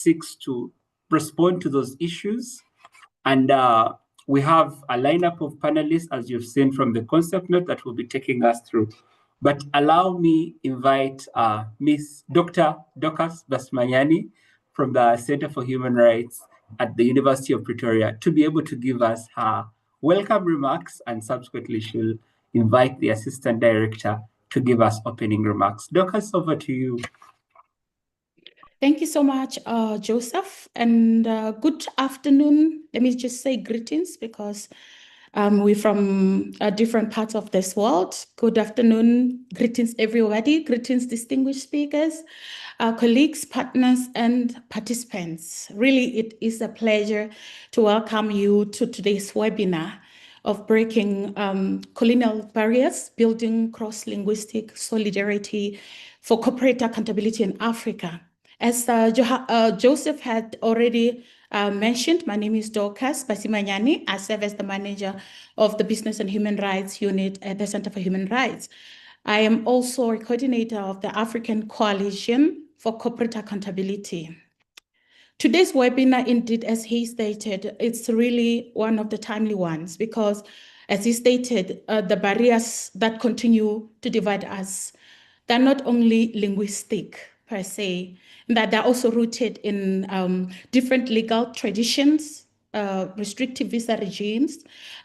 seeks to respond to those issues. And we have a lineup of panelists, as you've seen from the concept note, that will be taking us through. But allow me invite Miss Dr. Dorcas Basmanyani from the Center for Human Rights at the University of Pretoria to be able to give us her welcome remarks, and subsequently she'll invite the Assistant Director to give us opening remarks. Dorcas, over to you. Thank you so much, Joseph, and good afternoon. Let me just say greetings because we're from different parts of this world. Good afternoon, greetings everybody, greetings distinguished speakers, colleagues, partners, and participants. Really, it is a pleasure to welcome you to today's webinar of breaking colonial barriers, building cross-linguistic solidarity for corporate accountability in Africa. As Joseph had already mentioned, my name is Dorcas Basimanyani. I serve as the manager of the Business and Human Rights Unit at the Center for Human Rights. I am also a coordinator of the African Coalition for Corporate Accountability. Today's webinar, indeed, as he stated, it's really one of the timely ones because, as he stated, the barriers that continue to divide us, they're not only linguistic per se, that they're also rooted in different legal traditions, restrictive visa regimes,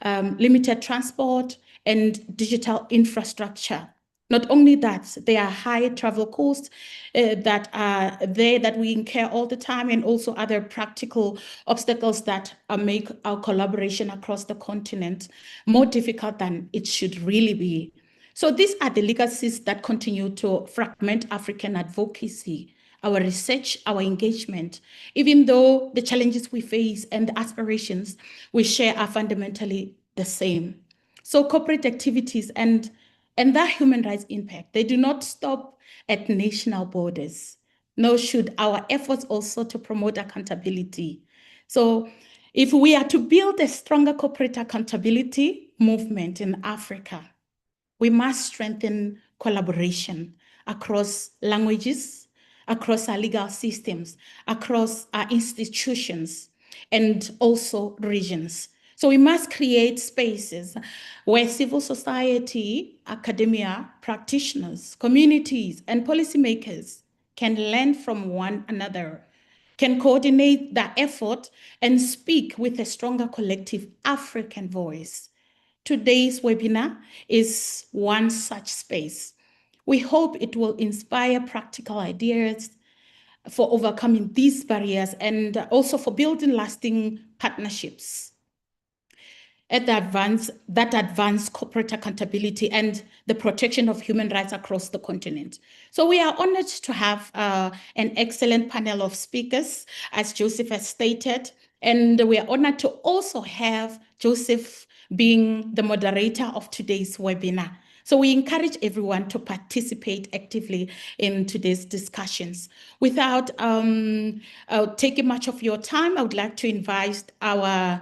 limited transport, and digital infrastructure. Not only that, there are high travel costs that are there that we incur all the time, and also other practical obstacles that make our collaboration across the continent more difficult than it should really be. So these are the legacies that continue to fragment African advocacy, our research, our engagement, even though the challenges we face and the aspirations we share are fundamentally the same. So corporate activities and that human rights impact, they do not stop at national borders, nor should our efforts also to promote accountability. So if we are to build a stronger corporate accountability movement in Africa, we must strengthen collaboration across languages, across our legal systems, across our institutions, and also regions. So we must create spaces where civil society, academia, practitioners, communities, and policymakers can learn from one another, can coordinate their effort, and speak with a stronger collective African voice. Today's webinar is one such space. We hope it will inspire practical ideas for overcoming these barriers and also for building lasting partnerships that advance corporate accountability and the protection of human rights across the continent. So we are honored to have an excellent panel of speakers, as Joseph has stated, and we are honored to also have Joseph being the moderator of today's webinar. So we encourage everyone to participate actively in today's discussions. Without taking much of your time, I would like to invite our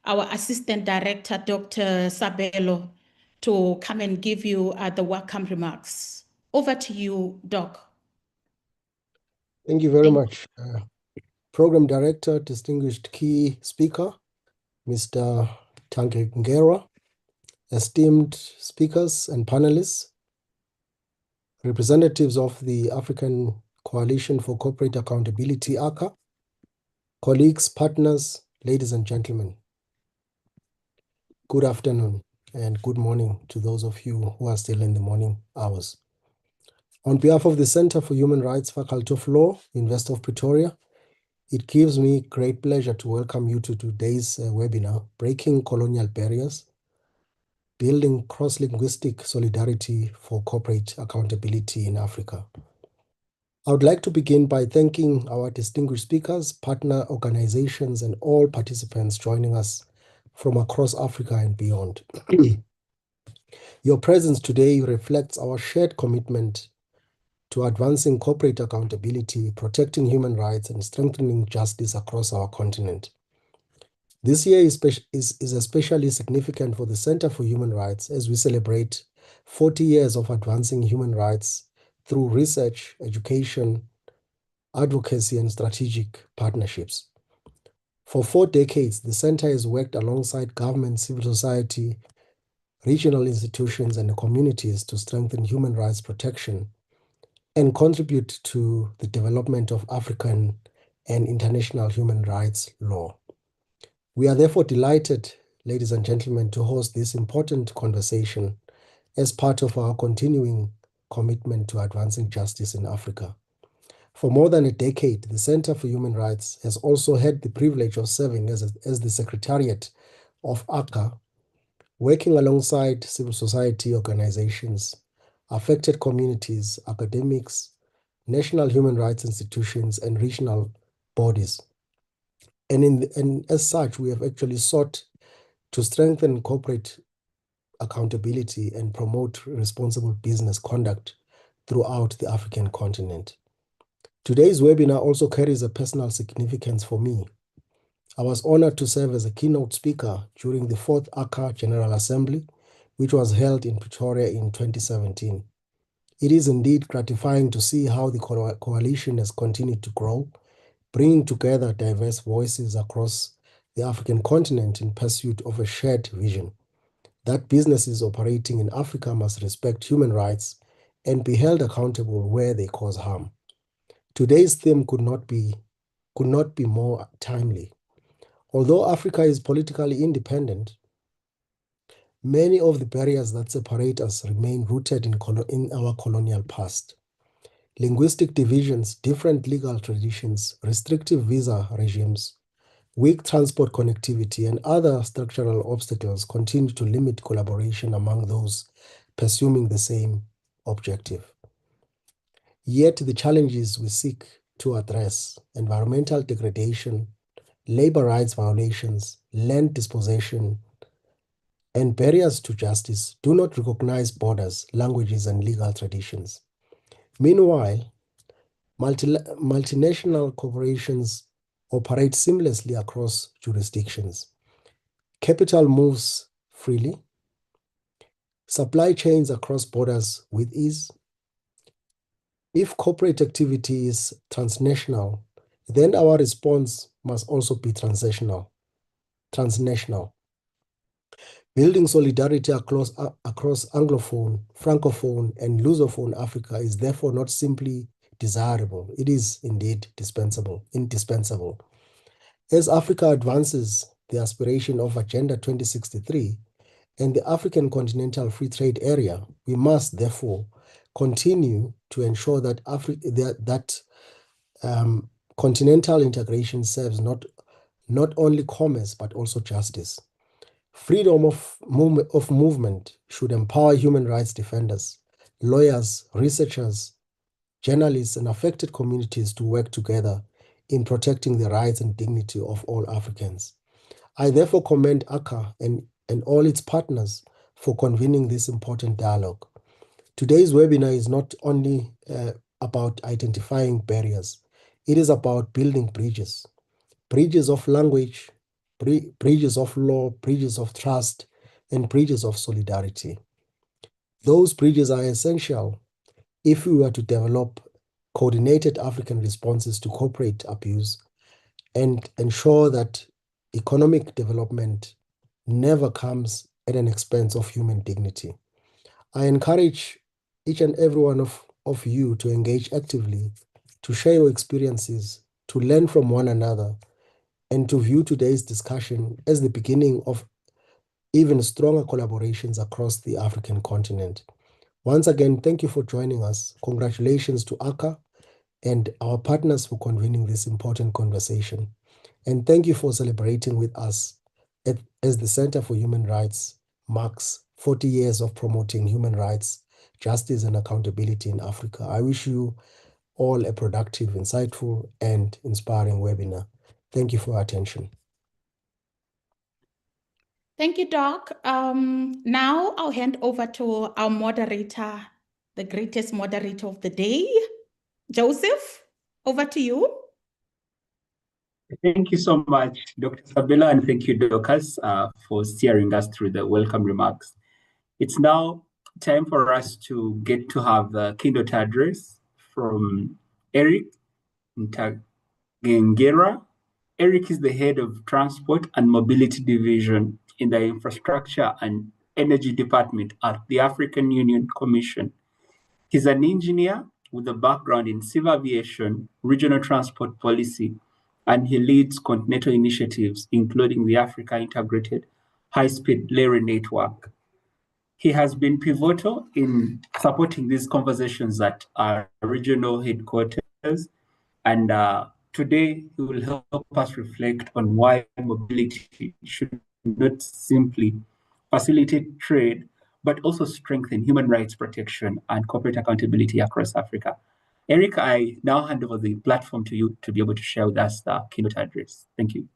Assistant Director, Dr. Sabelo, to come and give you the welcome remarks. Over to you, Doc. Thank you very much. Program Director, distinguished key speaker, Mr. Tanke Ngera, esteemed speakers and panelists, representatives of the African Coalition for Corporate Accountability, ACA, colleagues, partners, ladies and gentlemen. Good afternoon and good morning to those of you who are still in the morning hours. On behalf of the Center for Human Rights Faculty of Law, University of Pretoria, it gives me great pleasure to welcome you to today's webinar, Breaking Colonial Barriers, Building Cross-Linguistic Solidarity for Corporate Accountability in Africa. I would like to begin by thanking our distinguished speakers, partner organizations, and all participants joining us from across Africa and beyond. Your presence today reflects our shared commitment to advancing corporate accountability, protecting human rights, and strengthening justice across our continent. This year is especially significant for the Center for Human Rights as we celebrate 40 years of advancing human rights through research, education, advocacy, and strategic partnerships. For 4 decades, the Center has worked alongside government, civil society, regional institutions, and communities to strengthen human rights protection and contribute to the development of African and international human rights law. We are therefore delighted, ladies and gentlemen, to host this important conversation as part of our continuing commitment to advancing justice in Africa. For more than a decade, the Center for Human Rights has also had the privilege of serving as the Secretariat of ACA, working alongside civil society organizations, affected communities, academics, national human rights institutions, and regional bodies. And as such, we have actually sought to strengthen corporate accountability and promote responsible business conduct throughout the African continent. Today's webinar also carries a personal significance for me. I was honored to serve as a keynote speaker during the 4th ACA General Assembly, which was held in Pretoria in 2017. It is indeed gratifying to see how the coalition has continued to grow, bringing together diverse voices across the African continent in pursuit of a shared vision that businesses operating in Africa must respect human rights and be held accountable where they cause harm. Today's theme could not be more timely. Although Africa is politically independent, many of the barriers that separate us remain rooted in our colonial past. Linguistic divisions, different legal traditions, restrictive visa regimes, weak transport connectivity, and other structural obstacles continue to limit collaboration among those pursuing the same objective. Yet the challenges we seek to address, environmental degradation, labor rights violations, land dispossession, and barriers to justice, do not recognize borders, languages, and legal traditions. Meanwhile, multinational corporations operate seamlessly across jurisdictions. Capital moves freely, supply chains across borders with ease. If corporate activity is transnational, then our response must also be transnational. Building solidarity across Anglophone, Francophone, and Lusophone Africa is therefore not simply desirable, it is indeed indispensable. As Africa advances the aspiration of Agenda 2063 and the African Continental Free Trade Area, we must therefore continue to ensure that continental integration serves not only commerce but also justice. Freedom of movement should empower human rights defenders, lawyers, researchers, journalists, and affected communities to work together in protecting the rights and dignity of all Africans. I therefore commend ACA and all its partners for convening this important dialogue. Today's webinar is not only about identifying barriers, it is about building bridges. Bridges of language, bridges of law, bridges of trust, and bridges of solidarity. Those bridges are essential if we were to develop coordinated African responses to corporate abuse and ensure that economic development never comes at an expense of human dignity. I encourage each and every one of you to engage actively, to share your experiences, to learn from one another, and to view today's discussion as the beginning of even stronger collaborations across the African continent. Once again, thank you for joining us. Congratulations to ACA and our partners for convening this important conversation. And thank you for celebrating with us as the Center for Human Rights marks 40 years of promoting human rights, justice, and accountability in Africa. I wish you all a productive, insightful, and inspiring webinar. Thank you for your attention. Thank you, Doc. Now I'll hand over to our moderator, the greatest moderator of the day, Joseph. Over to you. Thank you so much, Dr. Sabela, and thank you, Dorcas, for steering us through the welcome remarks. It's now time for us to get to have the keynote address from Eric. Ntagengera. Eric is the head of Transport and Mobility Division in the Infrastructure and Energy Department at the African Union Commission. He's an engineer with a background in civil aviation, regional transport policy, and he leads continental initiatives, including the Africa Integrated High-Speed Rail Network. He has been pivotal in supporting these conversations at our regional headquarters. And today, he will help us reflect on why mobility should not simply facilitate trade, but also strengthen human rights protection and corporate accountability across Africa. Eric, I now hand over the platform to you to be able to share with us the keynote address. Thank you.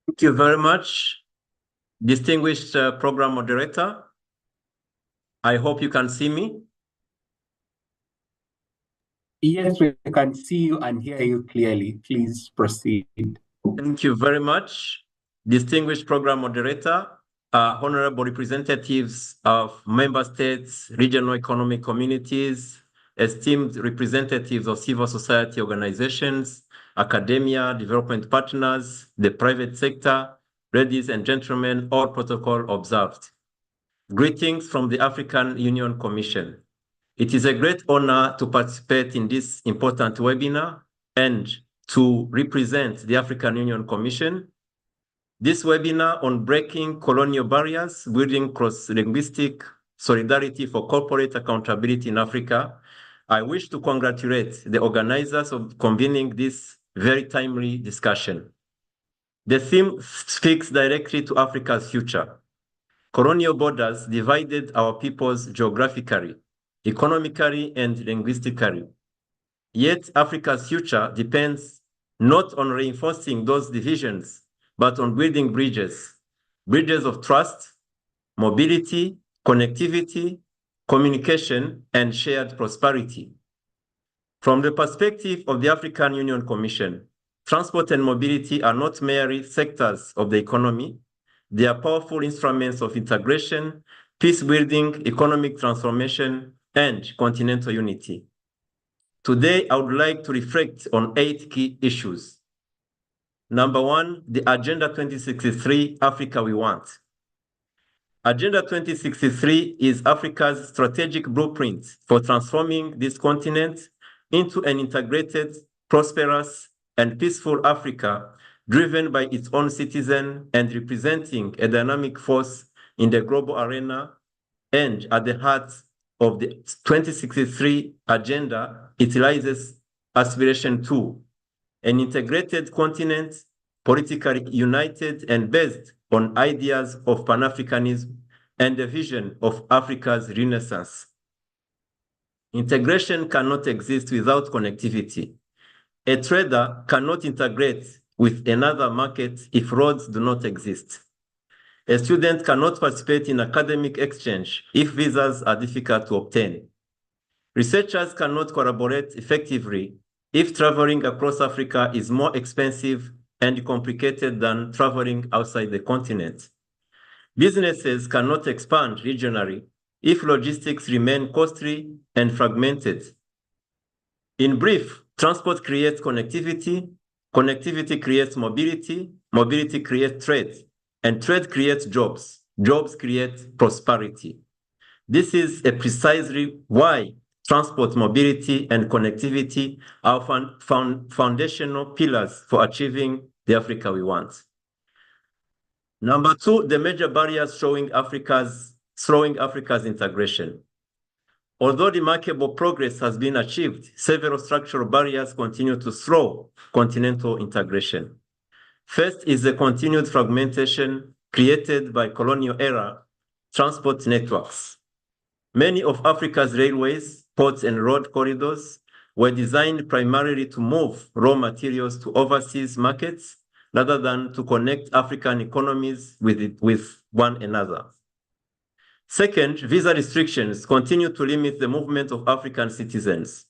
Thank you very much, distinguished program moderator. I hope you can see me. Yes, we can see you and hear you clearly. Please proceed. Thank you very much, distinguished program moderator, honorable representatives of member states, regional economic communities, esteemed representatives of civil society organizations, academia, development partners, the private sector, ladies and gentlemen, all protocol observed. Greetings from the African Union Commission. It is a great honor to participate in this important webinar and to represent the African Union Commission. This webinar on breaking colonial barriers, building cross-linguistic solidarity for corporate accountability in Africa. I wish to congratulate the organizers of convening this very timely discussion. The theme speaks directly to Africa's future. Colonial borders divided our peoples geographically, economically, and linguistically. Yet Africa's future depends not on reinforcing those divisions, but on building bridges, bridges of trust, mobility, connectivity, communication, and shared prosperity. From the perspective of the African Union Commission, transport and mobility are not merely sectors of the economy. They are powerful instruments of integration, peace building, economic transformation, and continental unity. Today, I would like to reflect on 8 key issues. Number 1, the Agenda 2063, Africa We Want. Agenda 2063 is Africa's strategic blueprint for transforming this continent into an integrated, prosperous, and peaceful Africa, driven by its own citizens and representing a dynamic force in the global arena. And at the heart of the 2063 agenda, it lies Aspiration 2, an integrated continent, politically united and based on ideas of Pan-Africanism and the vision of Africa's renaissance. Integration cannot exist without connectivity. A trader cannot integrate with another market if roads do not exist. A student cannot participate in academic exchange if visas are difficult to obtain. Researchers cannot collaborate effectively if traveling across Africa is more expensive and complicated than traveling outside the continent. Businesses cannot expand regionally if logistics remain costly and fragmented. In brief, transport creates connectivity, connectivity creates mobility, mobility creates trade, and trade creates jobs, jobs create prosperity. This is precisely why transport, mobility, and connectivity are foundational pillars for achieving the Africa we want. Number 2, the major barriers slowing Africa's integration. Although remarkable progress has been achieved, several structural barriers continue to slow continental integration. First is the continued fragmentation created by colonial-era transport networks. Many of Africa's railways, ports, and road corridors were designed primarily to move raw materials to overseas markets rather than to connect African economies with one another. Second, visa restrictions continue to limit the movement of African citizens.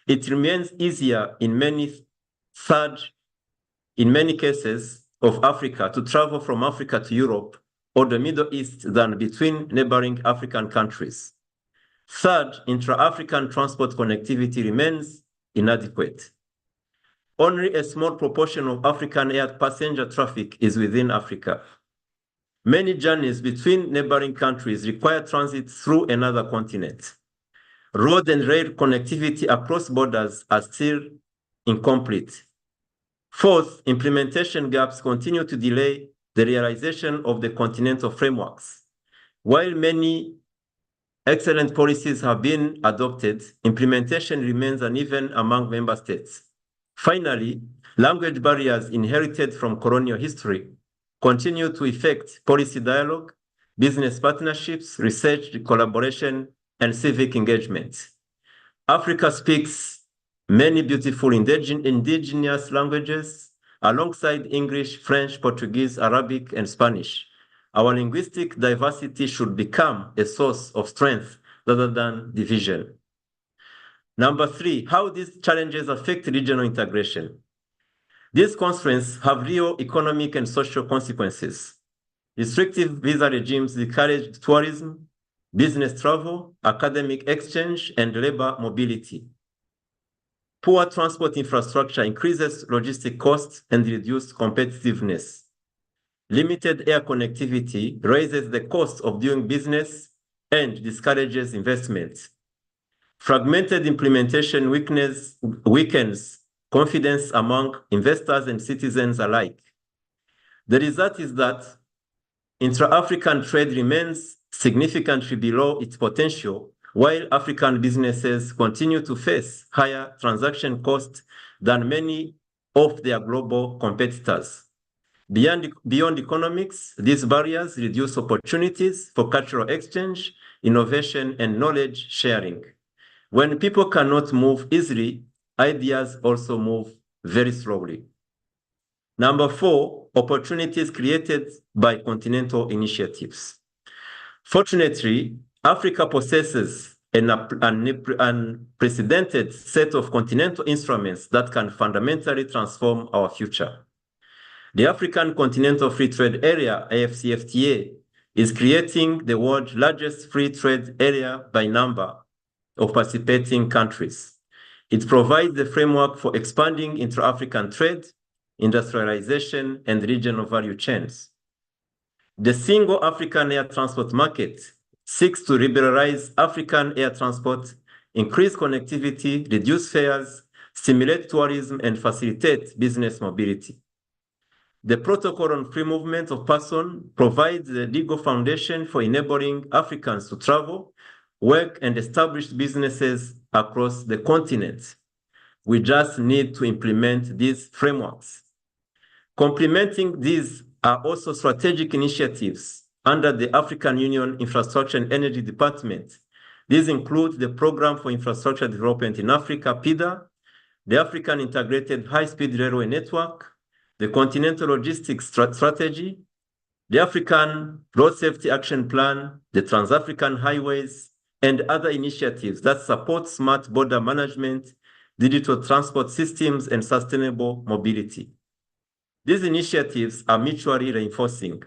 It remains easier in many cases of Africa to travel from Africa to Europe or the Middle East than between neighboring African countries. Third, intra-African transport connectivity remains inadequate. Only a small proportion of African air passenger traffic is within Africa. Many journeys between neighboring countries require transit through another continent. Road and rail connectivity across borders are still incomplete. Fourth, implementation gaps continue to delay the realization of the continental frameworks. While many excellent policies have been adopted, implementation remains uneven among member states. Finally, language barriers inherited from colonial history continue to affect policy dialogue, business partnerships, research collaboration, and civic engagement. Africa speaks many beautiful indigenous languages alongside English, French, Portuguese, Arabic, and Spanish. Our linguistic diversity should become a source of strength rather than division. Number three, how these challenges affect regional integration. These constraints have real economic and social consequences. Restrictive visa regimes discourage tourism, business travel, academic exchange, and labor mobility. Poor transport infrastructure increases logistic costs and reduces competitiveness. Limited air connectivity raises the cost of doing business and discourages investment. Fragmented implementation weakens confidence among investors and citizens alike. The result is that intra-African trade remains significantly below its potential, while African businesses continue to face higher transaction costs than many of their global competitors. Beyond economics, these barriers reduce opportunities for cultural exchange, innovation, and knowledge sharing. When people cannot move easily, ideas also move very slowly. Number four, opportunities created by continental initiatives. Fortunately, Africa possesses an unprecedented set of continental instruments that can fundamentally transform our future. The African Continental Free Trade Area, AfCFTA, is creating the world's largest free trade area by number of participating countries. It provides the framework for expanding intra-African trade, industrialization, and regional value chains. The single African air transport market seeks to liberalize African air transport, increase connectivity, reduce fares, stimulate tourism, and facilitate business mobility. The Protocol on Free Movement of Persons provides the legal foundation for enabling Africans to travel, work, and establish businesses across the continent. We just need to implement these frameworks. Complementing these are also strategic initiatives under the African Union Infrastructure and Energy Department. These include the Program for Infrastructure Development in Africa, PIDA, the African Integrated High-Speed Railway Network, the Continental Logistics Strategy, the African Road Safety Action Plan, the Trans-African Highways, and other initiatives that support smart border management, digital transport systems, and sustainable mobility. These initiatives are mutually reinforcing.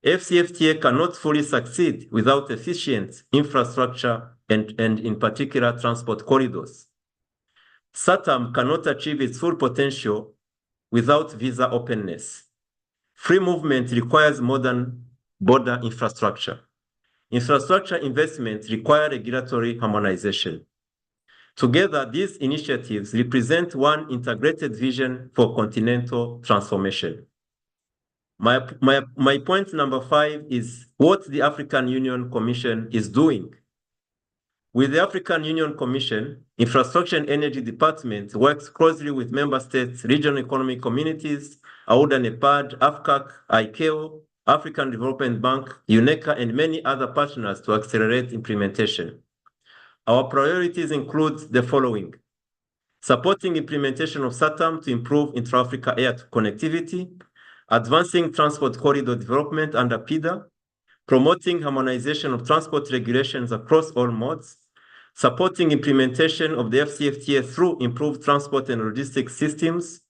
AfCFTA cannot fully succeed without efficient infrastructure and in particular transport corridors. SATAM cannot achieve its full potential without visa openness. Free movement requires modern border infrastructure. Infrastructure investments require regulatory harmonization. Together, these initiatives represent one integrated vision for continental transformation. My point number 5 is what the African Union Commission is doing. With the African Union Commission, Infrastructure and Energy Department works closely with member states, regional economic communities, AUDA, NEPAD, AFCAC, ICAO, African Development Bank, UNECA, and many other partners to accelerate implementation. Our priorities include the following: supporting implementation of SATAM to improve intra-Africa air connectivity, advancing transport corridor development under PIDA, promoting harmonization of transport regulations across all modes, supporting implementation of the AfCFTA through improved transport and logistics systems,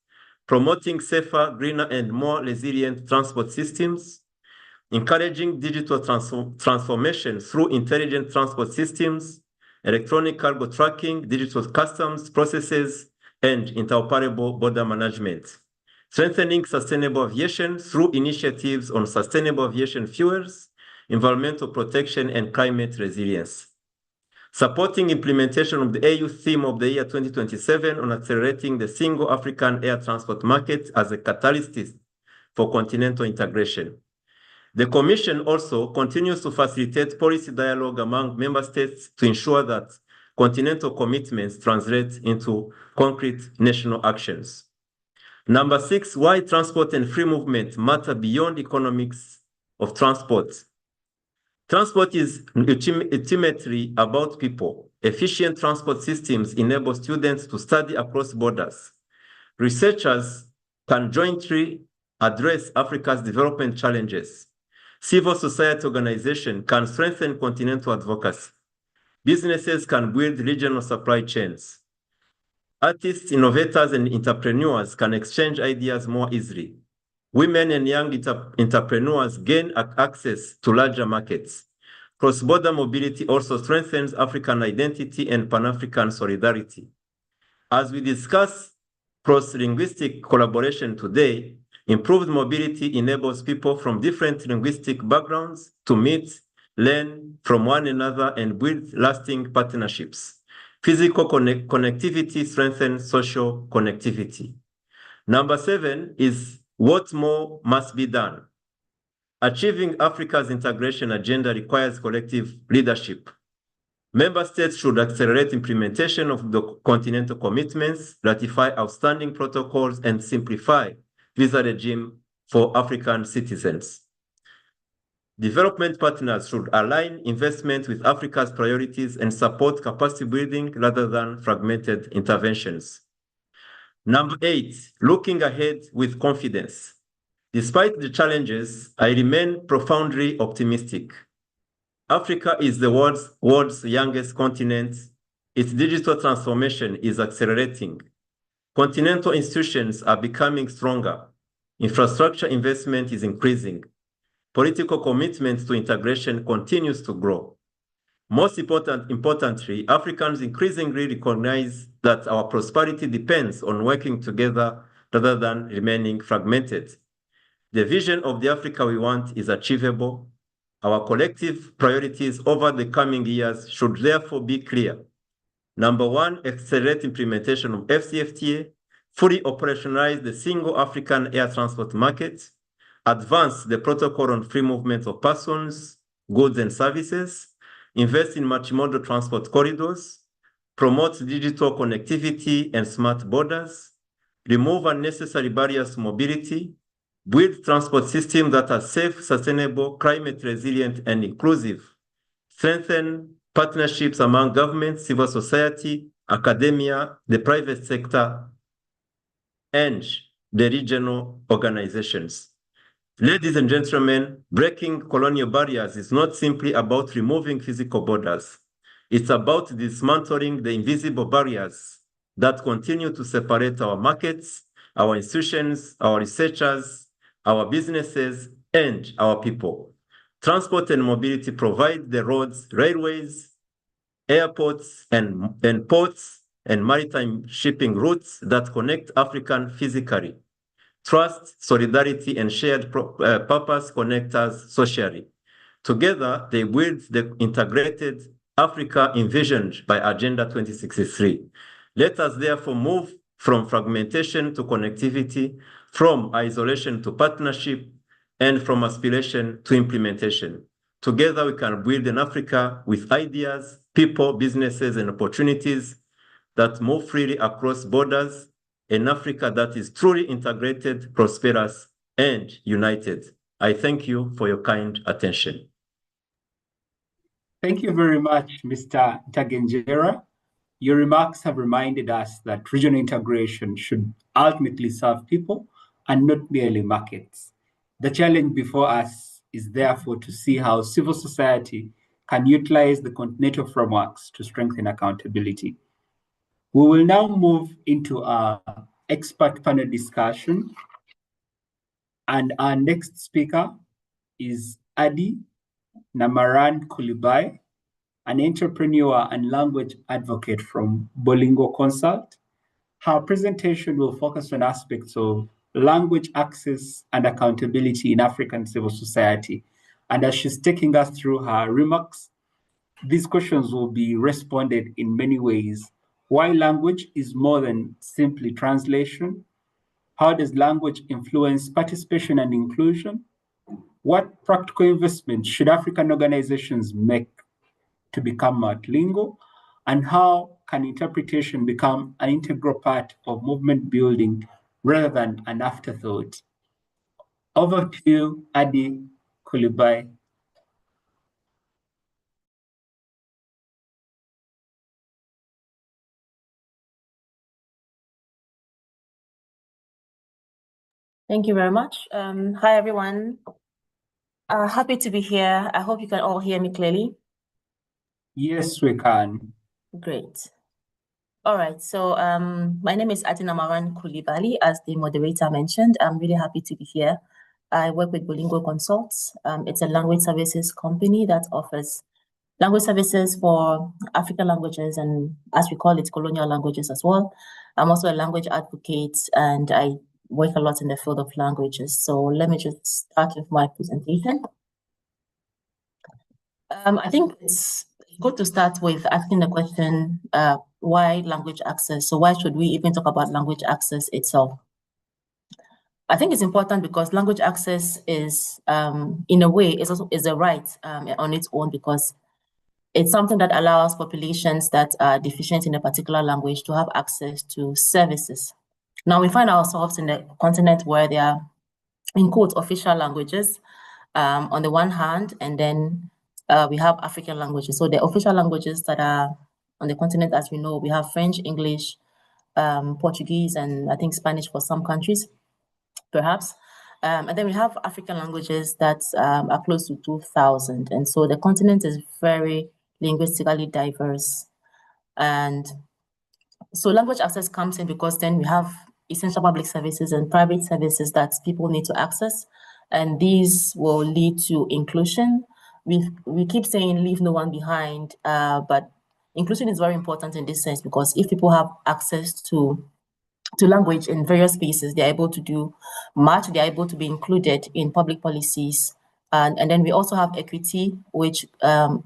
promoting safer, greener, and more resilient transport systems, encouraging digital transformation through intelligent transport systems, electronic cargo tracking, digital customs processes, and interoperable border management. Strengthening sustainable aviation through initiatives on sustainable aviation fuels, environmental protection, and climate resilience. Supporting implementation of the AU theme of the year 2027 on accelerating the single African air transport market as a catalyst for continental integration. The Commission also continues to facilitate policy dialogue among member states to ensure that continental commitments translate into concrete national actions. Number 6, why transport and free movement matter beyond economics of transport. Transport is ultimately about people. Efficient transport systems enable students to study across borders. Researchers can jointly address Africa's development challenges. Civil society organizations can strengthen continental advocacy. Businesses can build regional supply chains. Artists, innovators, and entrepreneurs can exchange ideas more easily. Women and young entrepreneurs gain access to larger markets. Cross-border mobility also strengthens African identity and Pan-African solidarity. As we discuss cross-linguistic collaboration today, improved mobility enables people from different linguistic backgrounds to meet, learn from one another, and build lasting partnerships. Physical connectivity strengthens social connectivity. Number 7 is what more must be done. Achieving Africa's integration agenda requires collective leadership. Member states should accelerate implementation of the continental commitments, ratify outstanding protocols, and simplify visa regime for African citizens. Development partners should align investment with Africa's priorities and support capacity building rather than fragmented interventions. Number 8, looking ahead with confidence. Despite the challenges, I remain profoundly optimistic. Africa is the world's youngest continent. Its digital transformation is accelerating. Continental institutions are becoming stronger. Infrastructure investment is increasing. Political commitment to integration continues to grow. Most importantly, Africans increasingly recognize that our prosperity depends on working together rather than remaining fragmented. The vision of the Africa we want is achievable. Our collective priorities over the coming years should therefore be clear. Number 1, accelerate implementation of FCFTA, fully operationalize the single African air transport market, advance the protocol on free movement of persons, goods, and services, invest in multimodal transport corridors, promote digital connectivity and smart borders, remove unnecessary barriers to mobility, build transport systems that are safe, sustainable, climate resilient, and inclusive, strengthen partnerships among government, civil society, academia, the private sector, and the regional organizations. Ladies and gentlemen, breaking colonial barriers is not simply about removing physical borders. It's about dismantling the invisible barriers that continue to separate our markets, our institutions, our researchers, our businesses, and our people. Transport and mobility provide the roads, railways, airports, and ports, and maritime shipping routes that connect African physically. Trust, solidarity, and shared purpose connect us socially. Together, they build the integrated Africa envisioned by Agenda 2063. Let us therefore move from fragmentation to connectivity, from isolation to partnership, and from aspiration to implementation. Together, we can build an Africa with ideas, people, businesses, and opportunities that move freely across borders, an Africa that is truly integrated, prosperous, and united. I thank you for your kind attention. Thank you very much, Mr. Ntagenjera. Your remarks have reminded us that regional integration should ultimately serve people and not merely markets. The challenge before us is therefore to see how civil society can utilize the continental frameworks to strengthen accountability. We will now move into our expert panel discussion. And our next speaker is Adi Namaran Kulibai, an entrepreneur and language advocate from Bolingo Consult. Her presentation will focus on aspects of language access and accountability in African civil society. And as she's taking us through her remarks, these questions will be responded in many ways. Why language is more than simply translation? How does language influence participation and inclusion? What practical investments should African organizations make to become multilingual? And how can interpretation become an integral part of movement building rather than an afterthought? Over to you, Adi Kulibai. Thank you very much. Hi, everyone. Happy to be here. I hope you can all hear me clearly. Yes, we can. Great. All right. So my name is Adina Maran Kulibali, as the moderator mentioned. I'm really happy to be here. I work with Bolingo Consults. It's a language services company that offers language services for African languages and, as we call it, colonial languages as well. I'm also a language advocate and I work a lot in the field of languages. So let me just start with my presentation. I think it's good to start with asking the question, why language access? So why should we even talk about language access itself? I think it's important because language access is, in a way, is a right on its own, because it's something that allows populations that are deficient in a particular language to have access to services. Now we find ourselves in a continent where there are, in quotes, official languages on the one hand, and then we have African languages. So the official languages that are on the continent, as we know, we have French, English, Portuguese, and I think Spanish for some countries, perhaps. And then we have African languages that are close to 2,000. And so the continent is very linguistically diverse. And so language access comes in because then we have essential public services and private services that people need to access. And these will lead to inclusion. We keep saying leave no one behind, but inclusion is very important in this sense, because if people have access to language in various spaces, they're able to do much, they're able to be included in public policies. And then we also have equity, which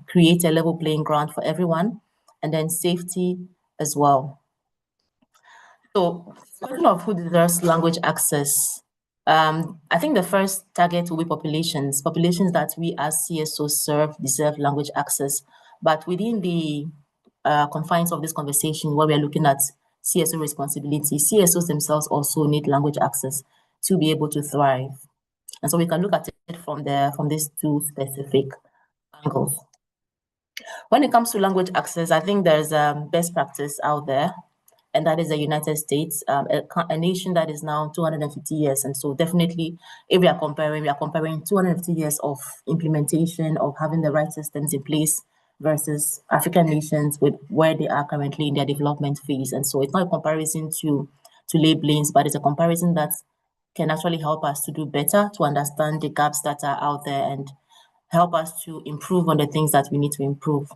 creates a level playing ground for everyone, and then safety as well. So, speaking of who deserves language access, I think the first target will be populations that we as CSOs serve deserve language access. But within the confines of this conversation, where we're looking at CSO responsibility, CSOs themselves also need language access to be able to thrive. And so we can look at it from these two specific angles. When it comes to language access, I think there's best practice out there, and that is the United States, a nation that is now 250 years. And so definitely, if we are comparing 250 years of implementation, of having the right systems in place versus African nations with where they are currently in their development phase. And so it's not a comparison to lay blames, but it's a comparison that can actually help us to do better, to understand the gaps that are out there and help us to improve on the things that we need to improve.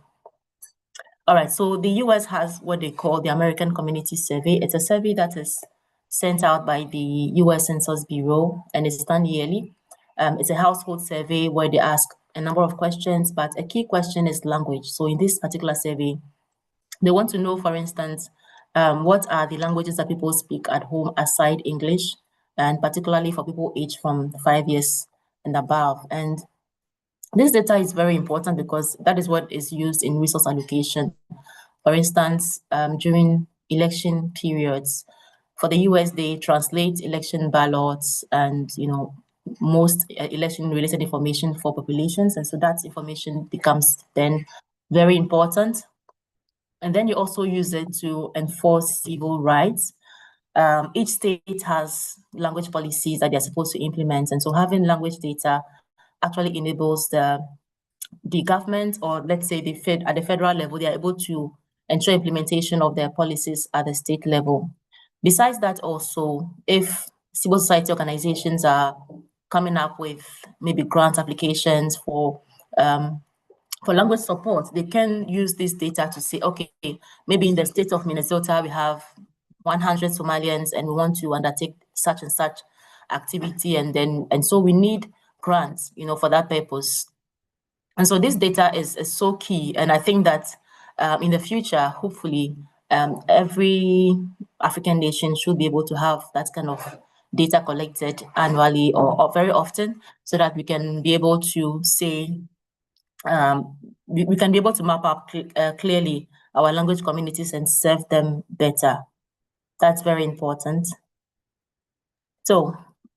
All right, so the US has what they call the American Community Survey. It's a survey that is sent out by the US Census Bureau, and it's done yearly. It's a household survey where they ask a number of questions, but a key question is language. So in this particular survey, they want to know, for instance, what are the languages that people speak at home aside English, and particularly for people aged from 5 years and above. And this data is very important because that is what is used in resource allocation. For instance, during election periods, for the US, they translate election ballots and most election-related information for populations, and so that information becomes then very important. And then you also use it to enforce civil rights. Each state has language policies that they're supposed to implement, and so having language data actually enables the government, or let's say at the federal level, they are able to ensure implementation of their policies at the state level. Besides that, also, if civil society organizations are coming up with maybe grant applications for language support, they can use this data to say, okay, maybe in the state of Minnesota, we have 100 Somalians and we want to undertake such and such activity. And so we need grants, for that purpose. And so this data is so key. And I think that in the future, hopefully, every African nation should be able to have that kind of data collected annually or very often, so that we can be able to say, we can be able to map up clearly our language communities and serve them better. That's very important. So,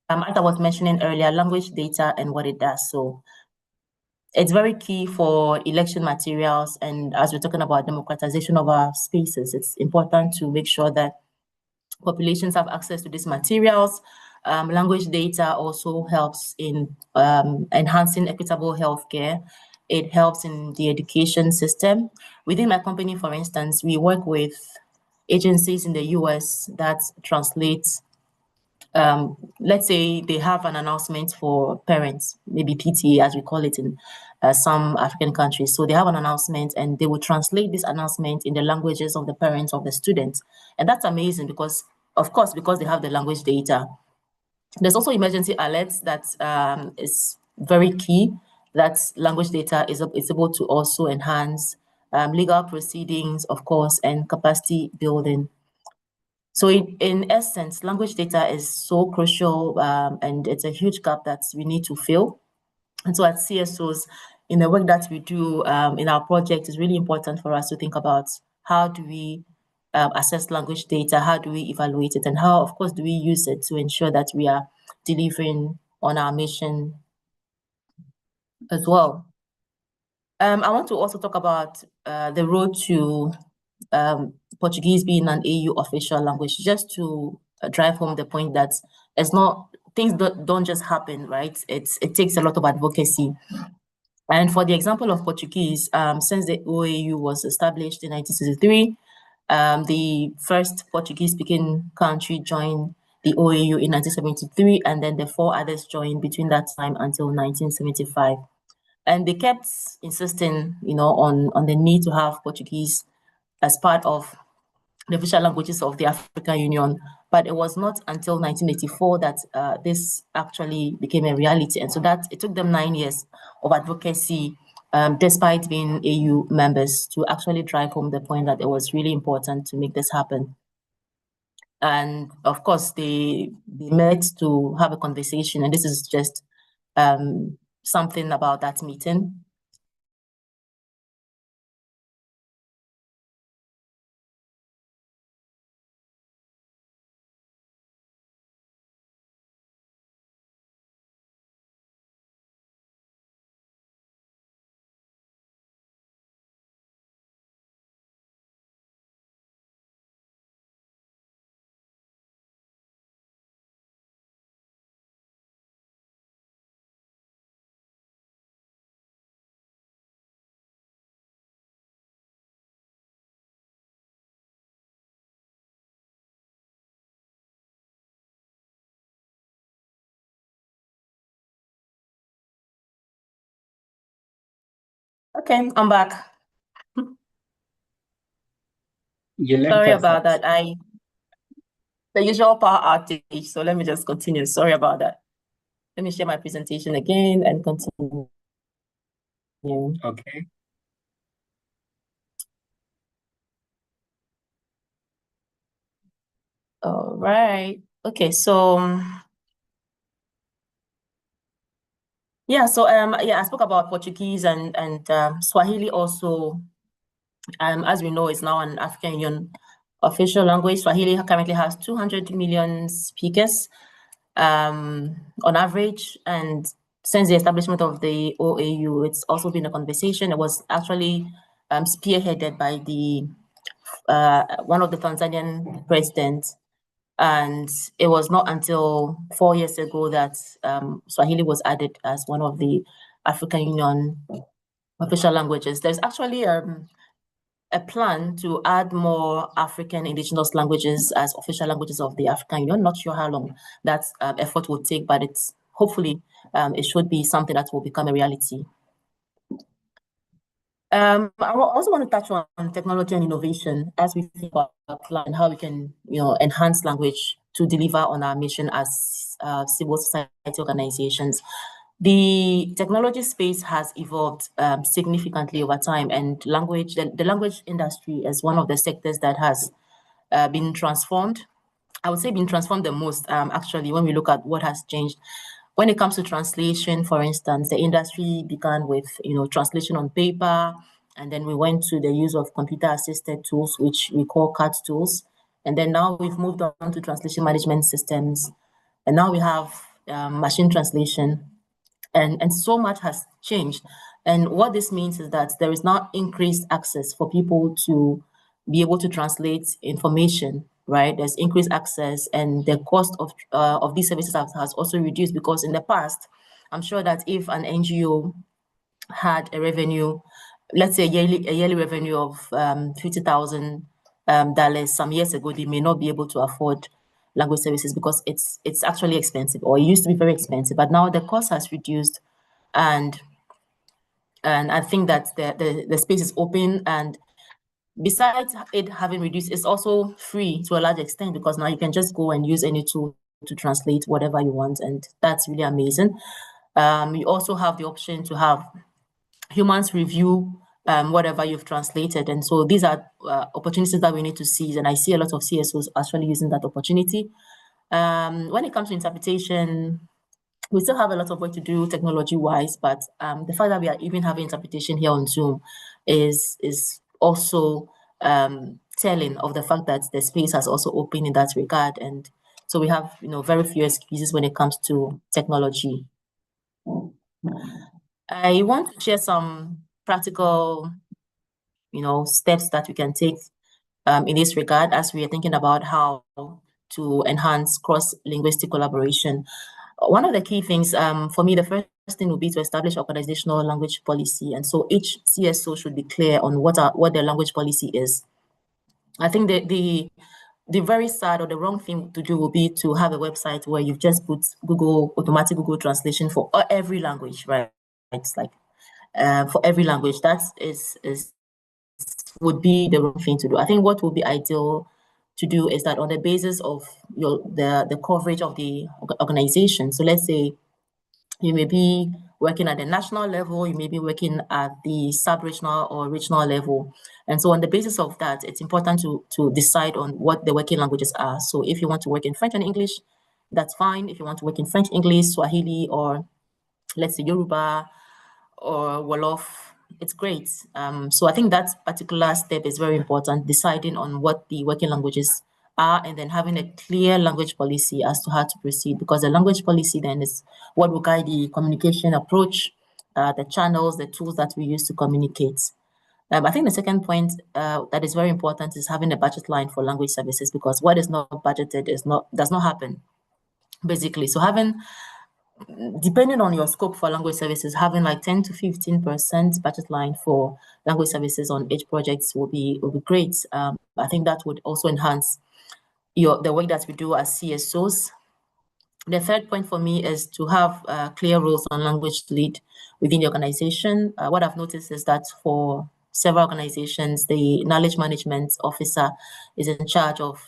as I was mentioning earlier, language data and what it does. So, it's very key for election materials. And as we're talking about democratization of our spaces, it's important to make sure that populations have access to these materials. Language data also helps in enhancing equitable healthcare. It helps in the education system. Within my company, for instance, we work with agencies in the US that translate, let's say they have an announcement for parents, maybe PTA as we call it in some African countries. So they have an announcement and they will translate this announcement in the languages of the parents of the students. And that's amazing because, of course, because they have the language data. There's also emergency alerts that is very key. That language data is able to also enhance legal proceedings, of course, and capacity building. So in essence, language data is so crucial, and it's a huge gap that we need to fill. And so at CSOs, in the work that we do in our project, it's really important for us to think about how do we assess language data, how do we evaluate it, and how, of course, do we use it to ensure that we are delivering on our mission as well. I want to also talk about the road to Portuguese being an AU official language, just to drive home the point that it's not, things don't just happen, right? It takes a lot of advocacy. And for the example of Portuguese, since the OAU was established in 1963, the first Portuguese-speaking country joined the OAU in 1973, and then the 4 others joined between that time until 1975. And they kept insisting, on the need to have Portuguese as part of the official languages of the African Union. But it was not until 1984 that this actually became a reality. And so that it took them 9 years of advocacy, despite being AU members, to actually drive home the point that it was really important to make this happen. And of course, they met to have a conversation. And this is just something about that meeting. Okay, I'm back. Sorry about that. The usual power outage. So let me just continue. Sorry about that. Let me share my presentation again and continue. Okay. All right. Okay. So I spoke about Portuguese and Swahili also. As we know, is now an African Union official language. Swahili currently has 200 million speakers on average, and since the establishment of the OAU, it's also been a conversation. It was actually spearheaded by the one of the Tanzanian presidents, and it was not until 4 years ago that Swahili was added as one of the African Union official languages. There's actually a plan to add more African indigenous languages as official languages of the African Union. Not sure how long that effort will take, but it's hopefully it should be something that will become a reality. I also want to touch on technology and innovation as we think about and how we can, enhance language to deliver on our mission as civil society organizations. The technology space has evolved significantly over time, and the language industry is one of the sectors that has been transformed. I would say been transformed the most, actually, when we look at what has changed. When it comes to translation, for instance, the industry began with, translation on paper, and then we went to the use of computer-assisted tools, which we call CAT tools. And then now we've moved on to translation management systems. And now we have machine translation. And so much has changed. And what this means is that there is now increased access for people to be able to translate information, right? There's increased access, and the cost of these services has also reduced, because in the past, I'm sure that if an NGO had a revenue, let's say a yearly revenue of $50,000 some years ago, they may not be able to afford language services because it's actually expensive, or it used to be very expensive, but now the cost has reduced, and I think that the space is open, and besides it having reduced, it's also free to a large extent, because now you can just go and use any tool to translate whatever you want, and that's really amazing. You also have the option to have humans review whatever you've translated, and so these are opportunities that we need to seize, and I see a lot of CSOs actually using that opportunity. When it comes to interpretation, we still have a lot of work to do technology-wise, but the fact that we are even having interpretation here on Zoom is also telling of the fact that the space has also opened in that regard. And so we have, very few excuses when it comes to technology. I want to share some practical, steps that we can take in this regard as we are thinking about how to enhance cross-linguistic collaboration. One of the key things for me, the first thing would be to establish organizational language policy. And so each CSO should be clear on what their language policy is. I think the very sad or the wrong thing to do will be to have a website where you've just put automatic Google translation for every language, right? It's like for every language. That would be the wrong thing to do. I think what would be ideal to do is that on the basis of the coverage of the organization. So let's say you may be working at the national level, you may be working at the sub-regional or regional level. And so on the basis of that, it's important to decide on what the working languages are. So if you want to work in French and English, that's fine. If you want to work in French, English, Swahili, or let's say Yoruba or Wolof, it's great. So I think that particular step is very important, deciding on what the working languages are, and then having a clear language policy as to how to proceed, because the language policy then is what will guide the communication approach, the channels, the tools that we use to communicate. I think the second point that is very important is having a budget line for language services, because what is not budgeted does not happen, basically. So depending on your scope for language services, having like 10 to 15% budget line for language services on each project will be great. I think that would also enhance the work that we do as CSOs. The third point for me is to have clear roles on language lead within the organization. What I've noticed is that for several organizations, the knowledge management officer is in charge of,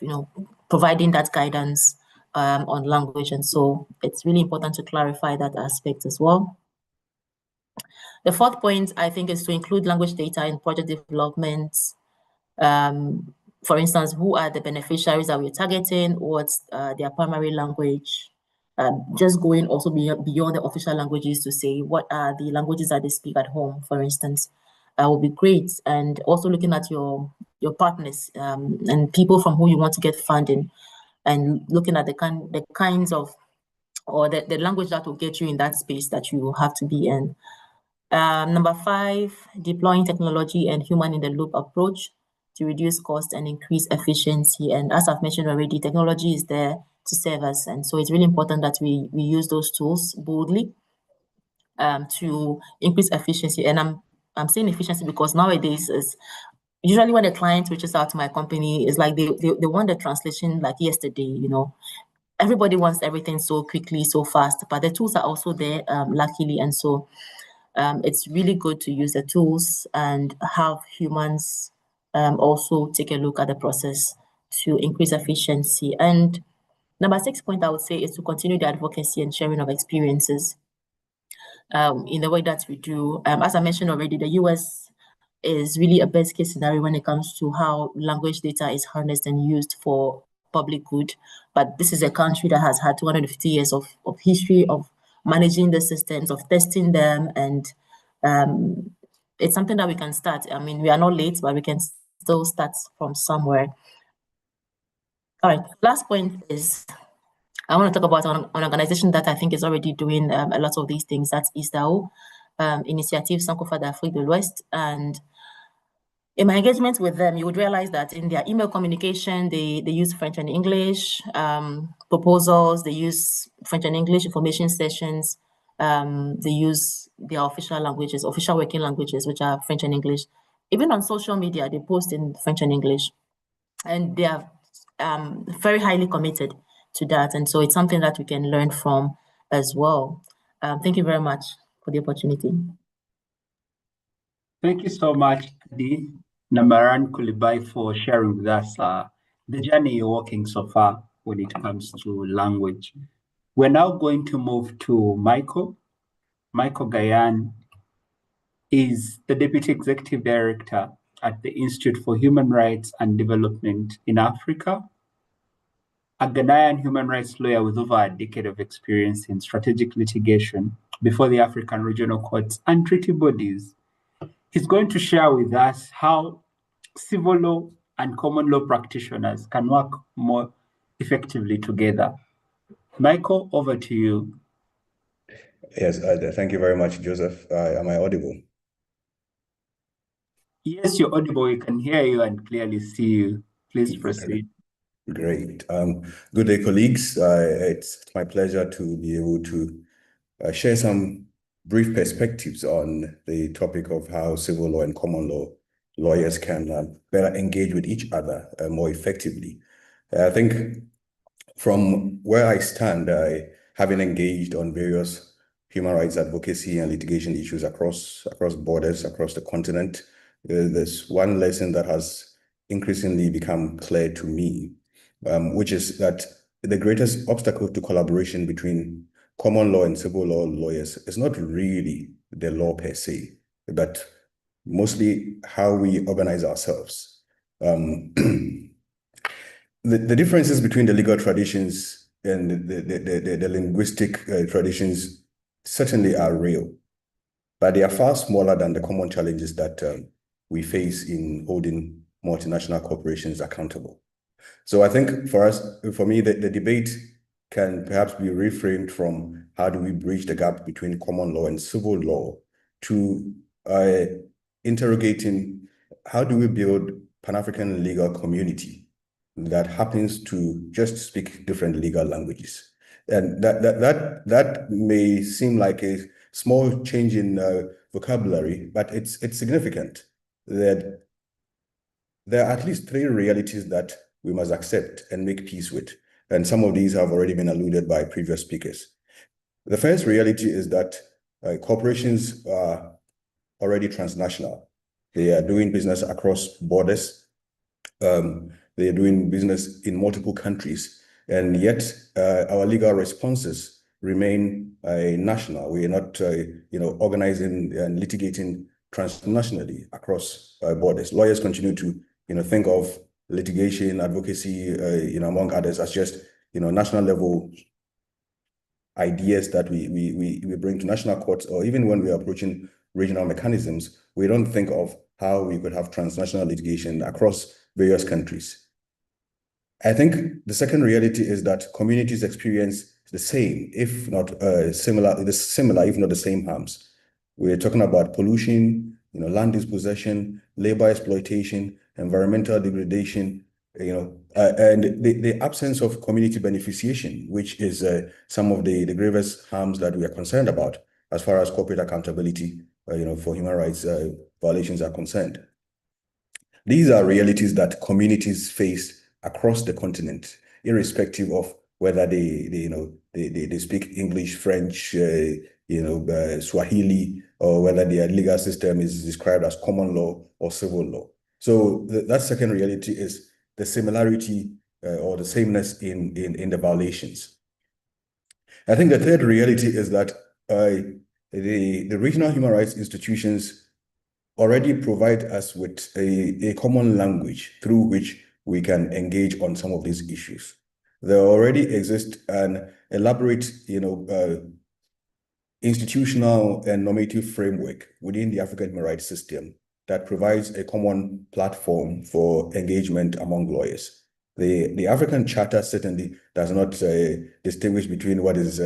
providing that guidance on language. And so it's really important to clarify that aspect as well. The fourth point, I think, is to include language data in project development. For instance, who are the beneficiaries that we're targeting? What's their primary language? Just going also beyond the official languages to say what are the languages that they speak at home, for instance, would be great. And also looking at your partners and people from who you want to get funding, and looking at the kinds of, or the language that will get you in that space that you have to be in. Number 5, deploying technology and human in the loop approach to reduce cost and increase efficiency. And as I've mentioned already, technology is there to serve us. And so it's really important that we use those tools boldly to increase efficiency. And I'm saying efficiency because nowadays is usually when a client reaches out to my company, it's like they want the translation like yesterday, everybody wants everything so quickly, so fast, but the tools are also there, luckily. And so it's really good to use the tools and have humans also take a look at the process to increase efficiency. And number 6 point I would say is to continue the advocacy and sharing of experiences in the way that we do. As I mentioned already, the US is really a best case scenario when it comes to how language data is harnessed and used for public good. But this is a country that has had 250 years of history of managing the systems, of testing them, and it's something that we can start. I mean, we are not late, but we can still start from somewhere. All right, last point is I want to talk about an organization that I think is already doing a lot of these things. That's ISDAO, Initiative Sankofa d'Afrique de l'Ouest. And in my engagement with them, you would realize that in their email communication, they use French and English, proposals, they use French and English information sessions, they use their official languages, official working languages, which are French and English. Even on social media, they post in French and English. And they are very highly committed to that. And so it's something that we can learn from as well. Thank you very much for the opportunity. Thank you so much, Kadi Namaran Kulibai, for sharing with us the journey you're walking so far when it comes to language. We're now going to move to Michael. Michael Gayan is the Deputy Executive Director at the Institute for Human Rights and Development in Africa, a Ghanaian human rights lawyer with over a decade of experience in strategic litigation before the African regional courts and treaty bodies. He's going to share with us how civil law and common law practitioners can work more effectively together. Michael, over to you. Yes, thank you very much, Joseph. Am I audible? Yes, you're audible. We can hear you and clearly see you. Please proceed. Great. Good day, colleagues. It's my pleasure to be able to share some brief perspectives on the topic of how civil law and common law lawyers can better engage with each other more effectively. I think from where I stand, having engaged on various human rights advocacy and litigation issues across borders, across the continent, there's one lesson that has increasingly become clear to me, which is that the greatest obstacle to collaboration between common law and civil law lawyers is not really the law per se, but mostly how we organize ourselves. The differences between the legal traditions and the linguistic traditions certainly are real, but they are far smaller than the common challenges that we face in holding multinational corporations accountable. So I think for me, the debate can perhaps be reframed from how do we bridge the gap between common law and civil law to interrogating how do we build Pan-African legal community that happens to just speak different legal languages. And that may seem like a small change in vocabulary, but it's significant that there are at least 3 realities that we must accept and make peace with. And some of these have already been alluded by previous speakers. The first reality is that corporations are already transnational. They are doing business across borders. They are doing business in multiple countries. And yet our legal responses remain national. We are not organizing and litigating transnationally across borders. Lawyers continue to think of litigation, advocacy, among others, as just national level ideas that we bring to national courts, or even when we are approaching regional mechanisms, we don't think of how we could have transnational litigation across various countries. I think the second reality is that communities experience the same, if not similar, if not the same harms. We're talking about pollution, land dispossession, labor exploitation, environmental degradation, and the absence of community beneficiation, which is some of the gravest harms that we are concerned about as far as corporate accountability, for human rights violations are concerned. These are realities that communities face across the continent, irrespective of whether they speak English, French, Swahili, or whether their legal system is described as common law or civil law. So that second reality is the similarity or the sameness in the violations. I think the third reality is that the regional human rights institutions already provide us with a common language through which we can engage on some of these issues. There already exists an elaborate, institutional and normative framework within the African human rights system that provides a common platform for engagement among lawyers. The African Charter certainly does not distinguish between what is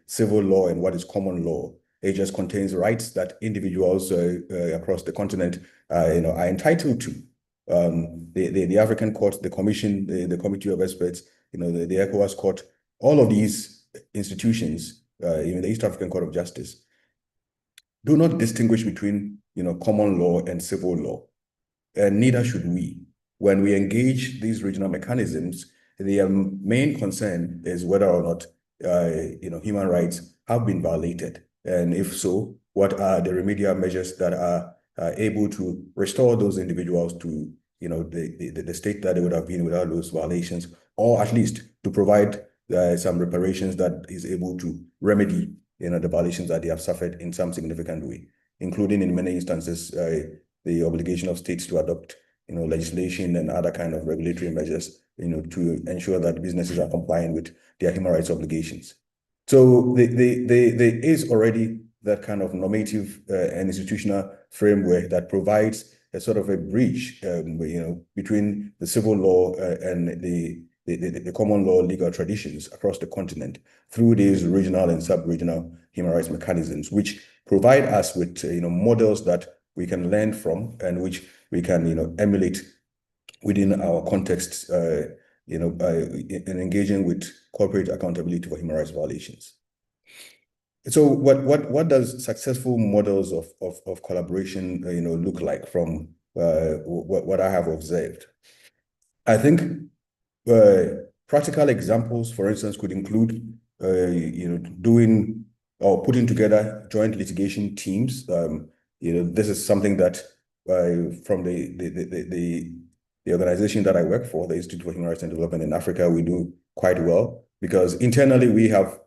civil law and what is common law. It just contains rights that individuals across the continent are entitled to. The African Court, the Commission, the Committee of Experts, the ECOWAS Court, all of these institutions, even the East African Court of Justice, do not distinguish between common law and civil law, and neither should we. When we engage these regional mechanisms, the main concern is whether or not human rights have been violated, and if so, what are the remedial measures that are able to restore those individuals to the state that they would have been without those violations, or at least to provide some reparations that is able to remedy the violations that they have suffered in some significant way, including in many instances the obligation of states to adopt legislation and other kind of regulatory measures to ensure that businesses are complying with their human rights obligations. So there is already that kind of normative and institutional framework that provides a sort of a bridge between the civil law and the common law legal traditions across the continent through these regional and sub-regional human rights mechanisms, which provide us with models that we can learn from and which we can emulate within our contexts in engaging with corporate accountability for human rights violations. So what does successful models of collaboration look like from what I have observed? I think practical examples, for instance, could include doing or putting together joint litigation teams. This is something that from the organization that I work for, the Institute for Human Rights and Development in Africa, we do quite well, because internally we have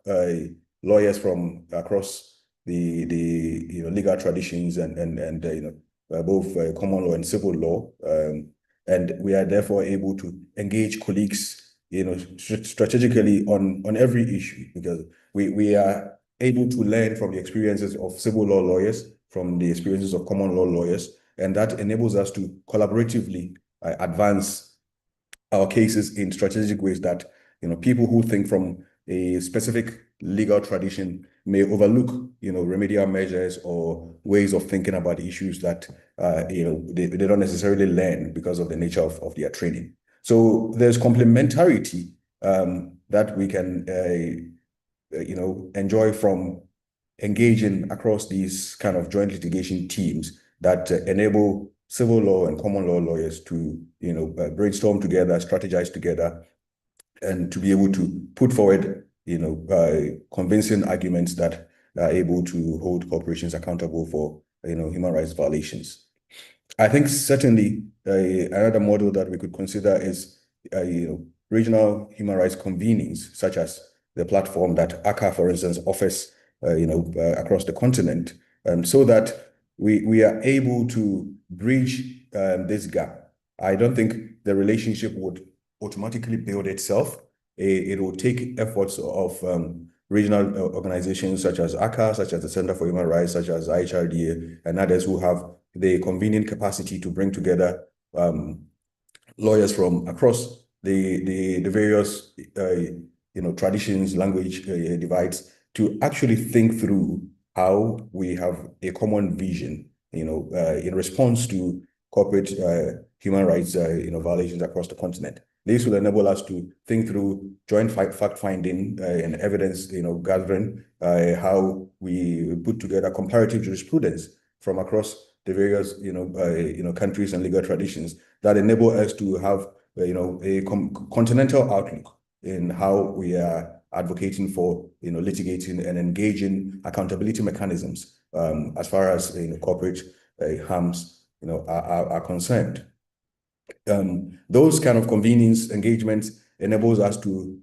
lawyers from across the legal traditions and both common law and civil law, and we are therefore able to engage colleagues strategically on every issue, because we are able to learn from the experiences of civil law lawyers, from the experiences of common law lawyers, and that enables us to collaboratively advance our cases in strategic ways that people who think from a specific legal tradition may overlook remedial measures or ways of thinking about issues that they don't necessarily learn because of the nature of their training. So there's complementarity that we can enjoy from engaging across these kind of joint litigation teams that enable civil law and common law lawyers to brainstorm together, strategize together, and to be able to put forward convincing arguments that are able to hold corporations accountable for human rights violations. I think certainly another model that we could consider is regional human rights convenings, such as the platform that ACA, for instance, offers across the continent, so that we are able to bridge this gap. I don't think the relationship would automatically build itself. It will take efforts of regional organizations such as ACA, such as the Center for Human Rights, such as IHRDA, and others who have the convening capacity to bring together lawyers from across the various traditions, language divides, to actually think through how we have a common vision, in response to corporate human rights violations across the continent. This will enable us to think through joint fact-finding and evidence gathering, how we put together comparative jurisprudence from across the various countries and legal traditions that enable us to have a continental outlook in how we are advocating for, litigating and engaging accountability mechanisms as far as corporate harms, are concerned. Those kind of convenience engagements enables us to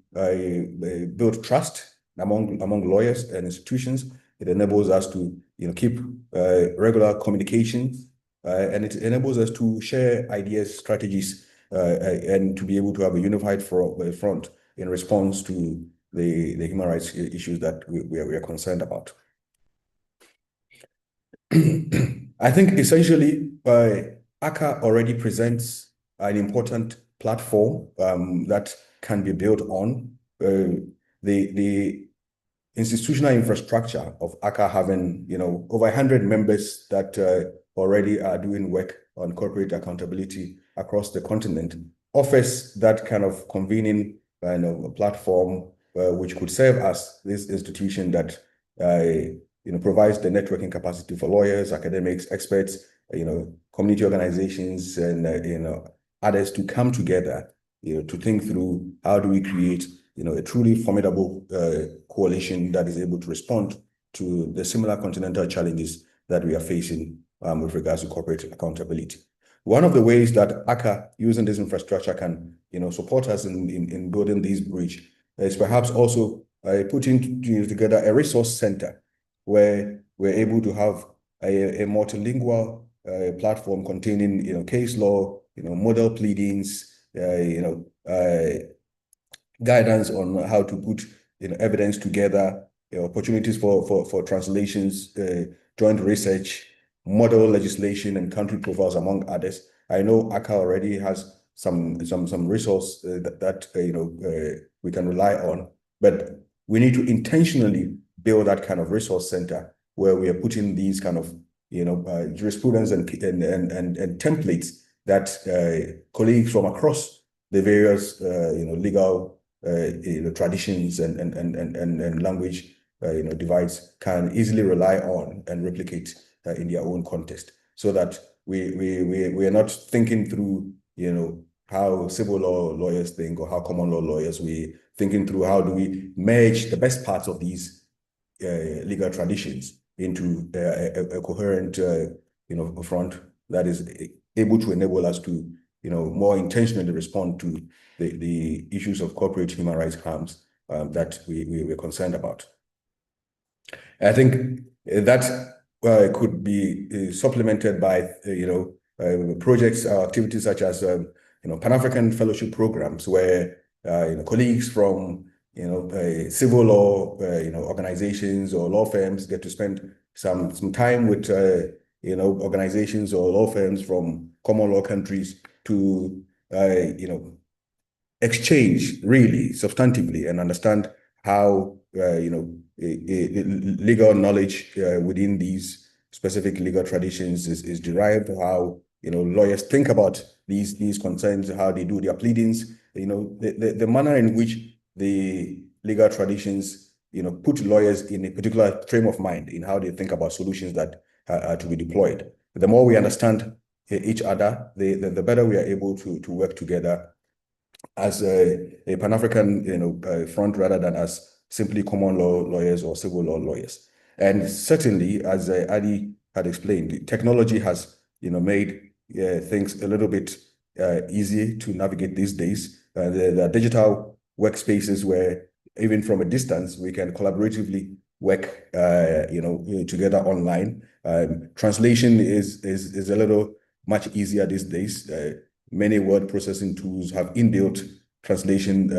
build trust among lawyers and institutions. It enables us to keep regular communications, and it enables us to share ideas, strategies, and to be able to have a unified front in response to the human rights issues that we are concerned about. I think essentially ACCA already presents an important platform that can be built on. The institutional infrastructure of ACCA having over 100 members that already are doing work on corporate accountability across the continent offers that kind of convening platform which could serve as this institution that provides the networking capacity for lawyers, academics, experts, community organizations, and others to come together, to think through how do we create, a truly formidable coalition that is able to respond to the similar continental challenges that we are facing with regards to corporate accountability. One of the ways that ACCA, using this infrastructure, can support us in building this bridge is perhaps also putting together a resource center where we're able to have a multilingual platform containing case law, model pleadings, guidance on how to put evidence together, opportunities for translations, joint research, model legislation, and country profiles, among others. I know ACCA already has some resource that we can rely on, but we need to intentionally build that kind of resource center where we are putting these kind of jurisprudence and templates that colleagues from across the various legal traditions and language divides can easily rely on and replicate in their own context, so that we are not thinking through how civil law lawyers think or how common law lawyers. We thinking through how do we merge the best parts of these legal traditions into a coherent front that is able to enable us to more intentionally respond to the issues of corporate human rights harms that we're concerned about. I think that could be supplemented by projects or activities such as Pan-African fellowship programs, where colleagues from civil law organizations or law firms get to spend some time with organizations or law firms from common law countries to exchange really substantively and understand how legal knowledge within these specific legal traditions is derived, how lawyers think about these concerns, how they do their pleadings, the manner in which the legal traditions put lawyers in a particular frame of mind in how they think about solutions that are to be deployed. The more we understand each other, the better we are able to work together as a Pan-African front, rather than as simply common law lawyers or civil law lawyers. And certainly, as Adi had explained, technology has made things a little bit easy to navigate these days. There are digital workspaces where even from a distance we can collaboratively work together online. Translation is a little much easier these days. Many word processing tools have inbuilt translation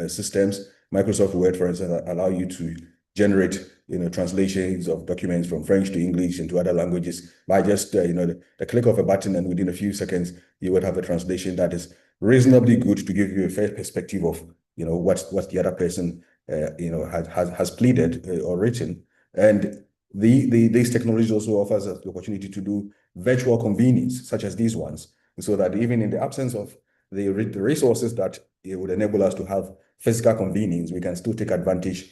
systems. Microsoft Word, for instance, allow you to generate translations of documents from French to English into other languages by just the click of a button, and within a few seconds you would have a translation that is reasonably good to give you a fair perspective of what the other person has pleaded or written. And these technologies also offers us the opportunity to do virtual convenings such as these ones, so that even in the absence of the resources that it would enable us to have physical convenings, we can still take advantage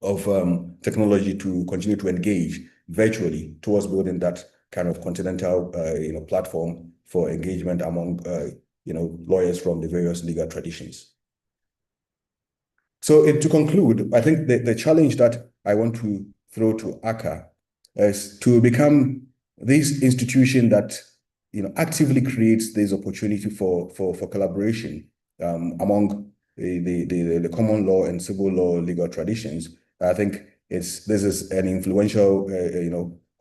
of technology to continue to engage virtually towards building that kind of continental platform for engagement among lawyers from the various legal traditions. So to conclude, I think the challenge that I want to throw to ACA is to become this institution that actively creates this opportunity for collaboration among the common law and civil law legal traditions. I think this is an influential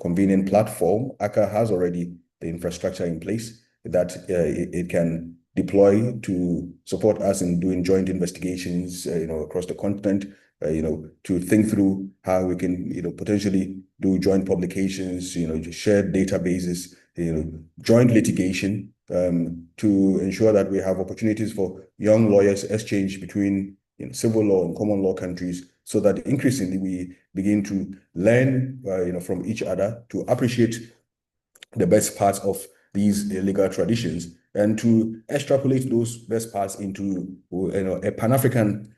convenient platform. ACA has already the infrastructure in place that it can deploy to support us in doing joint investigations, across the continent, to think through how we can, potentially do joint publications, shared databases, joint litigation, to ensure that we have opportunities for young lawyers exchange between civil law and common law countries, so that increasingly we begin to learn, from each other, to appreciate the best parts of these legal traditions, and to extrapolate those best parts into a Pan-African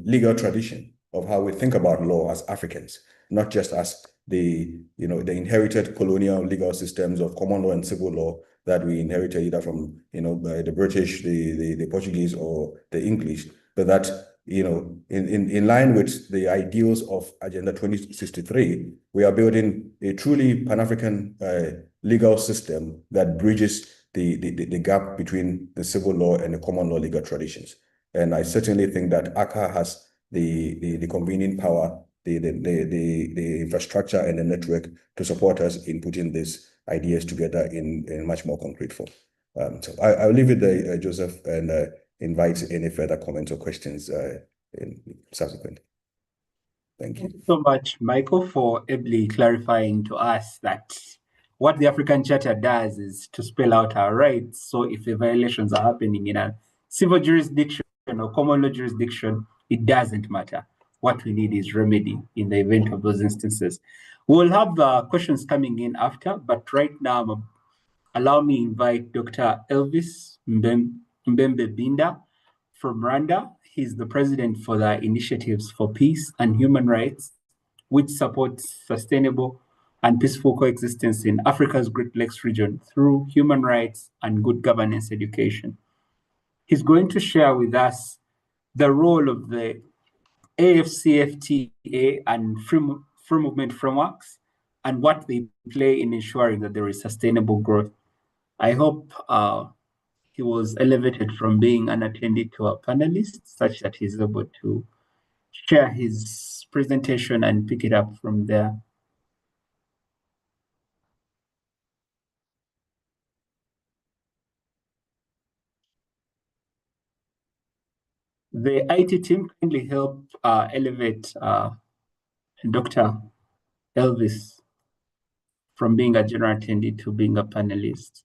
legal tradition of how we think about law as Africans, not just as the inherited colonial legal systems of common law and civil law that we inherited either from the British, the Portuguese, or the English, but that in line with the ideals of Agenda 2063, we are building a truly Pan-African legal system that bridges the gap between the civil law and the common law legal traditions. And I certainly think that ACA has the convening power, the infrastructure and the network to support us in putting these ideas together in much more concrete form. So I'll leave it there, Joseph, and invite any further comments or questions in subsequent. Thank you. Thank you so much, Michael, for ably clarifying to us that what the African Charter does is to spell out our rights. So if the violations are happening in a civil jurisdiction or common law jurisdiction, it doesn't matter. What we need is remedy in the event of those instances. We'll have questions coming in after, but right now, allow me to invite Dr. Elvis Mbembe Binda from Rwanda. He's the president for the Initiatives for Peace and Human Rights, which supports sustainable and peaceful coexistence in Africa's Great Lakes region through human rights and good governance education. He's going to share with us the role of the AFCFTA and free movement frameworks and what they play in ensuring that there is sustainable growth. I hope he was elevated from being an attendee to a panelist such that he's able to share his presentation and pick it up from there. The IT team kindly help elevate Dr. Elvis from being a general attendee to being a panelist.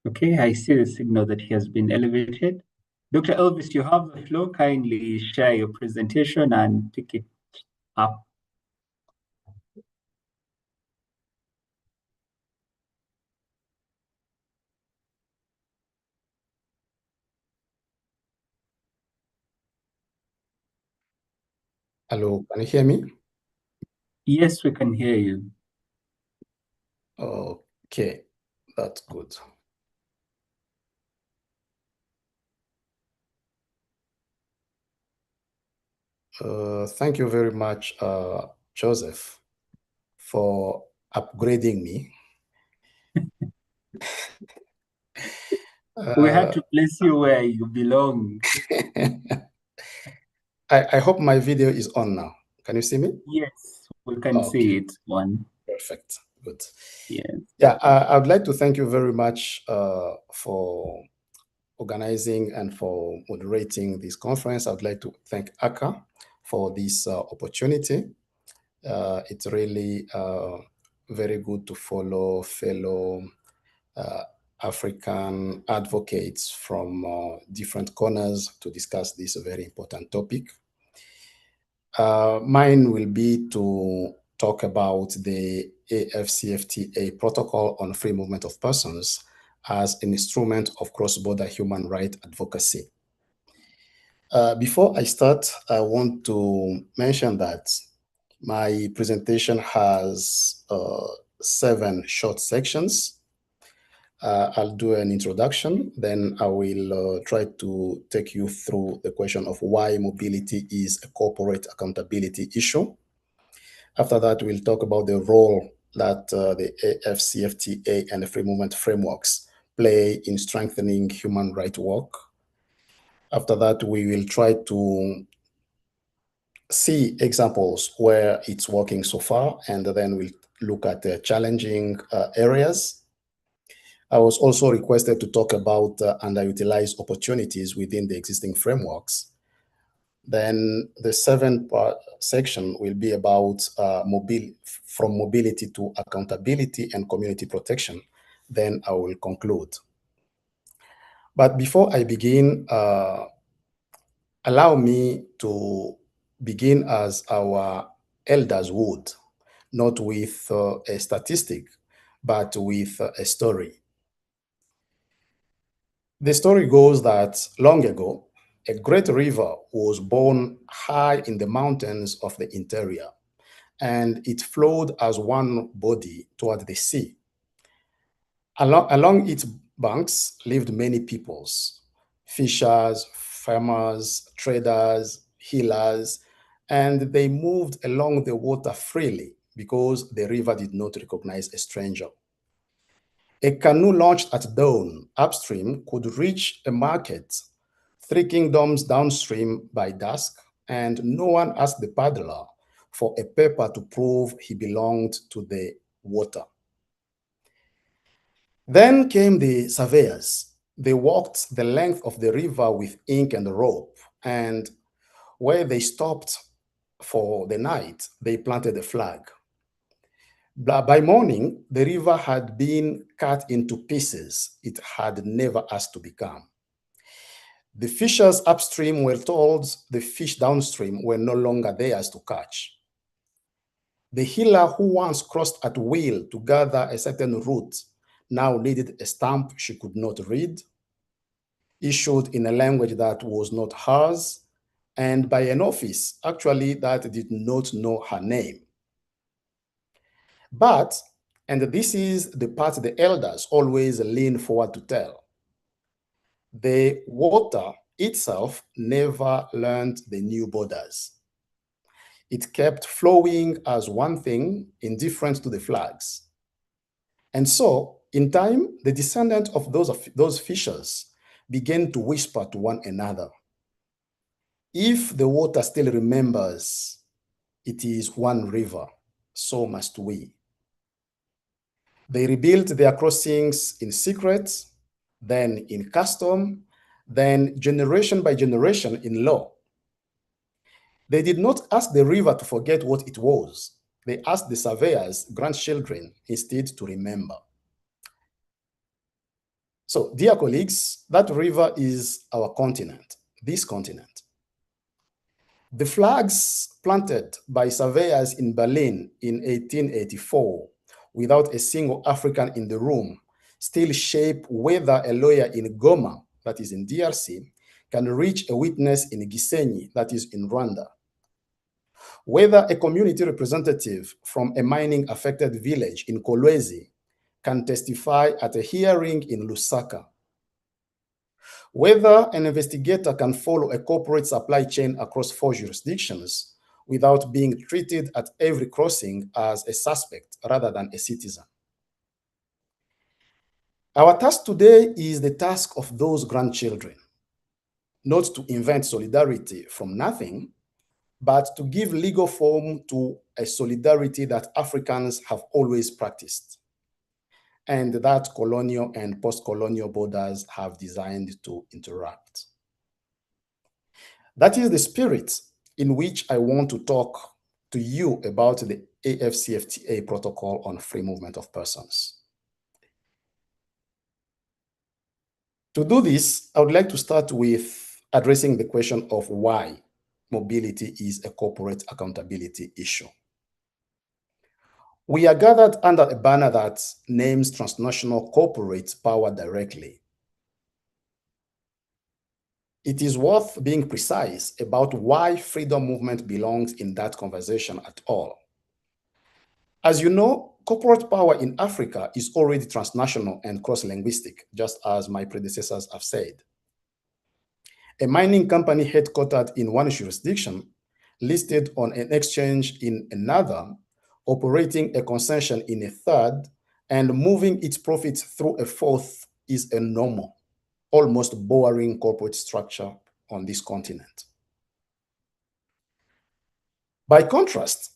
Okay, I see the signal that he has been elevated. Dr. Elvis, you have the floor. Kindly share your presentation and pick it up. Hello, can you hear me? Yes, we can hear you. Okay, that's good. Thank you very much, Joseph, for upgrading me. We had to place you where you belong. I hope my video is on now. Can you see me? Yes, we can see it on. Perfect. Good. Yes. Yeah, I would like to thank you very much for organizing and for moderating this conference. I would like to thank ACA for this opportunity. It's really very good to follow fellow African advocates from different corners to discuss this very important topic. Mine will be to talk about the AFCFTA Protocol on Free Movement of Persons as an instrument of cross-border human rights advocacy. Before I start, I want to mention that my presentation has 7 short sections. I'll do an introduction, then I will try to take you through the question of why mobility is a corporate accountability issue. After that, we'll talk about the role that the AFCFTA and the free movement frameworks play in strengthening human rights work. After that, we will try to see examples where it's working so far, and then we'll look at the challenging areas. I was also requested to talk about underutilized opportunities within the existing frameworks. Then the 7th section will be about from mobility to accountability and community protection. Then I will conclude. But before I begin, allow me to begin as our elders would, not with a statistic, but with a story. The story goes that long ago, a great river was born high in the mountains of the interior, and it flowed as one body toward the sea. Along its banks lived many peoples, fishers, farmers, traders, healers, and they moved along the water freely because the river did not recognize a stranger. A canoe launched at dawn upstream could reach a market 3 kingdoms downstream by dusk, and no one asked the paddler for a paper to prove he belonged to the water. Then came the surveyors. They walked the length of the river with ink and rope, and where they stopped for the night, they planted a flag. By morning, the river had been cut into pieces it had never asked to become. The fishers upstream were told the fish downstream were no longer theirs to catch. The healer who once crossed at will to gather a certain route now needed a stamp she could not read, issued in a language that was not hers, and by an office actually that did not know her name. But, and this is the part the elders always lean forward to tell, the water itself never learned the new borders. It kept flowing as one thing, indifferent to the flags. And so, in time, the descendants of those fishers began to whisper to one another, if the water still remembers it is one river, so must we. They rebuilt their crossings in secret, then in custom, then generation by generation in law. They did not ask the river to forget what it was. They asked the surveyors' grandchildren instead to remember. So, dear colleagues, that river is our continent, this continent. The flags planted by surveyors in Berlin in 1884, without a single African in the room, still shape whether a lawyer in Goma, that is in DRC, can reach a witness in Gisenyi, that is in Rwanda. Whether a community representative from a mining affected village in Kolwezi can testify at a hearing in Lusaka. Whether an investigator can follow a corporate supply chain across 4 jurisdictions without being treated at every crossing as a suspect rather than a citizen. Our task today is the task of those grandchildren, not to invent solidarity from nothing, but to give legal form to a solidarity that Africans have always practiced, and that colonial and post-colonial borders have designed to interact. That is the spirit in which I want to talk to you about the AFCFTA Protocol on Free Movement of Persons. To do this, I would like to start with addressing the question of why mobility is a corporate accountability issue. We are gathered under a banner that names transnational corporate power directly. It is worth being precise about why freedom movement belongs in that conversation at all. As you know, corporate power in Africa is already transnational and cross-linguistic, just as my predecessors have said. A mining company headquartered in one jurisdiction, listed on an exchange in another, operating a concession in a third, and moving its profits through a fourth is a normal, almost boring corporate structure on this continent. By contrast,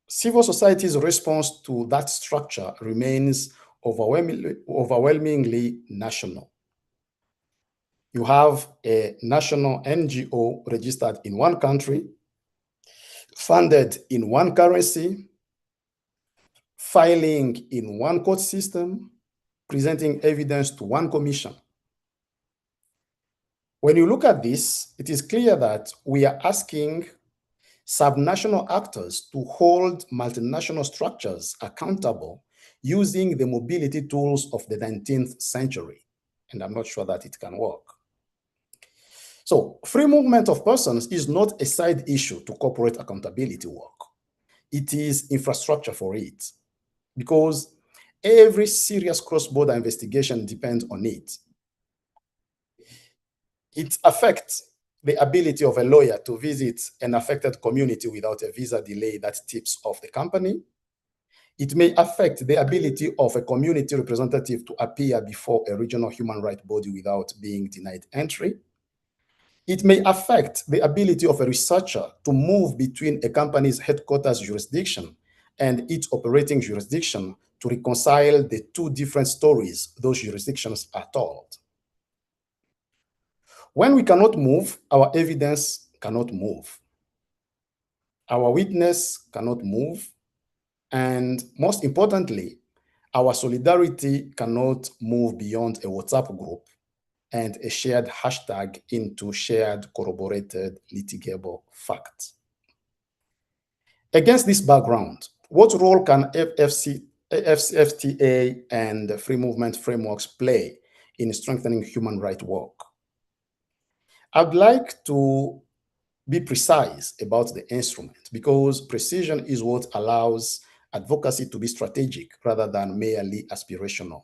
civil society's response to that structure remains overwhelmingly national. You have a national NGO registered in one country, funded in one currency, filing in one court system, presenting evidence to one commission. When you look at this, it is clear that we are asking subnational actors to hold multinational structures accountable using the mobility tools of the 19th century. And I'm not sure that it can work. So free movement of persons is not a side issue to corporate accountability work. It is infrastructure for it, because every serious cross-border investigation depends on it. It affects the ability of a lawyer to visit an affected community without a visa delay that tips off the company. It may affect the ability of a community representative to appear before a regional human rights body without being denied entry. It may affect the ability of a researcher to move between a company's headquarters jurisdiction and its operating jurisdiction to reconcile the two different stories those jurisdictions are told. When we cannot move, our evidence cannot move. Our witness cannot move. And most importantly, our solidarity cannot move beyond a WhatsApp group and a shared hashtag into shared corroborated litigable facts. Against this background, what role can FTA and free movement frameworks play in strengthening human rights work? I'd like to be precise about the instrument, because precision is what allows advocacy to be strategic rather than merely aspirational.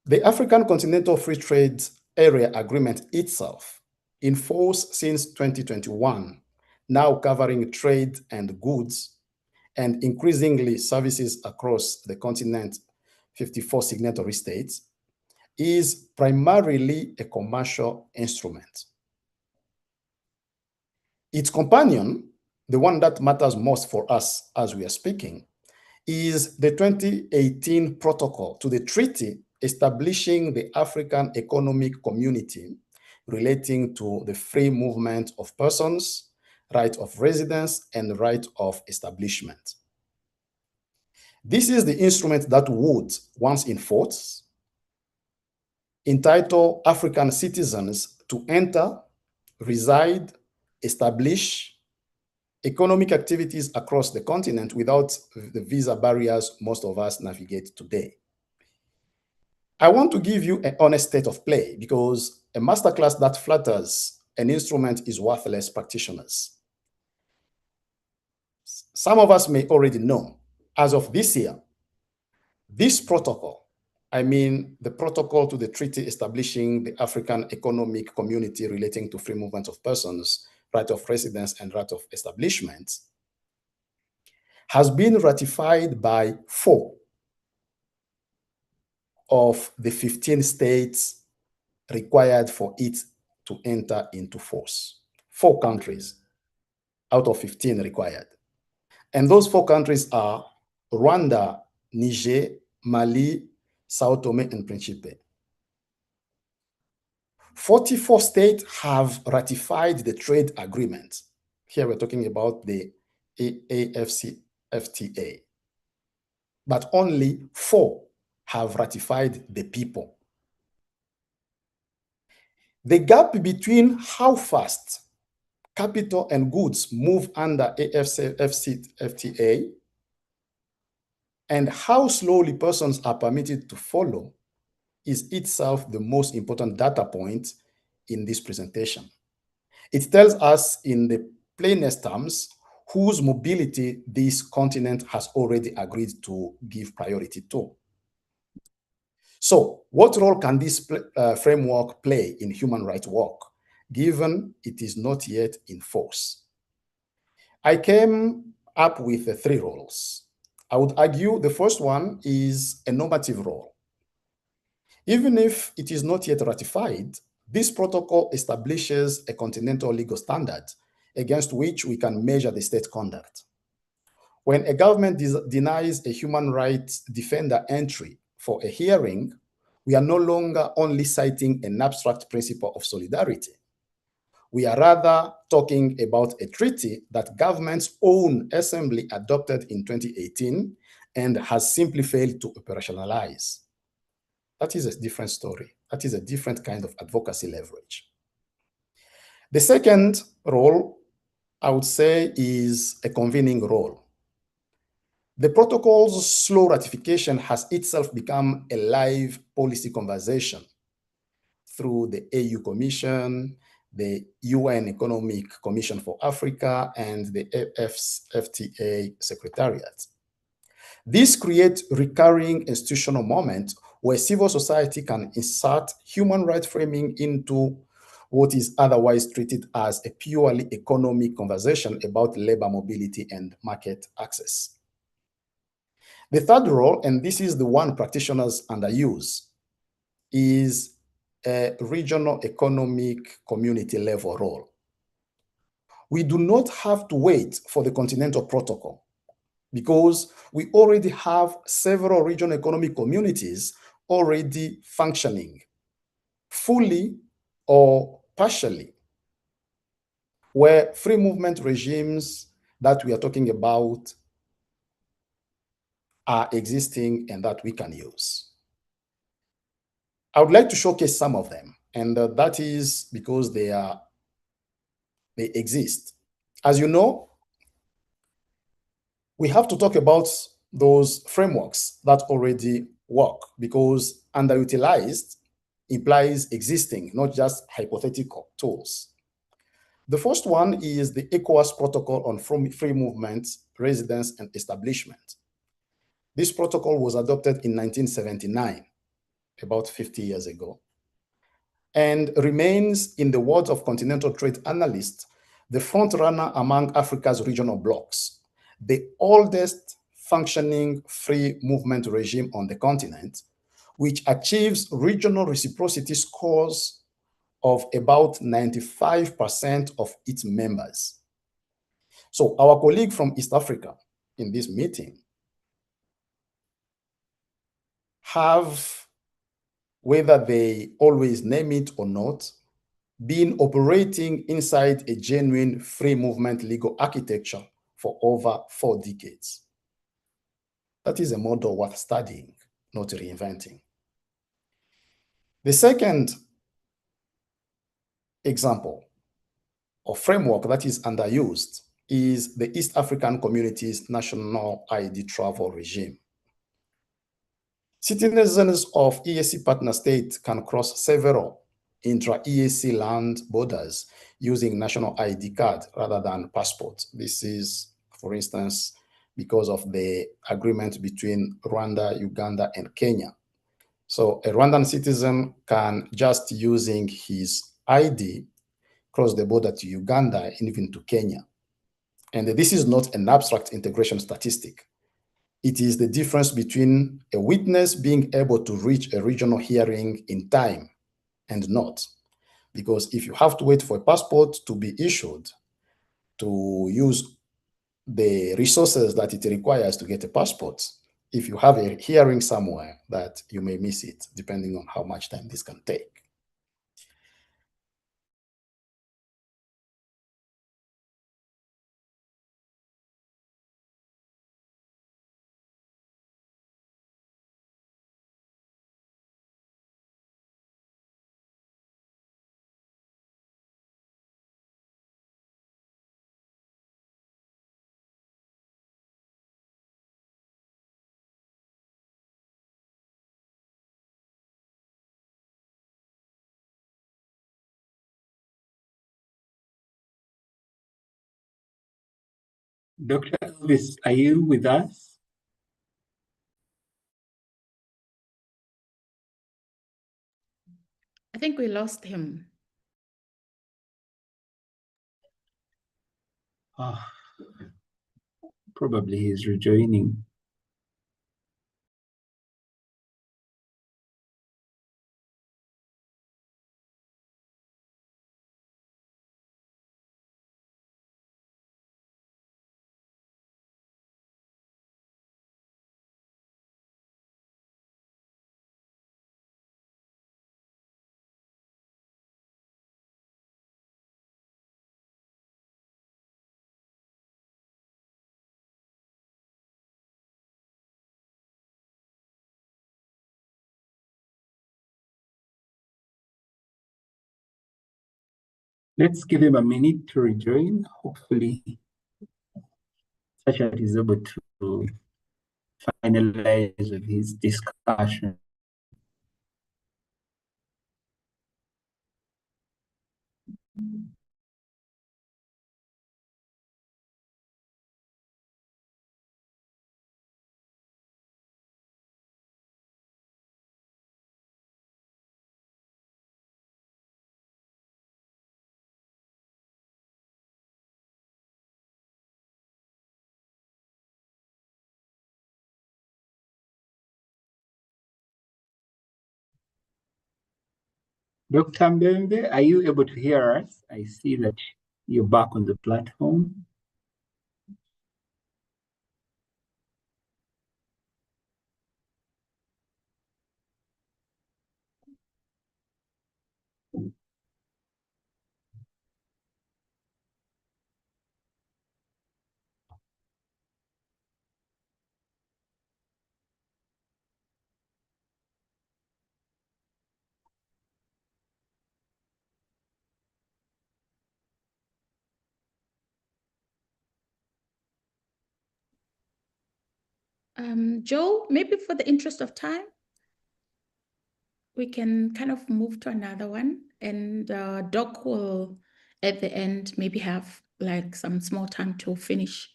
The African Continental Free Trade Area Agreement itself, in force since 2021, now covering trade and goods, and increasingly services across the continent, 54 signatory states, is primarily a commercial instrument. Its companion, the one that matters most for us as we are speaking, is the 2018 protocol to the treaty establishing the African Economic Community relating to the free movement of persons, right of residence, and right of establishment. This is the instrument that would, once in force, entitle African citizens to enter, reside, establish economic activities across the continent without the visa barriers most of us navigate today. I want to give you an honest state of play, because a masterclass that flatters an instrument is worthless practitioners. Some of us may already know, as of this year, this protocol, I mean the protocol to the treaty establishing the African Economic Community relating to free movement of persons, right of residence, and right of establishment, has been ratified by 4 of the 15 states required for it to enter into force. 4 countries out of 15 required. And those 4 countries are Rwanda, Niger, Mali, Sao Tome and Principe. 44 states have ratified the trade agreement. Here we're talking about the AFCFTA. But only 4 have ratified the people. The gap between how fast capital and goods move under AFCFTA, and how slowly persons are permitted to follow is itself the most important data point in this presentation. It tells us in the plainest terms whose mobility this continent has already agreed to give priority to. So, what role can this framework play in human rights work, given it is not yet in force? I came up with 3 roles. I would argue the first one is a normative role. Even if it is not yet ratified, this protocol establishes a continental legal standard against which we can measure the state conduct. When a government denies a human rights defender entry for a hearing, we are no longer only citing an abstract principle of solidarity. We are rather talking about a treaty that government's own assembly adopted in 2018 and has simply failed to operationalize. That is a different story. That is a different kind of advocacy leverage. The second role, I would say, is a convening role. The protocol's slow ratification has itself become a live policy conversation through the AU Commission, the UN Economic Commission for Africa, and the FTA Secretariat. This creates recurring institutional moments where civil society can insert human rights framing into what is otherwise treated as a purely economic conversation about labor mobility and market access. The third role, and this is the one practitioners underuse, is a regional economic community level role. We do not have to wait for the Continental Protocol because we already have several regional economic communities already functioning fully or partially, where free movement regimes that we are talking about are existing and that we can use. I would like to showcase some of them, and that is because they exist. As you know, we have to talk about those frameworks that already work, because underutilized implies existing, not just hypothetical tools. The first one is the ECOWAS Protocol on Free Movement, Residence, and Establishment. This protocol was adopted in 1979, about 50 years ago, and remains, in the words of continental trade analysts, the front runner among Africa's regional blocs, the oldest functioning free movement regime on the continent, which achieves regional reciprocity scores of about 95% of its members. So our colleague from East Africa in this meeting have, whether they always name it or not, been operating inside a genuine free movement legal architecture for over 4 decades. That is a model worth studying, not reinventing. The second example or framework that is underused is the East African Community's national ID travel regime. Citizens of EAC partner states can cross several intra-EAC land borders using national ID card rather than passport. This is, for instance, because of the agreement between Rwanda, Uganda, and Kenya. So a Rwandan citizen can, just using his ID, cross the border to Uganda and even to Kenya. And this is not an abstract integration statistic. It is the difference between a witness being able to reach a regional hearing in time and not. Because if you have to wait for a passport to be issued to use the resources that it requires to get a passport, if you have a hearing somewhere, that you may miss it, depending on how much time this can take. Dr. Elvis, are you with us? I think we lost him. Oh, probably he's rejoining. Let's give him a minute to rejoin. Hopefully, Sachat is able to finalize with his discussion. Dr. Mbembe, are you able to hear us? I see that you're back on the platform. Joe, maybe for the interest of time, we can kind of move to another one, and Doc will, at the end, maybe have like some small time to finish.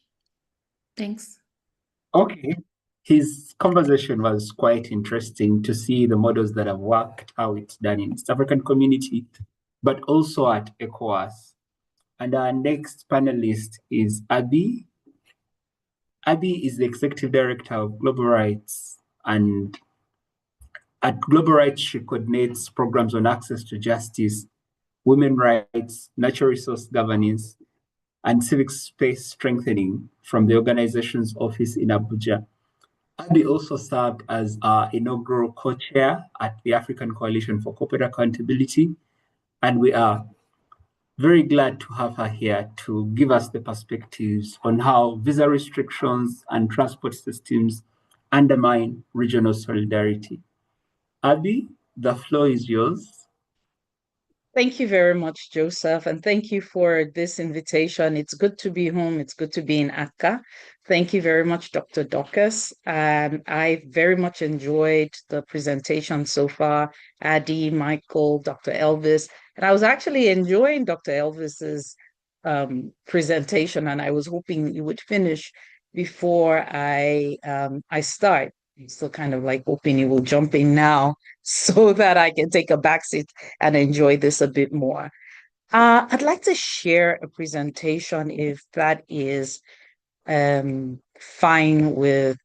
Thanks. Okay. His conversation was quite interesting to see the models that have worked, how it's done in East African community, but also at ECOWAS. And our next panelist is Abby. Abby is the Executive Director of Global Rights, and at Global Rights, she coordinates programs on access to justice, women rights, natural resource governance, and civic space strengthening from the organization's office in Abuja. Abby also served as our inaugural co-chair at the African Coalition for Corporate Accountability, and we are very glad to have her here to give us the perspectives on how visa restrictions and transport systems undermine regional solidarity. Abby, the floor is yours. Thank you very much, Joseph, and thank you for this invitation. It's good to be home. It's good to be in Accra. Thank you very much, Dr. Dorcas. I very much enjoyed the presentation so far, Adi, Michael, Dr. Elvis, and I was actually enjoying Dr. Elvis's presentation, and I was hoping you would finish before I start. I'm still kind of like hoping you will jump in now so that I can take a backseat and enjoy this a bit more. I'd like to share a presentation if that is fine with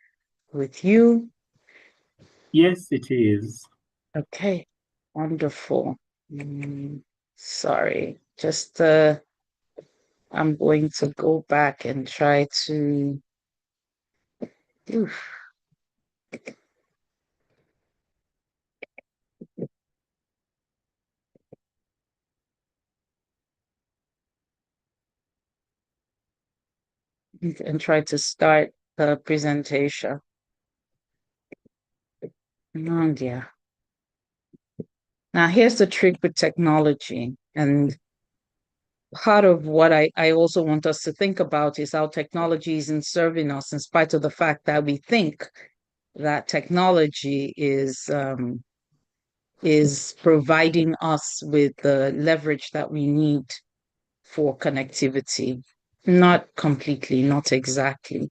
you. Yes, it is. Okay, wonderful. Sorry, just I'm going to go back and try to. Oof. And try to start the presentation. Oh dear. Now here's the trick with technology, and part of what I also want us to think about is how technology isn't serving us in spite of the fact that we think that technology is providing us with the leverage that we need for connectivity. Not completely, not exactly.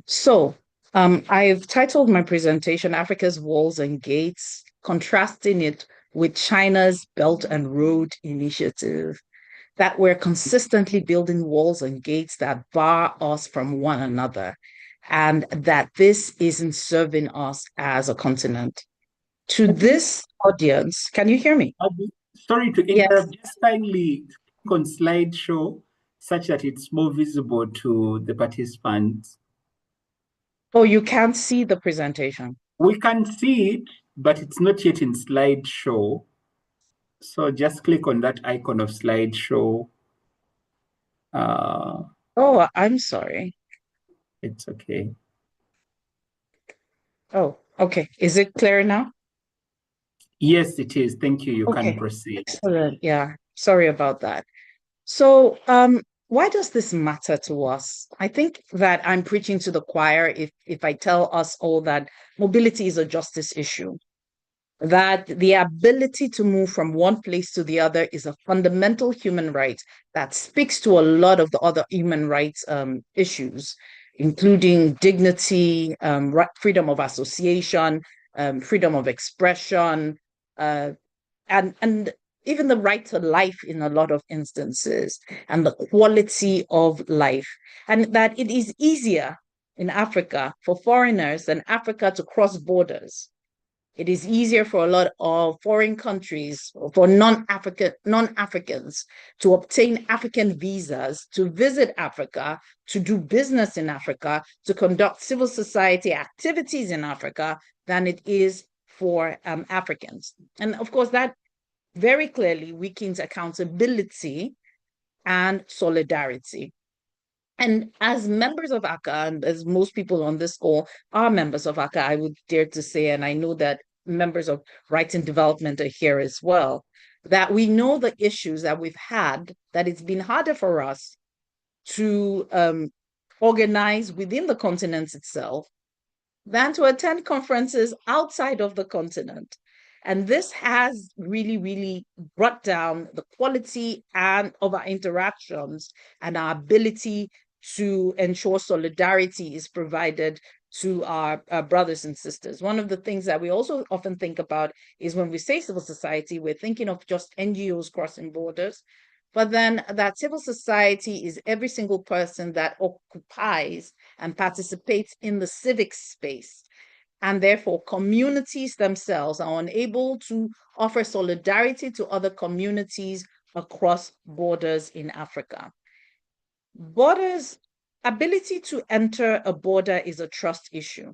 So I've titled my presentation Africa's Walls and Gates, contrasting it with China's Belt and Road Initiative, that we're consistently building walls and gates that bar us from one another, and that this isn't serving us as a continent. To this audience, can you hear me? Sorry to Yes. interrupt, just kindly click on slideshow such that it's more visible to the participants. Oh, you can't see the presentation. We can see it, but it's not yet in slideshow. So just click on that icon of slideshow. Oh, I'm sorry. It's okay. Oh, okay. Is it clear now? Yes, it is. Thank you. You Okay. can proceed. Excellent. Yeah. Sorry about that. So, why does this matter to us? I think that I'm preaching to the choir if I tell us all that mobility is a justice issue, that the ability to move from one place to the other is a fundamental human right that speaks to a lot of the other human rights issues, including dignity, freedom of association, freedom of expression, and even the right to life in a lot of instances, and the quality of life, and that it is easier in Africa for foreigners than Africa to cross borders. It is easier for a lot of foreign countries, for non-Africans to obtain African visas, to visit Africa, to do business in Africa, to conduct civil society activities in Africa than it is for Africans. And of course, that very clearly weakens accountability and solidarity. And as members of ACA, and as most people on this call are members of ACA, I would dare to say, and I know that members of Rights and Development are here as well, that we know the issues that we've had, that it's been harder for us to organize within the continent itself than to attend conferences outside of the continent. And this has really, really brought down the quality of our interactions and our ability to ensure solidarity is provided to our brothers and sisters. One of the things that we also often think about is when we say civil society, we're thinking of just NGOs crossing borders. But then that civil society is every single person that occupies and participates in the civic space. And therefore, communities themselves are unable to offer solidarity to other communities across borders in Africa. Ability to enter a border is a trust issue.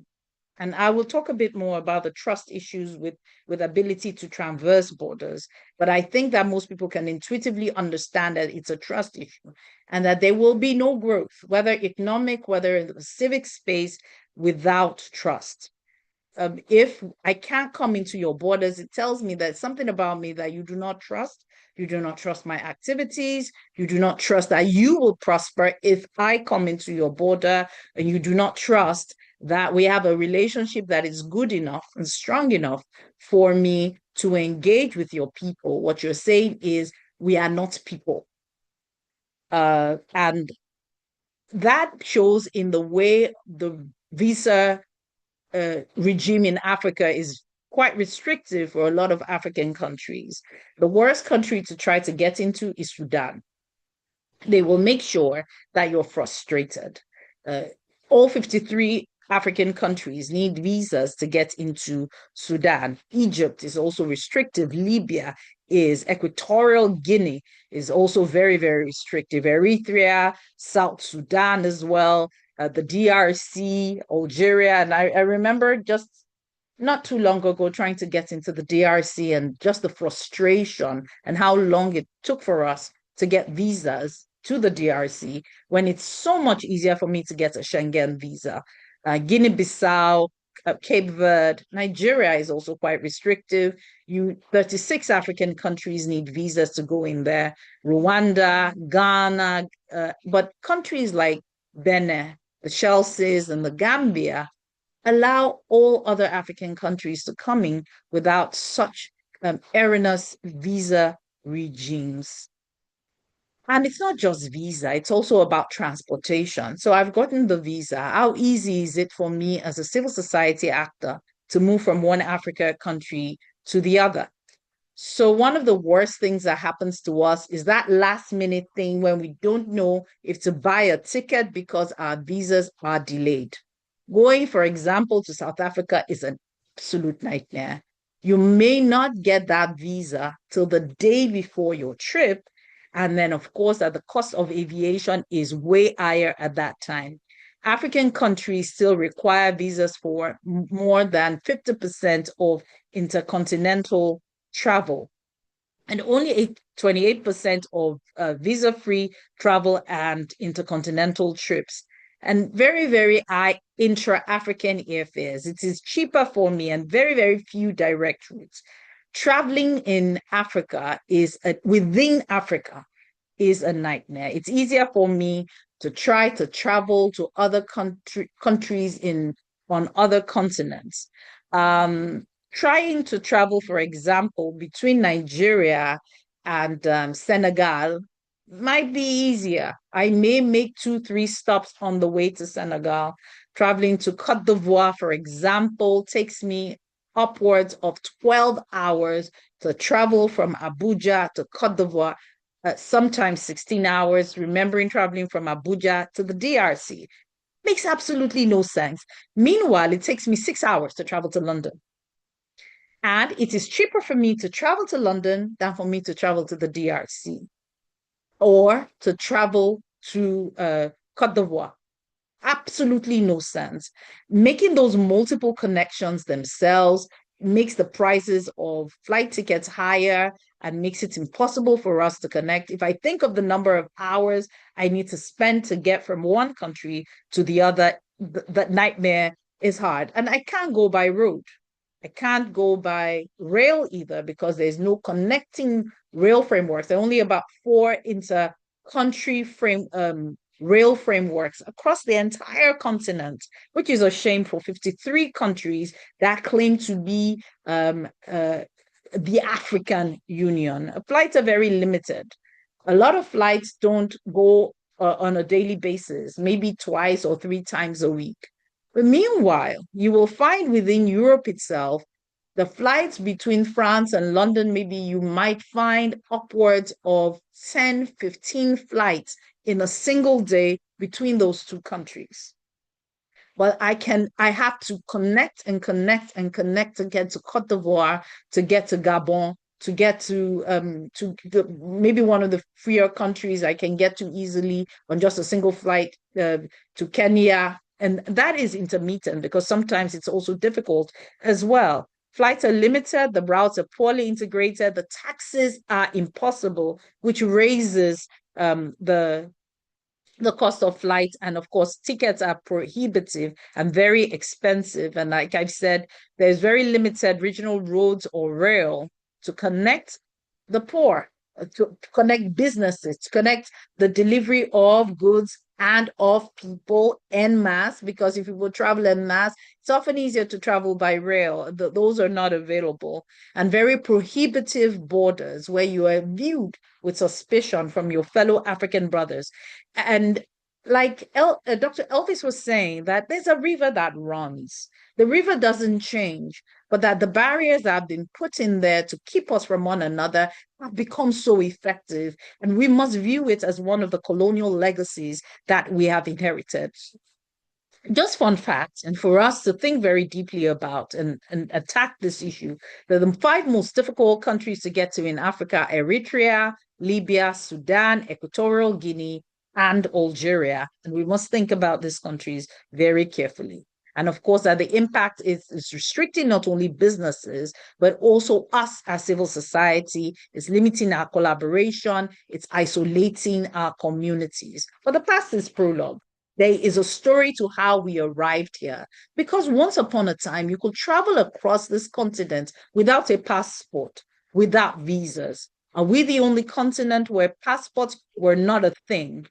And I will talk a bit more about the trust issues with ability to traverse borders. But I think that most people can intuitively understand that it's a trust issue and that there will be no growth, whether economic, whether in the civic space, without trust. If I can't come into your borders, it tells me that something about me that you do not trust. You do not trust my activities. You do not trust that you will prosper if I come into your border, and you do not trust that we have a relationship that is good enough and strong enough for me to engage with your people. What you're saying is we are not people. And that shows in the way the visa regime in Africa is quite restrictive for a lot of African countries. The worst country to try to get into is Sudan. They will make sure that you're frustrated. All 53 African countries need visas to get into Sudan. Egypt is also restrictive. Libya is. Equatorial Guinea is also very, very restrictive. Eritrea, South Sudan as well, the DRC, Algeria. And I remember just not too long ago trying to get into the DRC and just the frustration and how long it took for us to get visas to the DRC when it's so much easier for me to get a Schengen visa. Guinea-Bissau, Cape Verde, Nigeria is also quite restrictive. 36 African countries need visas to go in there. Rwanda, Ghana, but countries like Benin, the Chelseas, and the Gambia allow all other African countries to come in without such erroneous visa regimes. And it's not just visa, it's also about transportation. So I've gotten the visa. How easy is it for me as a civil society actor to move from one Africa country to the other? So one of the worst things that happens to us is that last minute thing when we don't know if to buy a ticket because our visas are delayed. Going, for example, to South Africa is an absolute nightmare. You may not get that visa till the day before your trip. And then, of course, that the cost of aviation is way higher at that time. African countries still require visas for more than 50% of intercontinental travel, and only 28% of visa-free travel and intercontinental trips, and very, very high intra-African airfares. It is cheaper for me and very, very few direct routes. Traveling in Africa within Africa is a nightmare. It's easier for me to try to travel to other countries on other continents. Trying to travel, for example, between Nigeria and Senegal might be easier. I may make 2-3 stops on the way to Senegal. Traveling to Côte d'Ivoire, for example, takes me upwards of 12 hours to travel from Abuja to Côte d'Ivoire, sometimes 16 hours, remembering traveling from Abuja to the DRC. Makes absolutely no sense. Meanwhile, it takes me 6 hours to travel to London. And it is cheaper for me to travel to London than for me to travel to the DRC or to travel to Côte d'Ivoire. Absolutely no sense. Making those multiple connections themselves makes the prices of flight tickets higher and makes it impossible for us to connect. If I think of the number of hours I need to spend to get from one country to the other, that nightmare is hard. And I can't go by road. I can't go by rail either because there's no connecting rail frameworks. There are only about 4 inter-country rail frameworks across the entire continent, which is a shame for 53 countries that claim to be the African Union. Flights are very limited. A lot of flights don't go on a daily basis, maybe 2 or 3 times a week. But meanwhile, you will find within Europe itself, the flights between France and London, maybe you might find upwards of 10, 15 flights in a single day between those 2 countries. But I have to connect and connect and connect to get to Côte d'Ivoire, to get to Gabon, to get to maybe one of the freer countries I can get to easily on just a single flight to Kenya. And that is intermittent because sometimes it's also difficult as well. Flights are limited, the routes are poorly integrated, the taxes are impossible, which raises the cost of flight. And of course, tickets are prohibitive and very expensive. And like I've said, there's very limited regional roads or rail to connect the poor, to connect businesses, to connect the delivery of goods and of people en masse, because if people travel en masse, it's often easier to travel by rail. Those are not available. And very prohibitive borders where you are viewed with suspicion from your fellow African brothers. And like Dr. Elvis was saying, that there's a river that runs. The river doesn't change, but that the barriers that have been put in there to keep us from one another have become so effective. And we must view it as one of the colonial legacies that we have inherited. Just fun fact, and for us to think very deeply about and attack this issue, the 5 most difficult countries to get to in Africa: Eritrea, Libya, Sudan, Equatorial Guinea, and Algeria. And we must think about these countries very carefully. And of course, that the impact is restricting not only businesses, but also us as civil society. It's limiting our collaboration. It's isolating our communities. But the past is prologue. There is a story to how we arrived here. Because once upon a time, you could travel across this continent without a passport, without visas. Are we the only continent where passports were not a thing?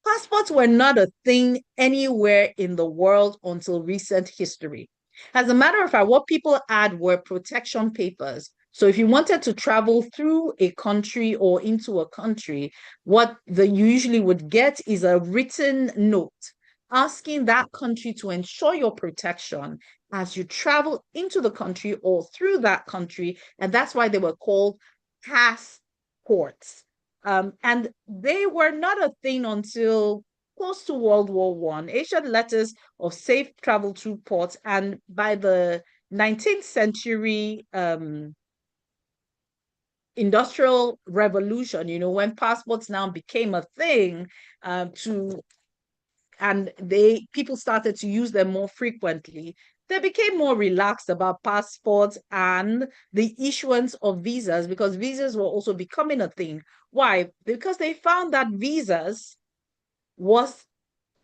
Passports were not a thing anywhere in the world until recent history. As a matter of fact, what people had were protection papers So if you wanted to travel through a country or into a country, what you usually would get is a written note asking that country to ensure your protection as you travel into the country or through that country. And that's why they were called passports. And they were not a thing until close to World War I. Issued letters of safe travel through ports. And by the 19th century, industrial revolution, when passports now became a thing, and people started to use them more frequently, they became more relaxed about passports and the issuance of visas, because visas were also becoming a thing. Why? Because they found that visas was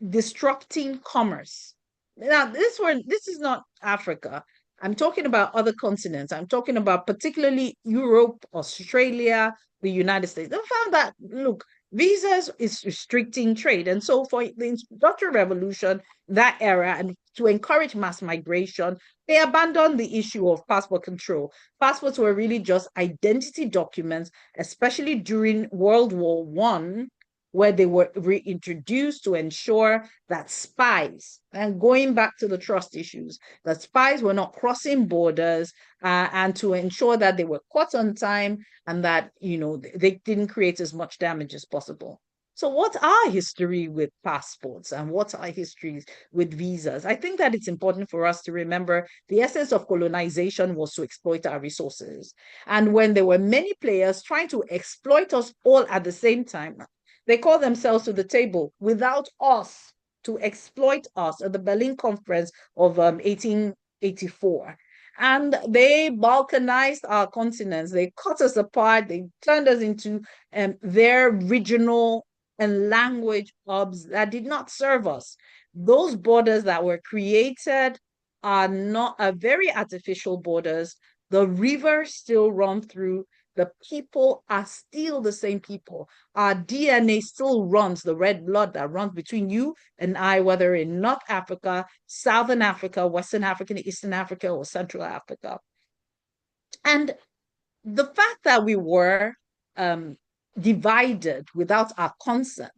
disrupting commerce. Now, this is not Africa. I'm talking about other continents. I'm talking about particularly Europe, Australia, the United States. They found that, look, visas is restricting trade. And so for the Industrial Revolution, that era, and to encourage mass migration, they abandoned the issue of passport control. Passports were really just identity documents, especially during World War I, where they were reintroduced to ensure that spies, and going back to the trust issues, that spies were not crossing borders, and to ensure that they were caught on time and that, they didn't create as much damage as possible. So what's our history with passports and what's our histories with visas? I think that it's important for us to remember the essence of colonization was to exploit our resources. And when there were many players trying to exploit us all at the same time, they call themselves to the table without us to exploit us at the Berlin Conference of 1884. And they balkanized our continents. They cut us apart. They turned us into their regional and language hubs that did not serve us. Those borders that were created are very artificial borders. The rivers still run through. The people are still the same people. Our DNA still runs, the red blood that runs between you and I, whether in North Africa, Southern Africa, Western Africa, Eastern Africa, or Central Africa. And the fact that we were divided without our consent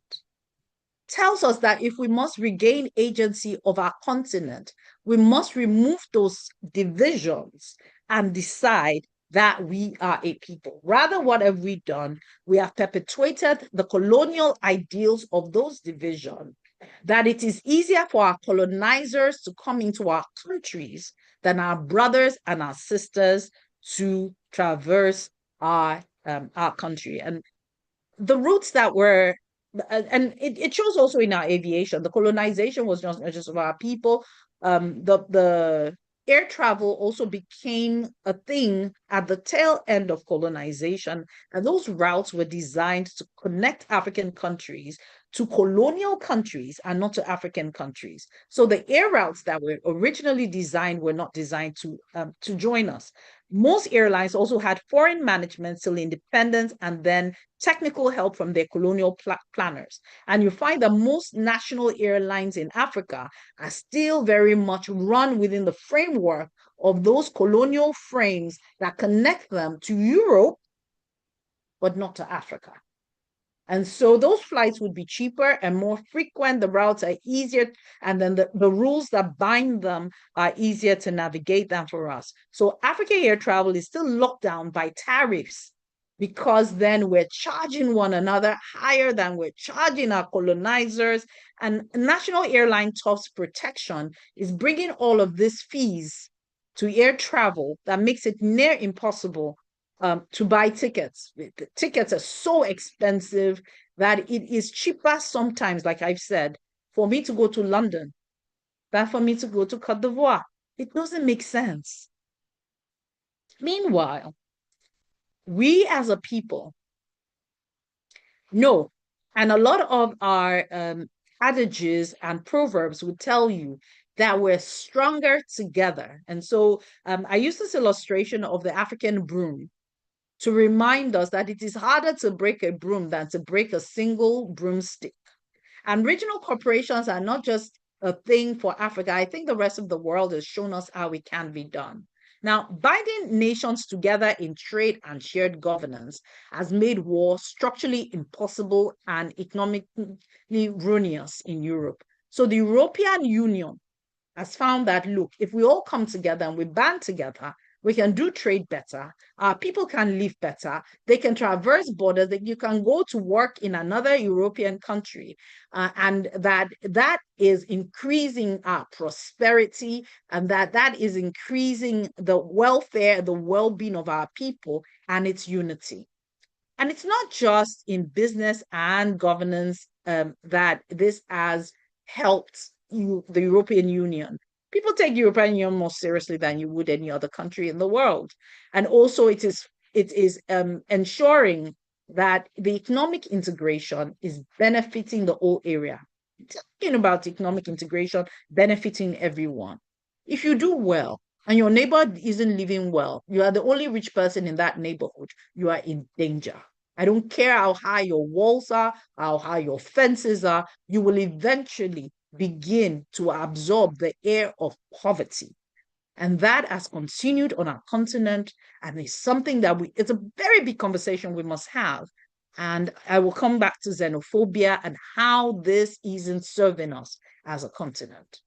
tells us that if we must regain agency of our continent, we must remove those divisions and decide that we are a people. Rather, what have we done? We have perpetuated the colonial ideals of those divisions, that it is easier for our colonizers to come into our countries than our brothers and our sisters to traverse our country. And the routes that were, and it shows also in our aviation, the colonization was not just of our people. The air travel also became a thing at the tail end of colonization, and those routes were designed to connect African countries to colonial countries and not to African countries. So the air routes that were originally designed were not designed to join us. Most airlines also had foreign management till independence and then technical help from their colonial planners. And you find that most national airlines in Africa are still very much run within the framework of those colonial frames that connect them to Europe, but not to Africa. And so those flights would be cheaper and more frequent. The routes are easier, and then the rules that bind them are easier to navigate than for us. So African air travel is still locked down by tariffs, because then we're charging one another higher than we're charging our colonizers. And National Airline Tufts Protection is bringing all of these fees to air travel that makes it near impossible to buy tickets. The tickets are so expensive that it is cheaper sometimes, like I've said, for me to go to London than for me to go to Côte d'Ivoire. It doesn't make sense. Meanwhile, we as a people know, and a lot of our adages and proverbs would tell you that we're stronger together. And so I use this illustration of the African broom to remind us that it is harder to break a broom than to break a single broomstick. And regional corporations are not just a thing for Africa. I think the rest of the world has shown us how it can be done. Now, binding nations together in trade and shared governance has made war structurally impossible and economically ruinous in Europe. So the European Union has found that, look, if we all come together and we band together, we can do trade better. People can live better. They can traverse borders. That you can go to work in another European country, and that is increasing our prosperity, and that is increasing the welfare, the well-being of our people, and its unity. And it's not just in business and governance that this has helped the European Union. People take the European Union more seriously than you would any other country in the world. And also it is ensuring that the economic integration is benefiting the whole area. Talking about economic integration benefiting everyone. If you do well, and your neighbor isn't living well, you are the only rich person in that neighborhood, you are in danger. I don't care how high your walls are, how high your fences are, you will eventually begin to absorb the air of poverty. And that has continued on our continent, and it's something that it's a very big conversation we must have. And I will come back to xenophobia and how this isn't serving us as a continent.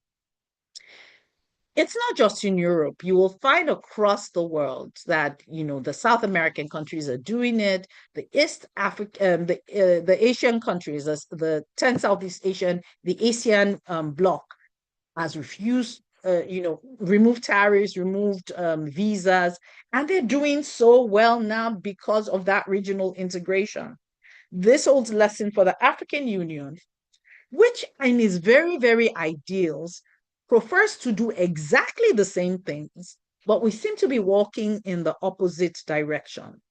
It's not just in Europe. You will find across the world that, the South American countries are doing it. The East Africa, the Asian countries, the 10 Southeast Asian, the ASEAN bloc has refused, removed tariffs, removed visas, and they're doing so well now because of that regional integration. This holds lesson for the African Union, which in its very, very ideals prefers to do exactly the same things, but we seem to be walking in the opposite direction.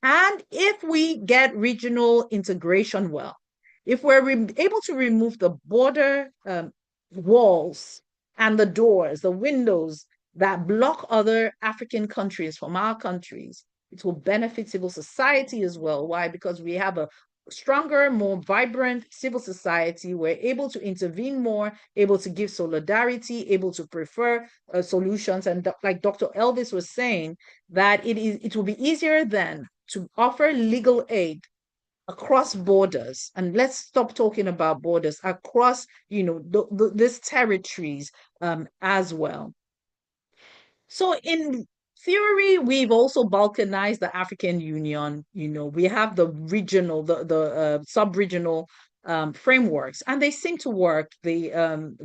And if we get regional integration well, if we're able to remove the border walls and the doors, the windows that block other African countries from our countries, it will benefit civil society as well. Why? Because we have a stronger, more vibrant civil society. We're able to intervene more, able to give solidarity, able to prefer solutions. And like Dr. Elvis was saying, that it will be easier then to offer legal aid across borders. And let's stop talking about borders, across, these territories as well. So in theory, we've also balkanized the African Union. We have the regional, the sub-regional frameworks, and they seem to work. The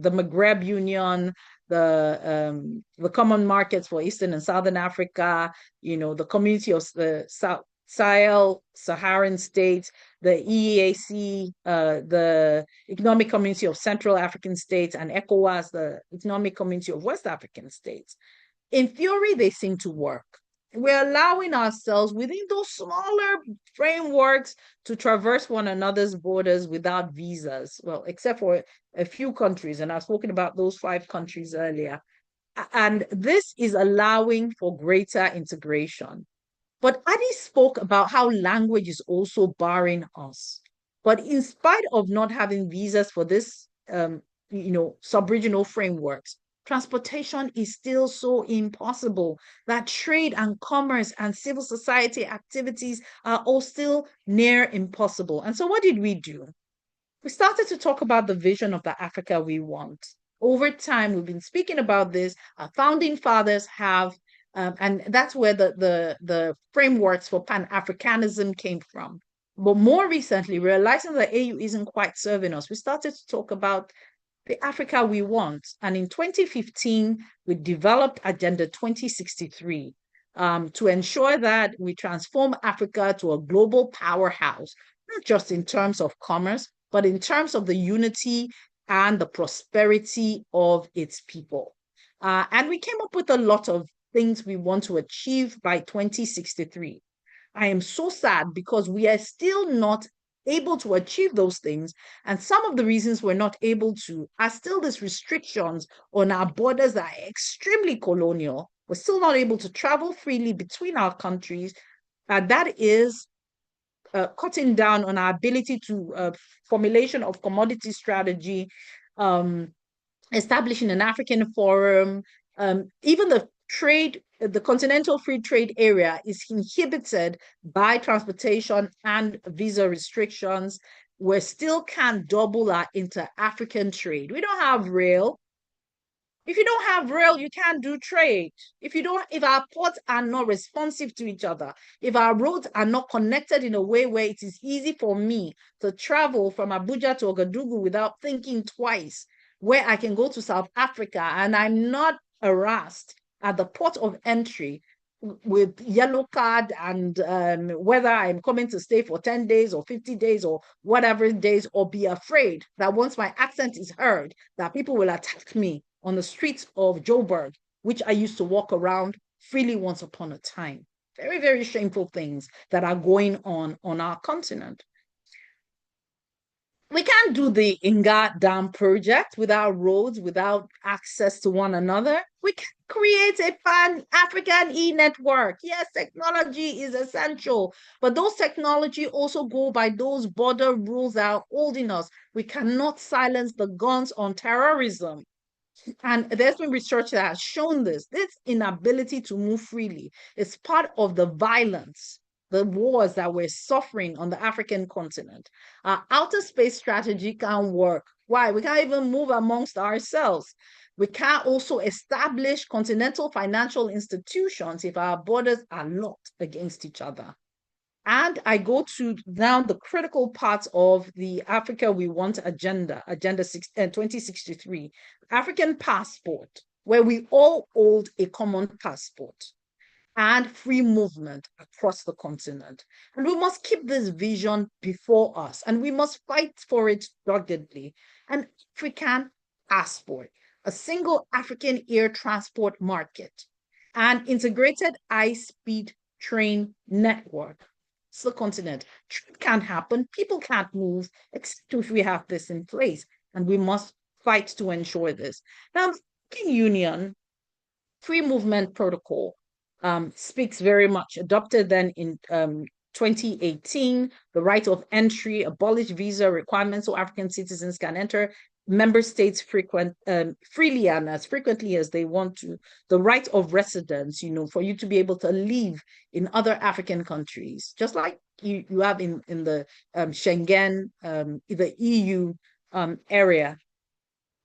Maghreb Union, the Common Markets for Eastern and Southern Africa, the Community of the Sahel, Saharan States, the EEAC, the Economic Community of Central African States, and ECOWAS, the Economic Community of West African States. In theory, they seem to work. We're allowing ourselves within those smaller frameworks to traverse one another's borders without visas. Well, except for a few countries, and I've spoken about those 5 countries earlier. And this is allowing for greater integration. But Adi spoke about how language is also barring us. But in spite of not having visas for this, sub-regional frameworks, transportation is still so impossible that trade and commerce and civil society activities are all still near impossible. And so what did we do? We started to talk about the vision of the Africa we want. Over time, we've been speaking about this. Our founding fathers have, and that's where the frameworks for Pan-Africanism came from. But more recently, realizing that AU isn't quite serving us, we started to talk about the Africa we want. And in 2015, we developed Agenda 2063 to ensure that we transform Africa to a global powerhouse, not just in terms of commerce, but in terms of the unity and the prosperity of its people. And we came up with a lot of things we want to achieve by 2063. I am so sad because we are still not able to achieve those things. And some of the reasons we're not able to are still these restrictions on our borders that are extremely colonial. We're still not able to travel freely between our countries. That is cutting down on our ability to formulation of commodity strategy, establishing an African forum, even the trade the Continental Free Trade Area is inhibited by transportation and visa restrictions, we still can't double our inter-African trade. We don't have rail. If you don't have rail, you can't do trade. If our ports are not responsive to each other, if our roads are not connected in a way where it is easy for me to travel from Abuja to Ouagadougou without thinking twice, where I can go to South Africa and I'm not harassed at the port of entry with yellow card and whether I'm coming to stay for 10 days or 50 days or whatever days, or be afraid that once my accent is heard, that people will attack me on the streets of Joburg, which I used to walk around freely once upon a time. Very, very shameful things that are going on our continent. We can't do the Inga Dam project without roads, without access to one another. We can create a pan-African e-network. Yes, technology is essential, but those technology also go by those border rules that are holding us. We cannot silence the guns on terrorism. And there's been research that has shown this inability to move freely is part of the violence, the wars that we're suffering on the African continent. Our outer space strategy can't work. Why? We can't even move amongst ourselves. We can't also establish continental financial institutions if our borders are locked against each other. And I go to now the critical parts of the Africa We Want agenda, Agenda 2063, African passport, where we all hold a common passport and free movement across the continent. And we must keep this vision before us, and we must fight for it doggedly. An African passport, a single African air transport market, and integrated high-speed train network. It's the continent. Trade can't happen. People can't move except if we have this in place. And we must fight to ensure this. Now, the European Union Free Movement Protocol speaks very much, adopted then in 2018, the right of entry, abolish visa requirements so African citizens can enter member states freely and as frequently as they want to, the right of residence, for you to be able to live in other African countries, just like you have in the Schengen, the EU area,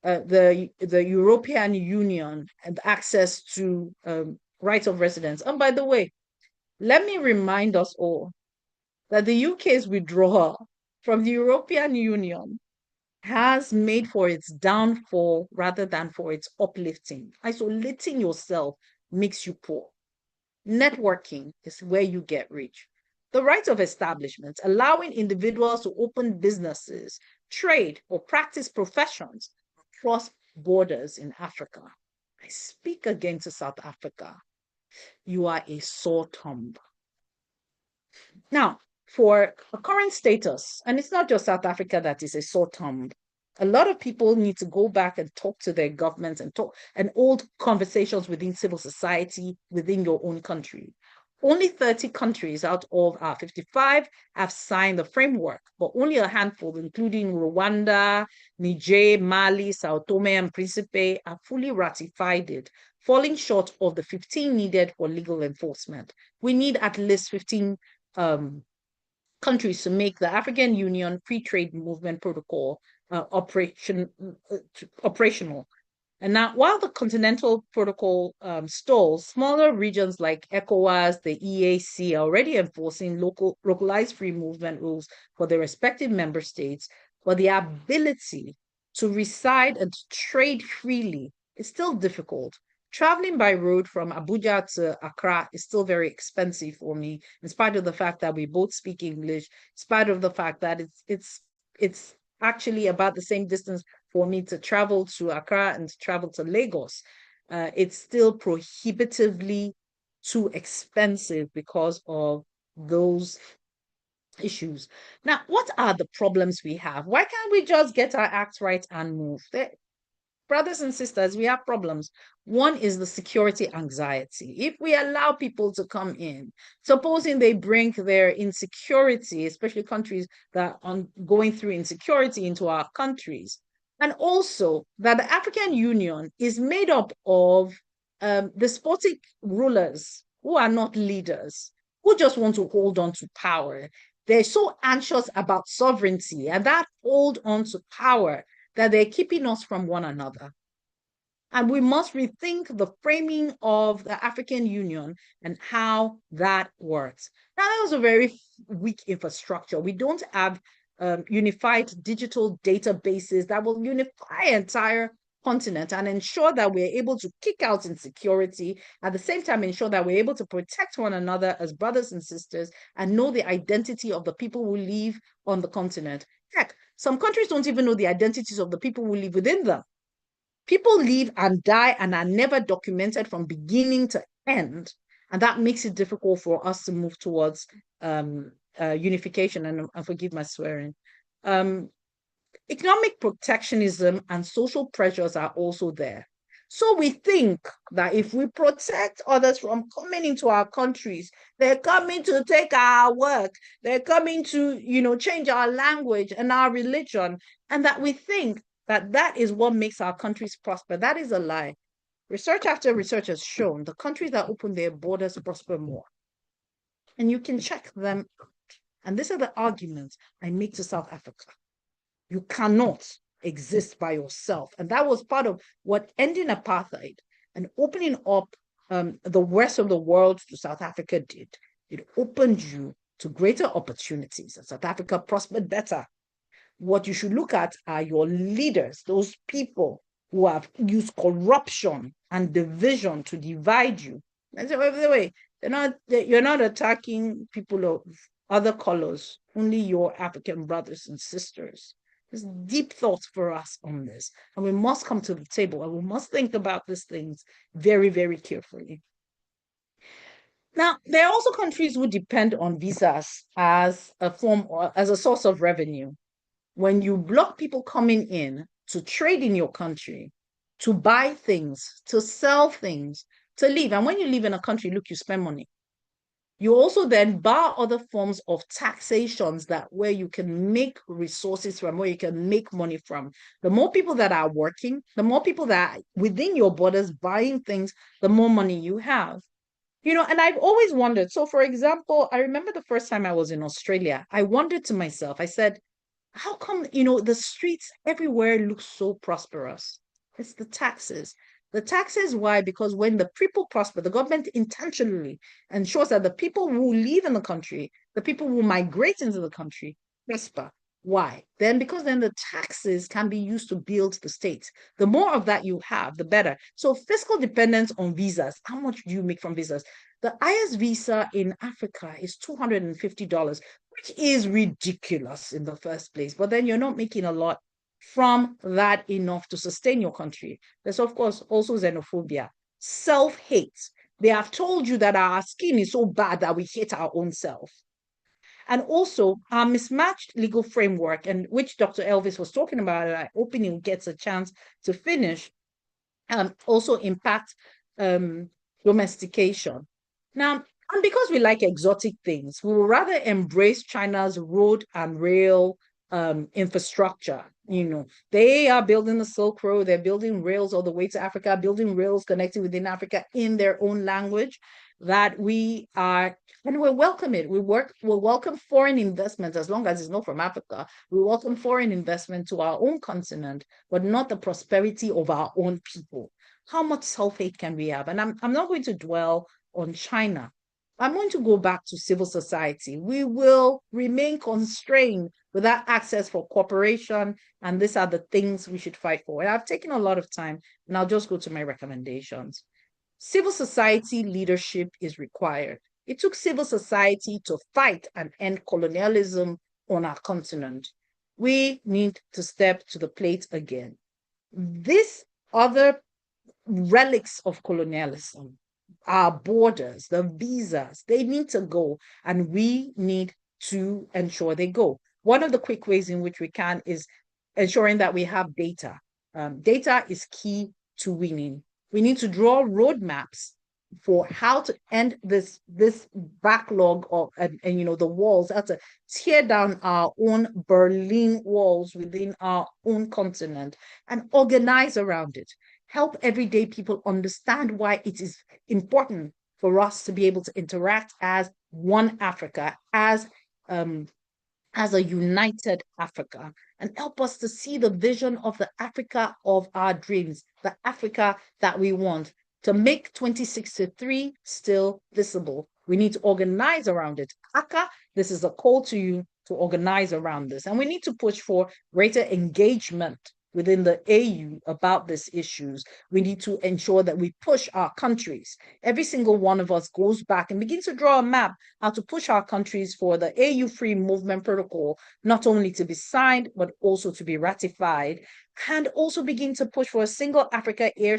the European Union, and access to right of residence. And by the way, let me remind us all that the UK's withdrawal from the European Union has made for its downfall rather than for its uplifting. Isolating yourself makes you poor. Networking is where you get rich. The right of establishment, allowing individuals to open businesses, trade, or practice professions across borders in Africa. I speak again to South Africa. You are a sore thumb. Now, for a current status, and it's not just South Africa that is a sore thumb, a lot of people need to go back and talk to their governments and hold conversations within civil society within your own country. Only 30 countries out of our 55 have signed the framework, but only a handful, including Rwanda, Niger, Mali, Sao Tome and Principe, have fully ratified it, falling short of the 15 needed for legal enforcement. We need at least 15 countries to make the African Union Free Trade Movement Protocol operational. And now, while the Continental Protocol stalls, smaller regions like ECOWAS, the EAC are already enforcing localized free movement rules for their respective member states, but the ability to reside and to trade freely is still difficult. Traveling by road from Abuja to Accra is still very expensive for me, in spite of the fact that we both speak English, in spite of the fact that it's actually about the same distance for me to travel to Accra and to travel to Lagos. It's still prohibitively too expensive because of those issues. Now, what are the problems we have? Why can't we just get our act right and move? Brothers and sisters, we have problems. One is the security anxiety. If we allow people to come in, supposing they bring their insecurity, especially countries that are going through insecurity into our countries, and also that the African Union is made up of despotic rulers who are not leaders, who just want to hold on to power. They're so anxious about sovereignty and that hold on to power that they're keeping us from one another. And we must rethink the framing of the African Union and how that works. Now, that was a very weak infrastructure. We don't have unified digital databases that will unify entire continent and ensure that we're able to kick out insecurity, at the same time ensure that we're able to protect one another as brothers and sisters and know the identity of the people who live on the continent. Heck, some countries don't even know the identities of the people who live within them. People live and die and are never documented from beginning to end. And that makes it difficult for us to move towards unification, and forgive my swearing. Economic protectionism and social pressures are also there. So we think that if we protect others from coming into our countries, they're coming to take our work, they're coming to, change our language and our religion, and that we think that that is what makes our countries prosper. That is a lie. Research after research has shown the countries that open their borders prosper more. And you can check them out. And these are the arguments I make to South Africa. You cannot exist by yourself. And that was part of what ending apartheid and opening up the rest of the world to South Africa did. It opened you to greater opportunities, and South Africa prospered better. What you should look at are your leaders, those people who have used corruption and division to divide you. And so, by the way, you're not attacking people of other colors, only your African brothers and sisters. There's deep thoughts for us on this, and we must come to the table and we must think about these things very, very carefully. Now, there are also countries who depend on visas as a form or as a source of revenue. When you block people coming in to trade in your country, to buy things, to sell things, to live, and when you live in a country, look, you spend money. You also then bar other forms of taxations that where you can make resources from, where you can make money from. The more people that are working, the more people that are within your borders buying things, the more money you have. And I've always wondered. So, for example, I remember the first time I was in Australia, I wondered to myself, I said, how come, the streets everywhere look so prosperous? It's the taxes. The taxes, why? Because when the people prosper, the government intentionally ensures that the people who live in the country, the people who migrate into the country, prosper. Why? Because then the taxes can be used to build the state. The more of that you have, the better. So fiscal dependence on visas. How much do you make from visas? The highest visa in Africa is $250, which is ridiculous in the first place. But then you're not making a lot from that enough to sustain your country. There's, of course, also xenophobia, self-hate. They have told you that our skin is so bad that we hate our own self. And also our mismatched legal framework, and which Dr. Elvis was talking about, and I hope he gets a chance to finish, also impact domestication. Now, and because we like exotic things, we will rather embrace China's road and rail infrastructure. They are building the Silk Road, they're building rails all the way to Africa, building rails connecting within Africa in their own language, that we are, and we'll welcome it. We'll welcome foreign investment as long as it's not from Africa. We welcome foreign investment to our own continent, but not the prosperity of our own people. How much self-hate can we have? And I'm not going to dwell on China. I'm going to go back to civil society. We will remain constrained without access for cooperation, and these are the things we should fight for. And I've taken a lot of time, and I'll just go to my recommendations. Civil society leadership is required. It took civil society to fight and end colonialism on our continent. We need to step to the plate again. These other relics of colonialism, our borders, the visas, they need to go, and we need to ensure they go. One of the quick ways in which we can is ensuring that we have data. Data is key to winning. We need to draw roadmaps for how to end this backlog of and the walls, how to tear down our own Berlin walls within our own continent and organize around it. help everyday people understand why it is important for us to be able to interact as one Africa, as a united Africa, and help us to see the vision of the Africa of our dreams, the Africa that we want, to make 2063 still visible. We need to organize around it. Aka, this is a call to you to organize around this. And we need to push for greater engagement within the AU about these issues. We need to ensure that we push our countries. Every single one of us goes back and begins to draw a map how to push our countries for the AU Free Movement Protocol, not only to be signed, but also to be ratified, and also begin to push for a single Africa air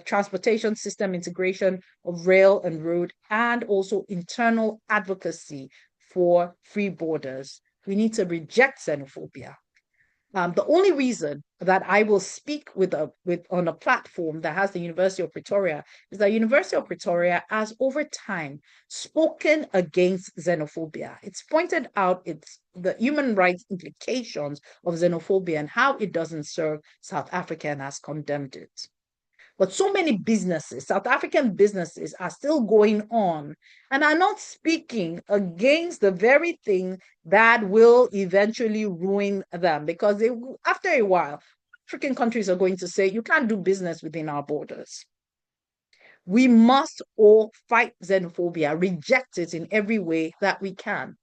transportation system integration of rail and road, and also internal advocacy for free borders. We need to reject xenophobia. The only reason that I will speak on a platform that has the University of Pretoria is that University of Pretoria has over time spoken against xenophobia. It's pointed out the human rights implications of xenophobia and how it doesn't serve South Africa, and has condemned it. But so many businesses, South African businesses, are still going on and are not speaking against the very thing that will eventually ruin them, because after a while, African countries are going to say, you can't do business within our borders. We must all fight xenophobia, reject it in every way that we can.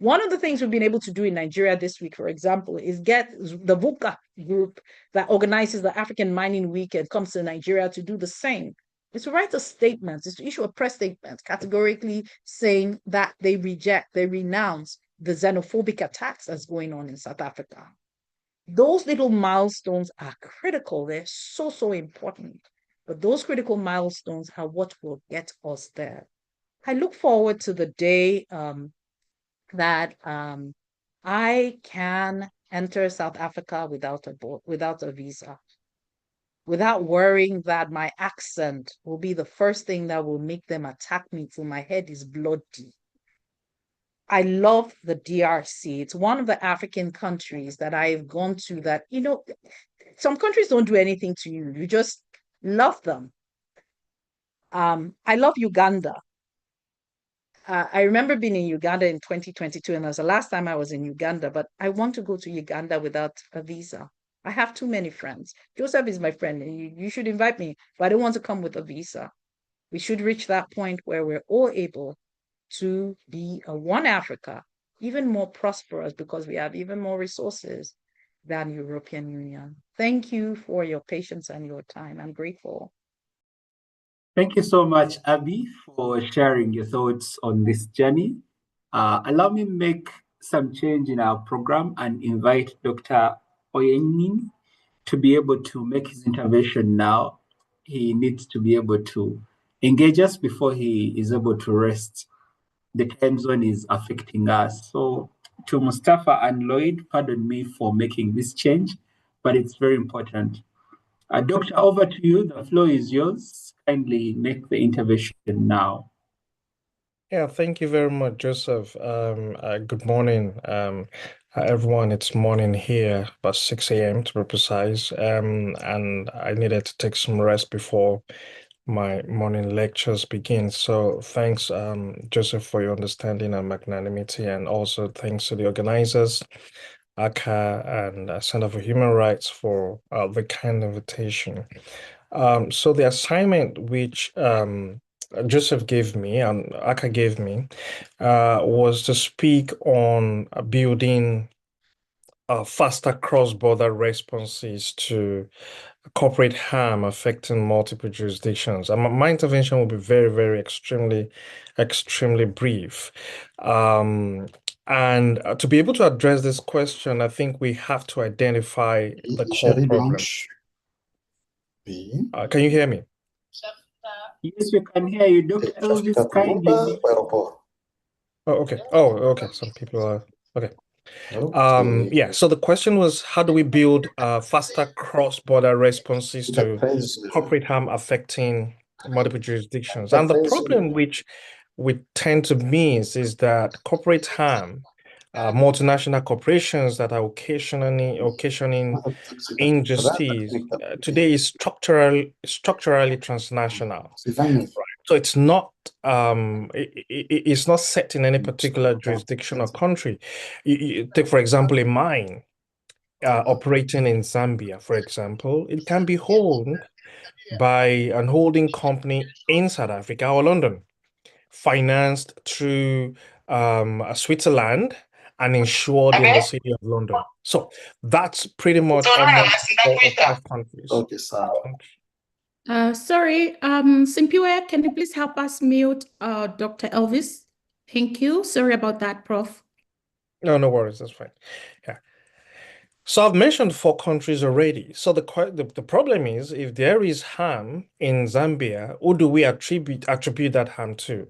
One of the things we've been able to do in Nigeria this week, for example, is get the VUCA group that organizes the African Mining Week and comes to Nigeria to do the same. Is to write a statement, is to issue a press statement categorically saying that they reject, they renounce the xenophobic attacks that's going on in South Africa. Those little milestones are critical. They're so, so important. But those critical milestones are what will get us there. I look forward to the day that I can enter South Africa without a visa, without worrying that my accent will be the first thing that will make them attack me till my head is bloody. I love the DRC. It's one of the African countries that I've gone to that, some countries don't do anything to you. You just love them. I love Uganda. I remember being in Uganda in 2022, and that was the last time I was in Uganda, but I want to go to Uganda without a visa. I have too many friends. Joseph is my friend, and you should invite me, but I don't want to come with a visa. We should reach that point where we're all able to be a one Africa, even more prosperous, because we have even more resources than European Union. Thank you for your patience and your time. I'm grateful. Thank you so much, Abby, for sharing your thoughts on this journey. Allow me make some change in our program and invite Dr. Oyenin to be able to make his intervention now. He needs to be able to engage us before he is able to rest. The time zone is affecting us. So to Mustafa and Lloyd, pardon me for making this change, but it's very important. Doctor, over to you. The floor is yours. Kindly make the intervention now. Yeah, thank you very much, Joseph. Good morning, everyone. It's morning here, about 6 a.m. to be precise. And I needed to take some rest before my morning lectures begin. So thanks, Joseph, for your understanding and magnanimity, and also thanks to the organizers, ACA and Center for Human Rights, for the kind invitation. So the assignment which Joseph gave me and Aka gave me was to speak on building faster cross-border responses to corporate harm affecting multiple jurisdictions. And my intervention will be very, very extremely brief. And to be able to address this question, I think we have to identify the core problem. Can you hear me? Yes, we can hear you, Dr. Elvis. Kindly. Oh, okay. Oh, okay. Some people are okay. Yeah, so the question was, how do we build faster cross-border responses to corporate harm affecting multiple jurisdictions? And the problem which we tend to miss is that corporate harm multinational corporations that are occasioning injustice today is structurally transnational. So it's not it's not set in any particular jurisdiction or country. Take, for example, a mine operating in Zambia, for example, it can be owned by an holding company in South Africa or London, financed through Switzerland and insured in the city of London. So that's pretty much almost 4 or 5 countries. Okay, sir. Sorry, Simpiwe, can you please help us mute Dr. Elvis? Thank you. Sorry about that, Prof. No worries, that's fine. Yeah. So I've mentioned 4 countries already. So the problem is, if there is harm in Zambia, who do we attribute that harm to?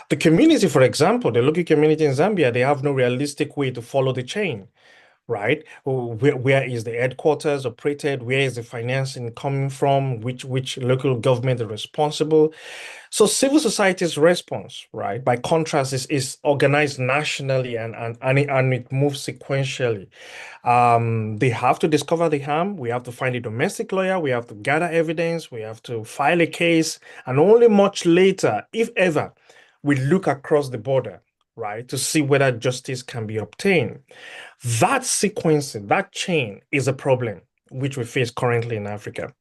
The community, for example, the local community in Zambia, they have no realistic way to follow the chain, right? Where is the headquarters operated? Where is the financing coming from? Which local government is responsible? So civil society's response, right, by contrast, is organized nationally and it moves sequentially. They have to discover the harm. We have to find a domestic lawyer. We have to gather evidence. We have to file a case. And only much later, if ever, we look across the border, right, to see whether justice can be obtained. That sequencing, that chain is a problem which we face currently in Africa,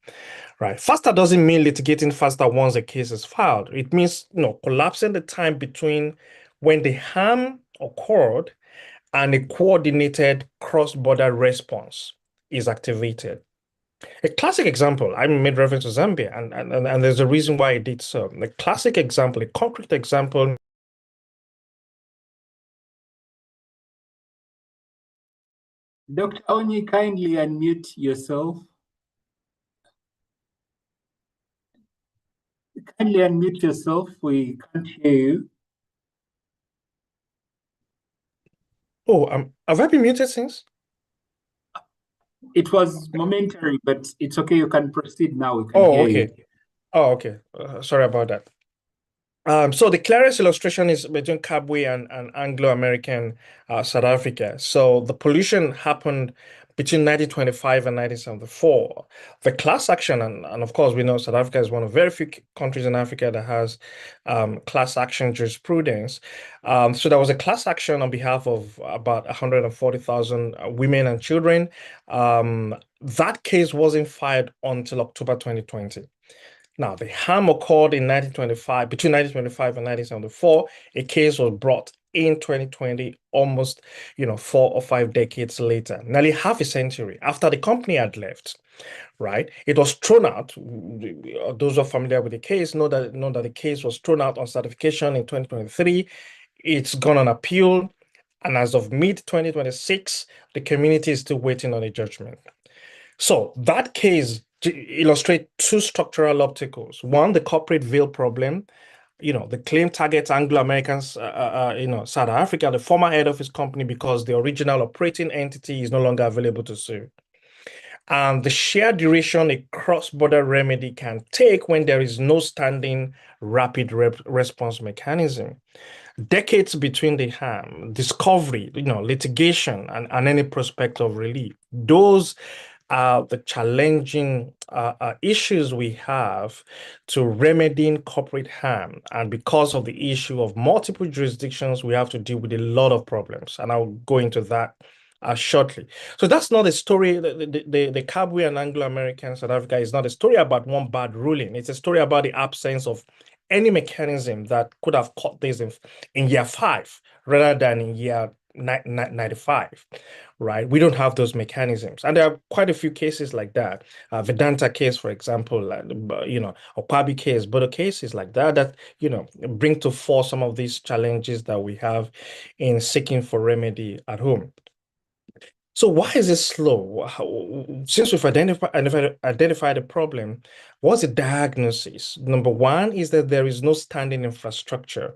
right? Faster doesn't mean litigating faster once a case is filed. It means, collapsing the time between when the harm occurred and a coordinated cross-border response is activated. A classic example, I made reference to Zambia, and there's a reason why I did so. A classic example, a concrete example. Dr. Onyi, kindly unmute yourself. Kindly unmute yourself. We can't hear you. Oh, have I been muted since? It was momentary, but it's okay. You can proceed now. We can hear you. Oh, okay. Sorry about that. So the clearest illustration is between Kabwe and Anglo-American South Africa. So the pollution happened between 1925 and 1974. The class action, and of course we know South Africa is one of very few countries in Africa that has class action jurisprudence. So there was a class action on behalf of about 140,000 women and children. That case wasn't filed until October 2020. Now, the harm occurred in 1925, between 1925 and 1974. A case was brought in 2020, almost 4 or 5 decades later, nearly half a century after the company had left, right? It was thrown out. Those who are familiar with the case know that the case was thrown out on certification in 2023. It's gone on appeal, and as of mid-2026, the community is still waiting on a judgment. So that case illustrates 2 structural obstacles. One, the corporate veil problem. The claim targets Anglo-Americans, South Africa, the former head of his company, because the original operating entity is no longer available to sue. And the sheer duration a cross-border remedy can take when there is no standing rapid response mechanism. Decades between the harm, discovery, litigation, and any prospect of relief. Those are the challenging issues we have to remedying corporate harm. And because of the issue of multiple jurisdictions, we have to deal with a lot of problems. And I'll go into that shortly. So that's not a story. The Kabwe and Anglo-American South Africa is not a story about one bad ruling. It's a story about the absence of any mechanism that could have caught this in year 5 rather than in year 95, right? We don't have those mechanisms. And there are quite a few cases like that. Vedanta case, for example, Okabi case, Bodo cases like that, bring to fore some of these challenges that we have in seeking for remedy at home. So why is it slow? Since we've identified the problem, what's the diagnosis? Number one is that there is no standing infrastructure,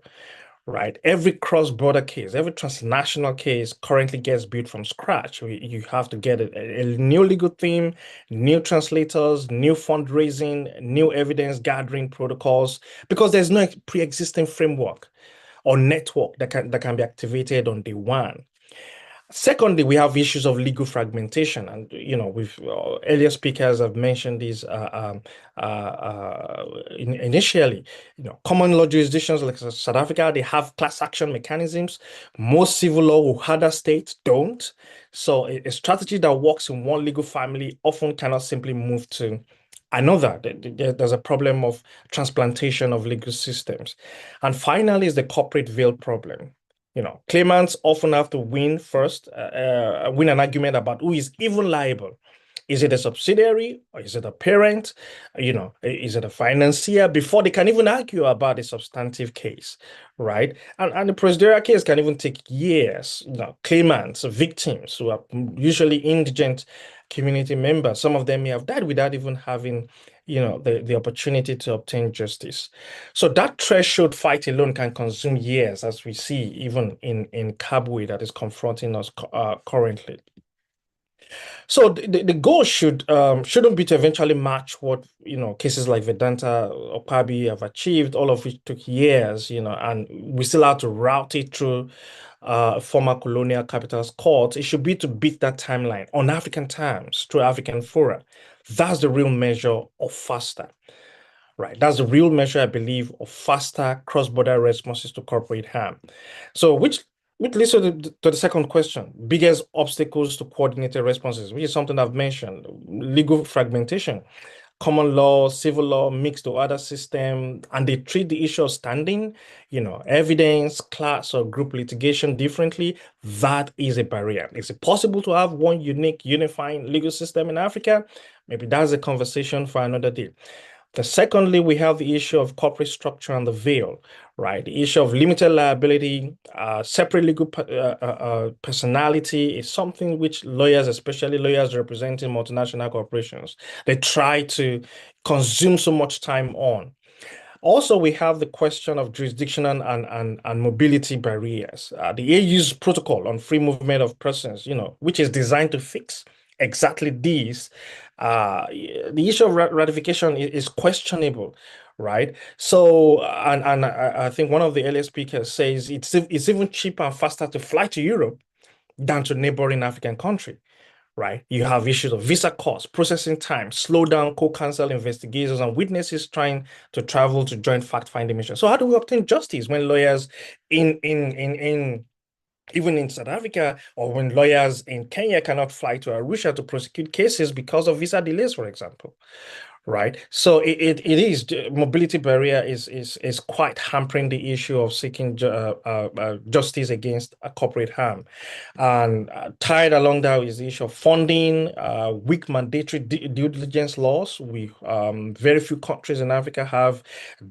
right? Every cross-border case, every transnational case currently gets built from scratch. You have to get a new legal team, new translators, new fundraising, new evidence gathering protocols, because there's no pre-existing framework or network that can be activated on day one. Secondly, we have issues of legal fragmentation, and we've earlier speakers have mentioned these initially. Common law jurisdictions like South Africa, they have class action mechanisms. Most civil law or other states don't. So a strategy that works in one legal family often cannot simply move to another. There's a problem of transplantation of legal systems. And finally is the corporate veil problem. Claimants often have to win first, win an argument about who is even liable. Is it a subsidiary or is it a parent? Is it a financier before they can even argue about a substantive case, right? And the procedural case can even take years. Claimants, victims who are usually indigent community members, some of them may have died without even having the opportunity to obtain justice. So that threshold fight alone can consume years, as we see even in Kabwe that is confronting us currently. So the goal shouldn't be to eventually match what cases like Vedanta or Kwabi have achieved, all of which took years, and we still have to route it through former colonial capitals courts. It should be to beat that timeline on African terms through African fora. That's the real measure of faster. Right, that's the real measure, I believe, of faster cross-border responses to corporate harm. So, which leads to the second question: biggest obstacles to coordinated responses, which is something I've mentioned: legal fragmentation, common law, civil law mixed to other system, and they treat the issue of standing, evidence, class or group litigation differently. That is a barrier. Is it possible to have one unique, unifying legal system in Africa? Maybe that's a conversation for another day. Secondly, we have the issue of corporate structure and the veil, right? The issue of limited liability, separate legal personality is something which lawyers, especially lawyers representing multinational corporations, they try to consume so much time on. Also, we have the question of jurisdictional and mobility barriers. The AU's protocol on free movement of persons, which is designed to fix exactly these. The issue of ratification is questionable, right? So, and I think one of the earlier speakers says it's even cheaper and faster to fly to Europe than to neighboring African country. Right? You have issues of visa costs, processing time, slow down, co-counsel investigators and witnesses trying to travel to join fact-finding missions. So how do we obtain justice when lawyers even in South Africa, or when lawyers in Kenya cannot fly to Arusha to prosecute cases because of visa delays, for example? Right. So it is mobility barrier is quite hampering the issue of seeking justice against a corporate harm, and tied along that is the issue of funding, weak mandatory due diligence laws. We very few countries in Africa have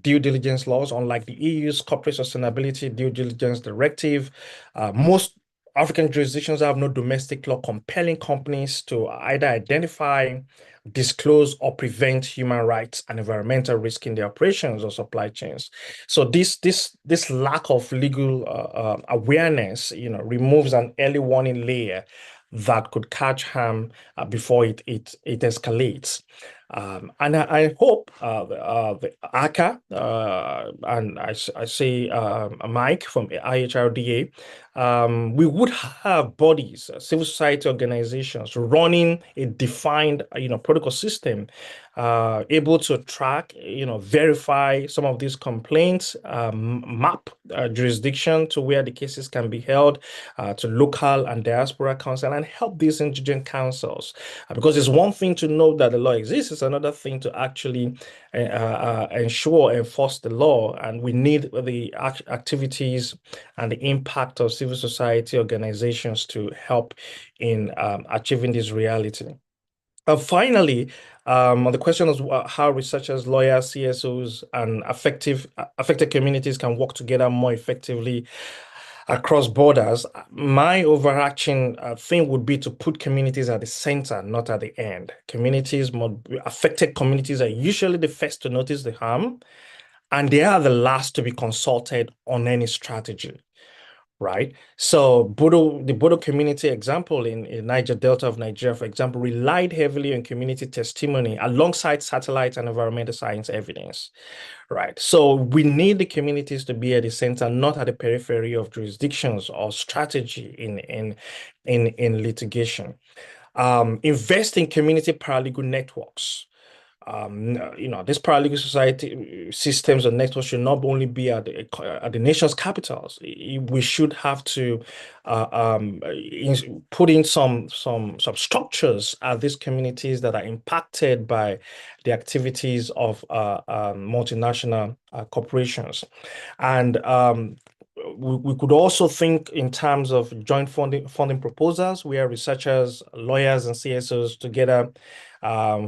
due diligence laws, unlike the EU's corporate sustainability due diligence directive. Most African jurisdictions have no domestic law compelling companies to either identify, disclose, or prevent human rights and environmental risk in their operations or supply chains. So this lack of legal awareness, removes an early warning layer that could catch harm before it escalates. And I hope the ACA and I say Mike from IHRDA, we would have bodies, civil society organizations running a defined, protocol system, able to track, verify some of these complaints, map jurisdiction to where the cases can be held, to local and diaspora council, and help these indigent councils. Because it's one thing to know that the law exists, it's another thing to actually enforce the law. And we need the activities and the impact of civil society organizations to help in achieving this reality. Finally, the question is how researchers, lawyers, CSOs, and affected communities can work together more effectively across borders. My overarching thing would be to put communities at the center, not at the end. Affected communities are usually the first to notice the harm, and they are the last to be consulted on any strategy. right? So the Bodo community example in Niger Delta of Nigeria, for example, relied heavily on community testimony alongside satellite and environmental science evidence, right? So we need the communities to be at the center, not at the periphery of jurisdictions or strategy in litigation. Invest in community paralegal networks. These paralegal society systems and networks should not only be at the nation's capitals. We should have to put in some structures at these communities that are impacted by the activities of multinational corporations, and we could also think in terms of joint funding proposals where researchers, lawyers, and CSOs together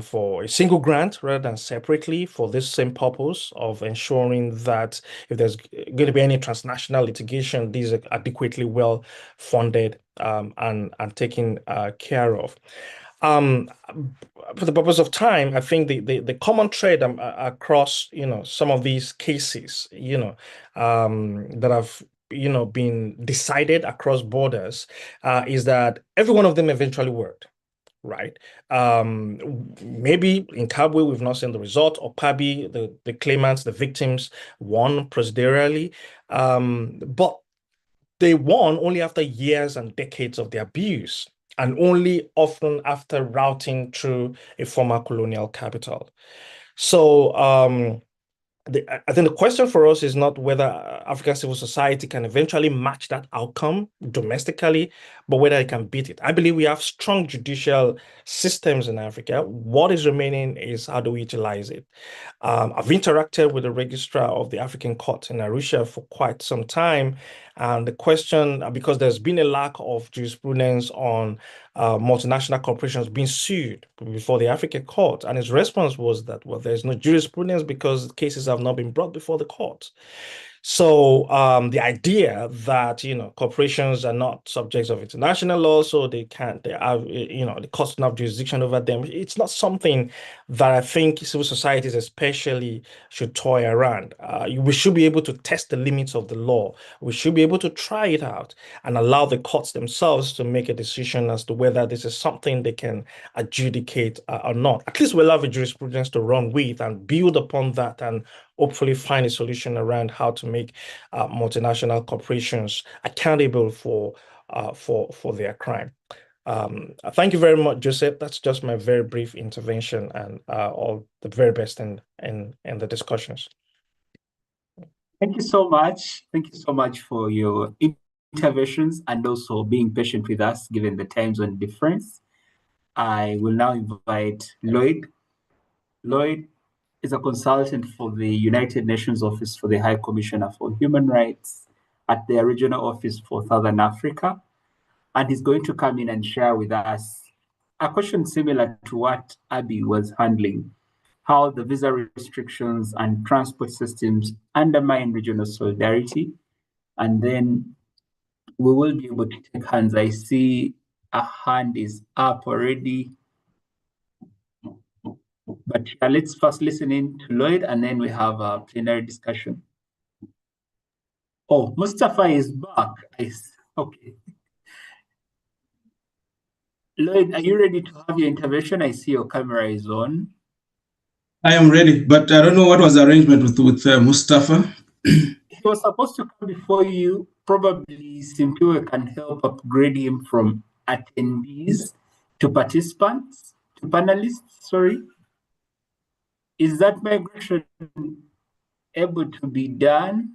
for a single grant rather than separately for this same purpose of ensuring that if there's going to be any transnational litigation, these are adequately well funded and taken care of. For the purpose of time, I think the common thread across some of these cases that have been decided across borders is that every one of them eventually worked. Right. Maybe in Kabwe, we've not seen the result, or Pabi, the claimants, the victims won procedurally. But they won only after years and decades of the abuse, and only often after routing through a former colonial capital. So I think the question for us is not whether African civil society can eventually match that outcome domestically, but whether it can beat it. I believe we have strong judicial systems in Africa. What is remaining is how do we utilize it? I've interacted with the registrar of the African Court in Arusha for quite some time. And the question, because there's been a lack of jurisprudence on multinational corporations being sued before the African Court. And his response was that, well, there's no jurisprudence because cases have not been brought before the court. So the idea that corporations are not subjects of international law, so they have the courts don't have jurisdiction over them. It's not something that I think civil societies especially should toy around. We should be able to test the limits of the law. We should be able to try it out and allow the courts themselves to make a decision as to whether this is something they can adjudicate or not. At least we'll have a jurisprudence to run with and build upon that and hopefully find a solution around how to make multinational corporations accountable for their crime. Thank you very much, Joseph. That's just my very brief intervention, and all the very best in the discussions. Thank you so much. Thank you so much for your interventions and also being patient with us given the time zone difference. I will now invite Lloyd. Lloyd is a consultant for the United Nations Office for the High Commissioner for Human Rights at the Regional Office for Southern Africa. And he's going to come in and share with us a question similar to what Abby was handling, how the visa restrictions and transport systems undermine regional solidarity. And then we will be able to take hands. I see a hand is up already. But let's first listen in to Lloyd, and then we have a plenary discussion. Oh, Mustafa is back. Okay. Lloyd, are you ready to have your intervention? I see your camera is on. I am ready, but I don't know what was the arrangement with Mustafa. He was supposed to come before you. Probably Simpiwe can help upgrade him from attendees to participants, to panelists, sorry. Is that migration able to be done?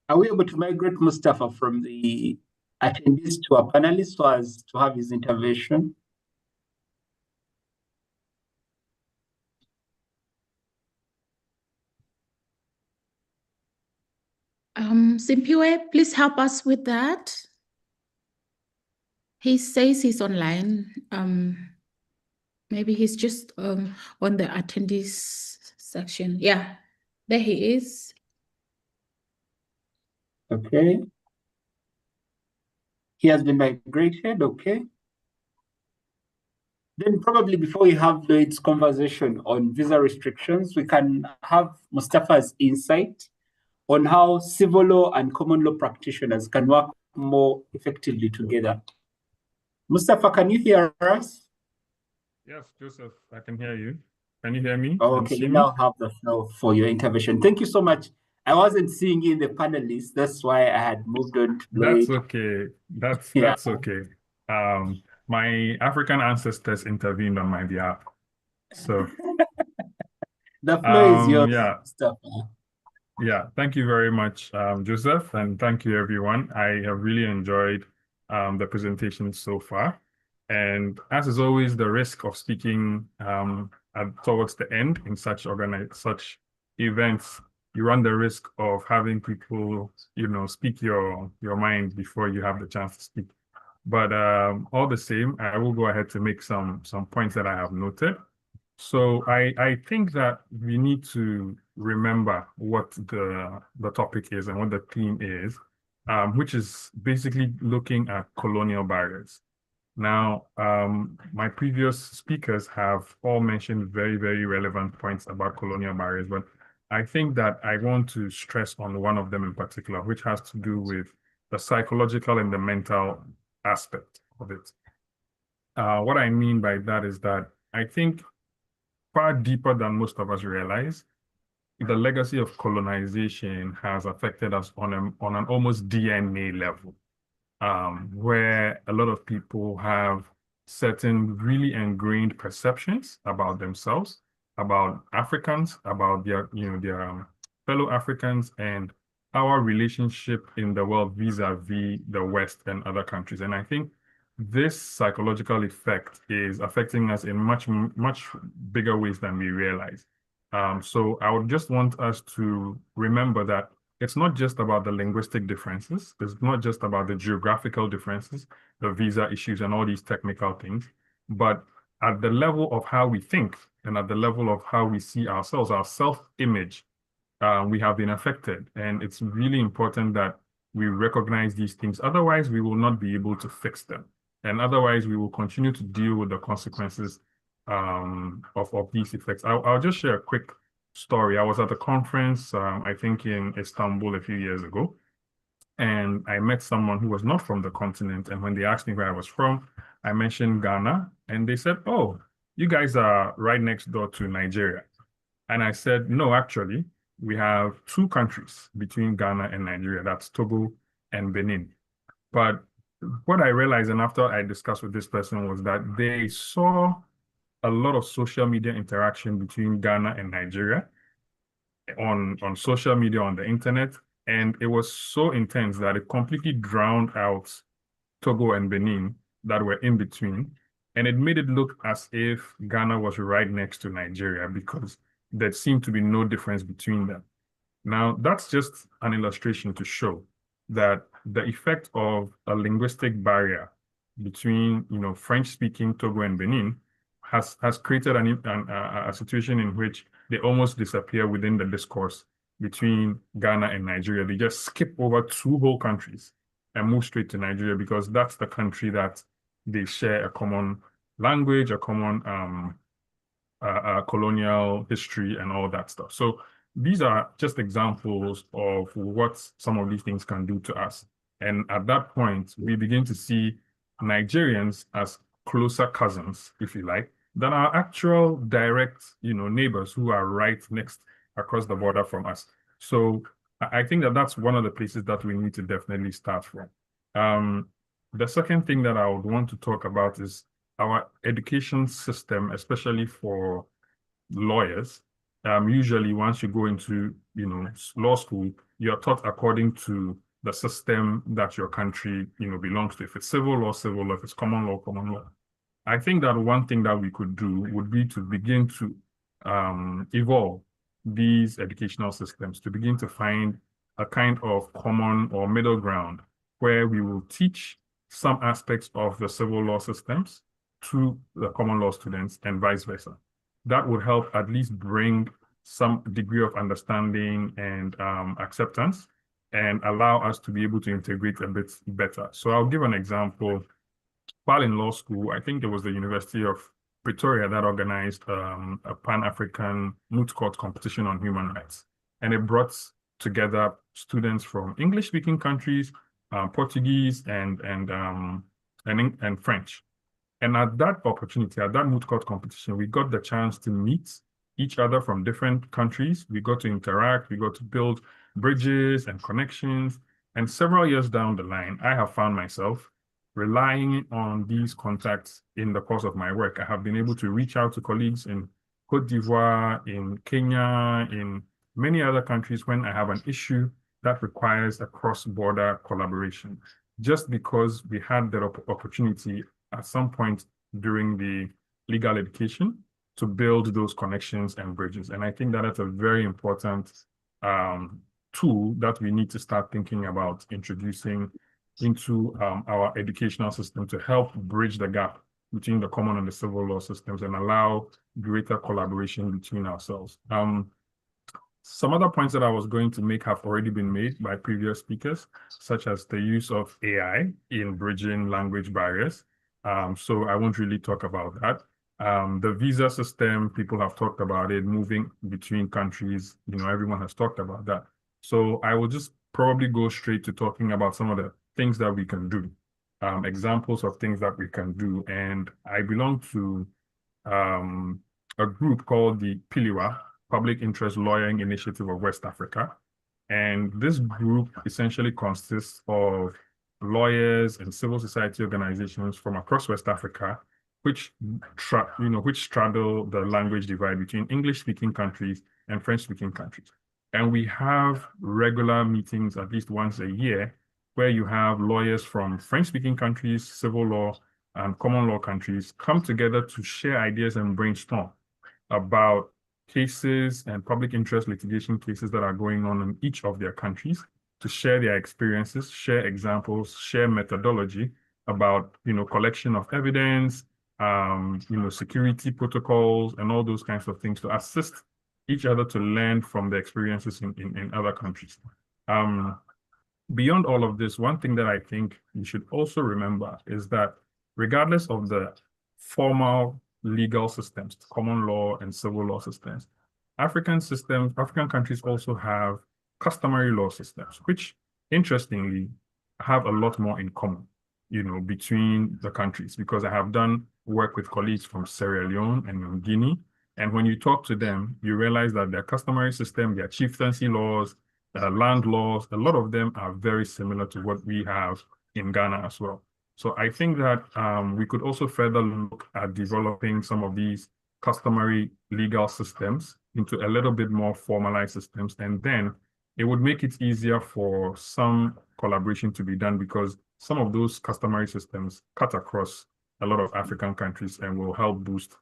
Are we able to migrate Mustafa from the attendees to a panelist so as to have his intervention? Simpiwe, please help us with that. He says he's online. Maybe he's just on the attendees section. Yeah, there he is. Okay. He has been migrated. Okay. Then probably before we have Lloyd's conversation on visa restrictions, we can have Mustafa's insight on how civil law and common law practitioners can work more effectively together. Mustafa, can you hear us? Yes, Joseph, I can hear you. Can you hear me Oh, and okay, see you me? now have the floor for your intervention. Thank you so much. I wasn't seeing you in the panelists. That's why I had moved on to That's Lloyd. okay. That's Yeah, okay. My African ancestors intervened on my behalf. So, the floor is yours, yeah, Mustafa. yeah. Thank you very much, Joseph, and thank you, everyone. I have really enjoyed the presentation so far. And as is always, the risk of speaking towards the end in such events, you run the risk of having people, speak your mind before you have the chance to speak. But all the same, I will go ahead to make some points that I have noted. So I think that we need to remember what the topic is and what the theme is, which is basically looking at colonial barriers. Now, my previous speakers have all mentioned very, very relevant points about colonial barriers, but I think that I want to stress on one of them in particular, which has to do with the psychological and the mental aspect of it. What I mean by that is that I think far deeper than most of us realize, the legacy of colonization has affected us on an almost DNA level, where a lot of people have certain really ingrained perceptions about themselves, about Africans, about their fellow Africans, and our relationship in the world vis-a-vis the West and other countries. And I think this psychological effect is affecting us in much, much bigger ways than we realize. So I would just want us to remember that it's not just about the linguistic differences. It's not just about the geographical differences, the visa issues, and all these technical things. But at the level of how we think and at the level of how we see ourselves, our self-image, we have been affected. And it's really important that we recognize these things. Otherwise, we will not be able to fix them. And otherwise, we will continue to deal with the consequences of these effects. I'll just share a quick story. I was at a conference, I think in Istanbul a few years ago, and I met someone who was not from the continent. And when they asked me where I was from, I mentioned Ghana, and they said, "Oh, you guys are right next door to Nigeria." And I said, "No, actually, we have two countries between Ghana and Nigeria. That's Togo and Benin." But what I realized, and after I discussed with this person, was that they saw a lot of social media interaction between Ghana and Nigeria on social media, on the internet, and it was so intense that it completely drowned out Togo and Benin that were in between. And it made it look as if Ghana was right next to Nigeria because there seemed to be no difference between them. Now, that's just an illustration to show that the effect of a linguistic barrier between, French-speaking Togo and Benin has created a situation in which they almost disappear within the discourse between Ghana and Nigeria. They just skip over two whole countries and move straight to Nigeria because that's the country that they share a common language, a common colonial history and all that stuff. So these are just examples of what some of these things can do to us. And at that point, we begin to see Nigerians as closer cousins, if you like, than our actual direct, neighbors who are right next across the border from us. So I think that that's one of the places that we need to definitely start from. The second thing that I would want to talk about is our education system, especially for lawyers. Usually once you go into, law school, you're taught according to the system that your country, belongs to. If it's civil law, if it's common law, common law. I think that one thing that we could do would be to begin to evolve these educational systems, to begin to find a kind of common or middle ground where we will teach some aspects of the civil law systems to the common law students and vice versa. That would help at least bring some degree of understanding and acceptance. and allow us to be able to integrate a bit better. So I'll give an example. While in law school, I think it was the University of Pretoria that organized a Pan-African moot court competition on human rights. And it brought together students from English-speaking countries, Portuguese, and French. And at that opportunity, at that moot court competition, we got the chance to meet each other from different countries. We got to interact, we got to build bridges and connections. And several years down the line, I have found myself relying on these contacts in the course of my work. I have been able to reach out to colleagues in Cote d'Ivoire, in Kenya, in many other countries when I have an issue that requires a cross-border collaboration, just because we had that opportunity at some point during the legal education to build those connections and bridges. And I think that that's a very important tool that we need to start thinking about introducing into our educational system to help bridge the gap between the common and the civil law systems and allow greater collaboration between ourselves. Some other points that I was going to make have already been made by previous speakers, such as the use of AI in bridging language barriers. So I won't really talk about that. The visa system, people have talked about it, moving between countries, everyone has talked about that. So I will just probably go straight to talking about some of the things that we can do, examples of things that we can do. And I belong to a group called the Piliwa, Public Interest Lawyering Initiative of West Africa. And this group essentially consists of lawyers and civil society organizations from across West Africa, which straddle the language divide between English-speaking countries and French-speaking countries. And we have regular meetings at least once a year where you have lawyers from French-speaking countries, civil law, and common law countries come together to share ideas and brainstorm about cases and public interest litigation cases that are going on in each of their countries, to share their experiences, share examples, share methodology about, collection of evidence, security protocols, and all those kinds of things to assist each other to learn from the experiences in other countries. Beyond all of this, one thing that I think you should also remember is that regardless of the formal legal systems, common law and civil law systems, African countries also have customary law systems, which interestingly have a lot more in common, between the countries, because I have done work with colleagues from Sierra Leone and Guinea. And when you talk to them, you realize that their customary system, their chieftaincy laws, land laws, a lot of them are very similar to what we have in Ghana as well. So I think that we could also further look at developing some of these customary legal systems into a little bit more formalized systems. And then it would make it easier for some collaboration to be done, because some of those customary systems cut across a lot of African countries and will help boost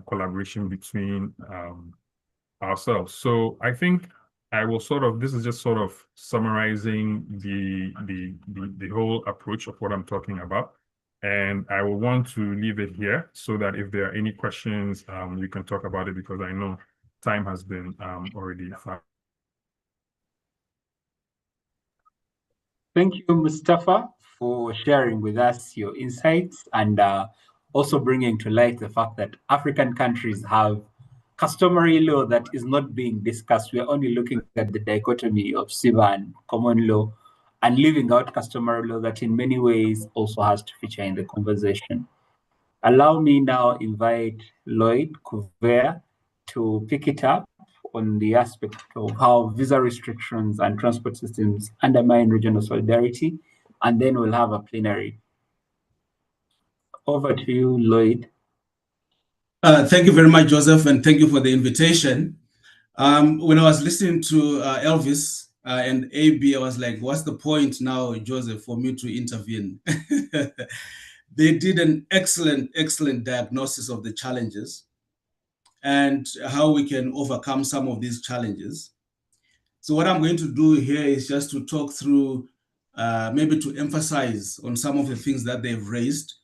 collaboration between ourselves. So I think I will this is just sort of summarizing the whole approach of what I'm talking about. And I will want to leave it here so that if there are any questions, we can talk about it, because I know time has been already far. Thank you, Mustafa, for sharing with us your insights and also bringing to light the fact that African countries have customary law that is not being discussed. We are only looking at the dichotomy of civil and common law and leaving out customary law that in many ways also has to feature in the conversation. Allow me now invite Lloyd Kuvea to pick it up on the aspect of how visa restrictions and transport systems undermine regional solidarity, and then we'll have a plenary. Over to you, Lloyd. Thank you very much, Joseph, and thank you for the invitation. When I was listening to Elvis and AB, I was like, what's the point now, Joseph, for me to intervene? They did an excellent diagnosis of the challenges and how we can overcome some of these challenges. So what I'm going to do here is just to talk through, maybe to emphasize on some of the things that they've raised,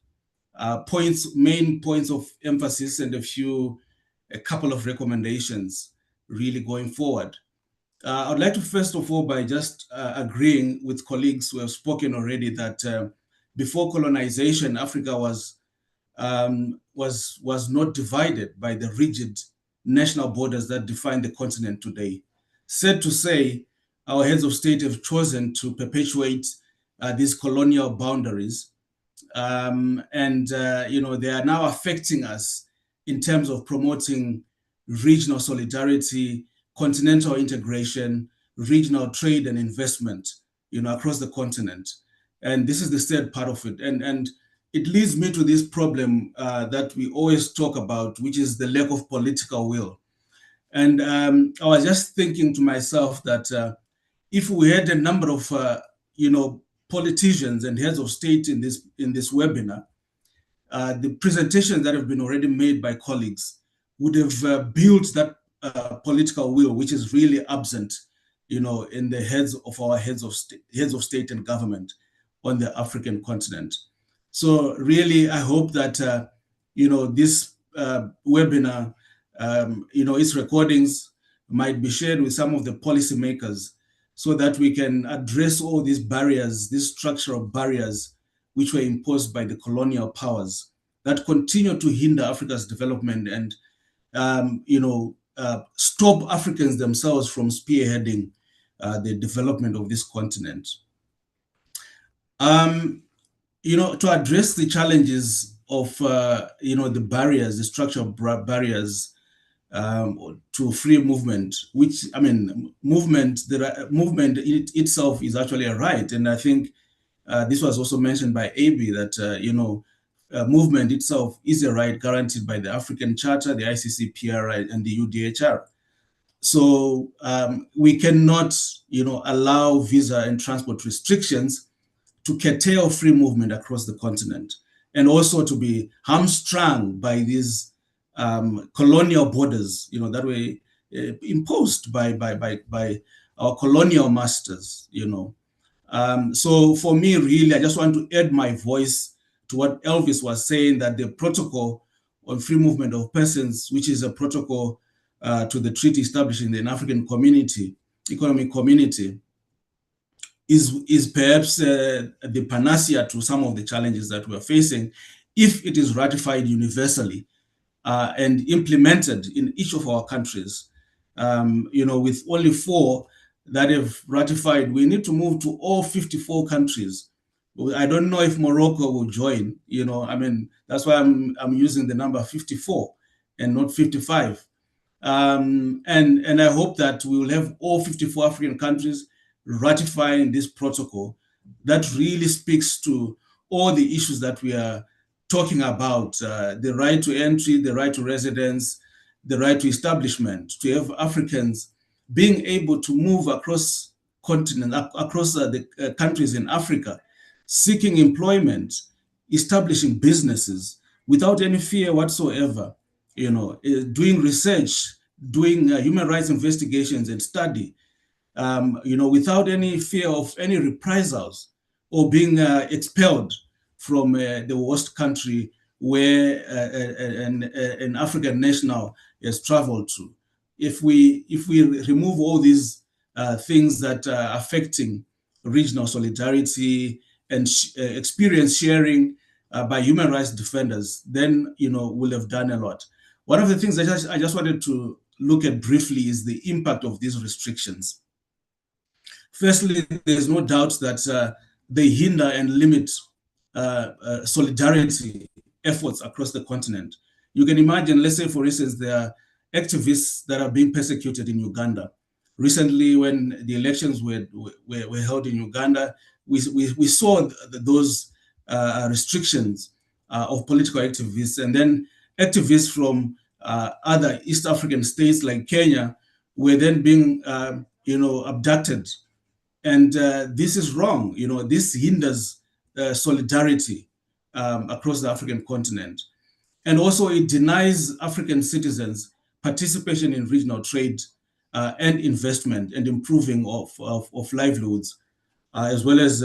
main points of emphasis, and a couple of recommendations really going forward. I would like to first of all by just agreeing with colleagues who have spoken already that before colonization, Africa was not divided by the rigid national borders that define the continent today. Sad to say, our heads of state have chosen to perpetuate these colonial boundaries, and they are now affecting us in terms of promoting regional solidarity, continental integration, regional trade and investment, across the continent. And this is the third part of it. And it leads me to this problem that we always talk about, which is the lack of political will. And I was just thinking to myself that if we had a number of, politicians and heads of state in this webinar, the presentations that have been already made by colleagues would have built that political will, which is really absent, in the heads of state and government on the African continent. So really, I hope that this webinar, its recordings might be shared with some of the policymakers, so that we can address all these barriers, these structural barriers, which were imposed by the colonial powers that continue to hinder Africa's development and, stop Africans themselves from spearheading the development of this continent. To address the challenges of, the barriers, the structural barriers to free movement, which, movement itself is actually a right. And I think this was also mentioned by AB that, movement itself is a right guaranteed by the African Charter, the ICCPR, and the UDHR. So we cannot, allow visa and transport restrictions to curtail free movement across the continent, and also to be hamstrung by these colonial borders, that were imposed by our colonial masters, So for me, really, I just want to add my voice to what Elvis was saying, that the protocol on free movement of persons, which is a protocol to the treaty establishing the African economic community, is perhaps the panacea to some of the challenges that we're facing, if it is ratified universally and implemented in each of our countries. With only 4 that have ratified, we need to move to all 54 countries. I don't know if Morocco will join. That's why I'm using the number 54 and not 55. And I hope that we will have all 54 African countries ratifying this protocol that really speaks to all the issues that we are talking about, the right to entry, the right to residence, the right to establishment, to have Africans being able to move across the countries in Africa, seeking employment, establishing businesses without any fear whatsoever, doing research, doing human rights investigations and study, without any fear of any reprisals or being expelled from the worst country where an African national has traveled to. If we remove all these things that are affecting regional solidarity and experience sharing by human rights defenders, then we'll have done a lot. One of the things that I just wanted to look at briefly is the impact of these restrictions. Firstly, there's no doubt that they hinder and limit solidarity efforts across the continent. You can imagine, let's say, for instance, there are activists that are being persecuted in Uganda. Recently, when the elections were held in Uganda, we saw those restrictions of political activists, and then activists from other East African states like Kenya were then being abducted. And this is wrong. This hinders solidarity across the African continent. And also it denies African citizens participation in regional trade and investment and improving of livelihoods, as well as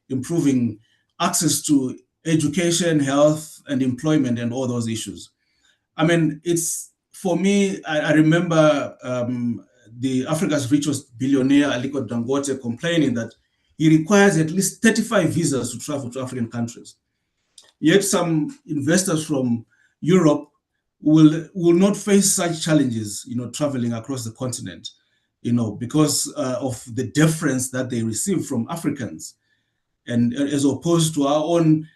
improving access to education, health, and employment, and all those issues. It's, for me, I remember the Africa's richest billionaire, Aliko Dangote, complaining that he requires at least 35 visas to travel to African countries. Yet some investors from Europe will not face such challenges, traveling across the continent, because of the deference that they receive from Africans, and as opposed to our own,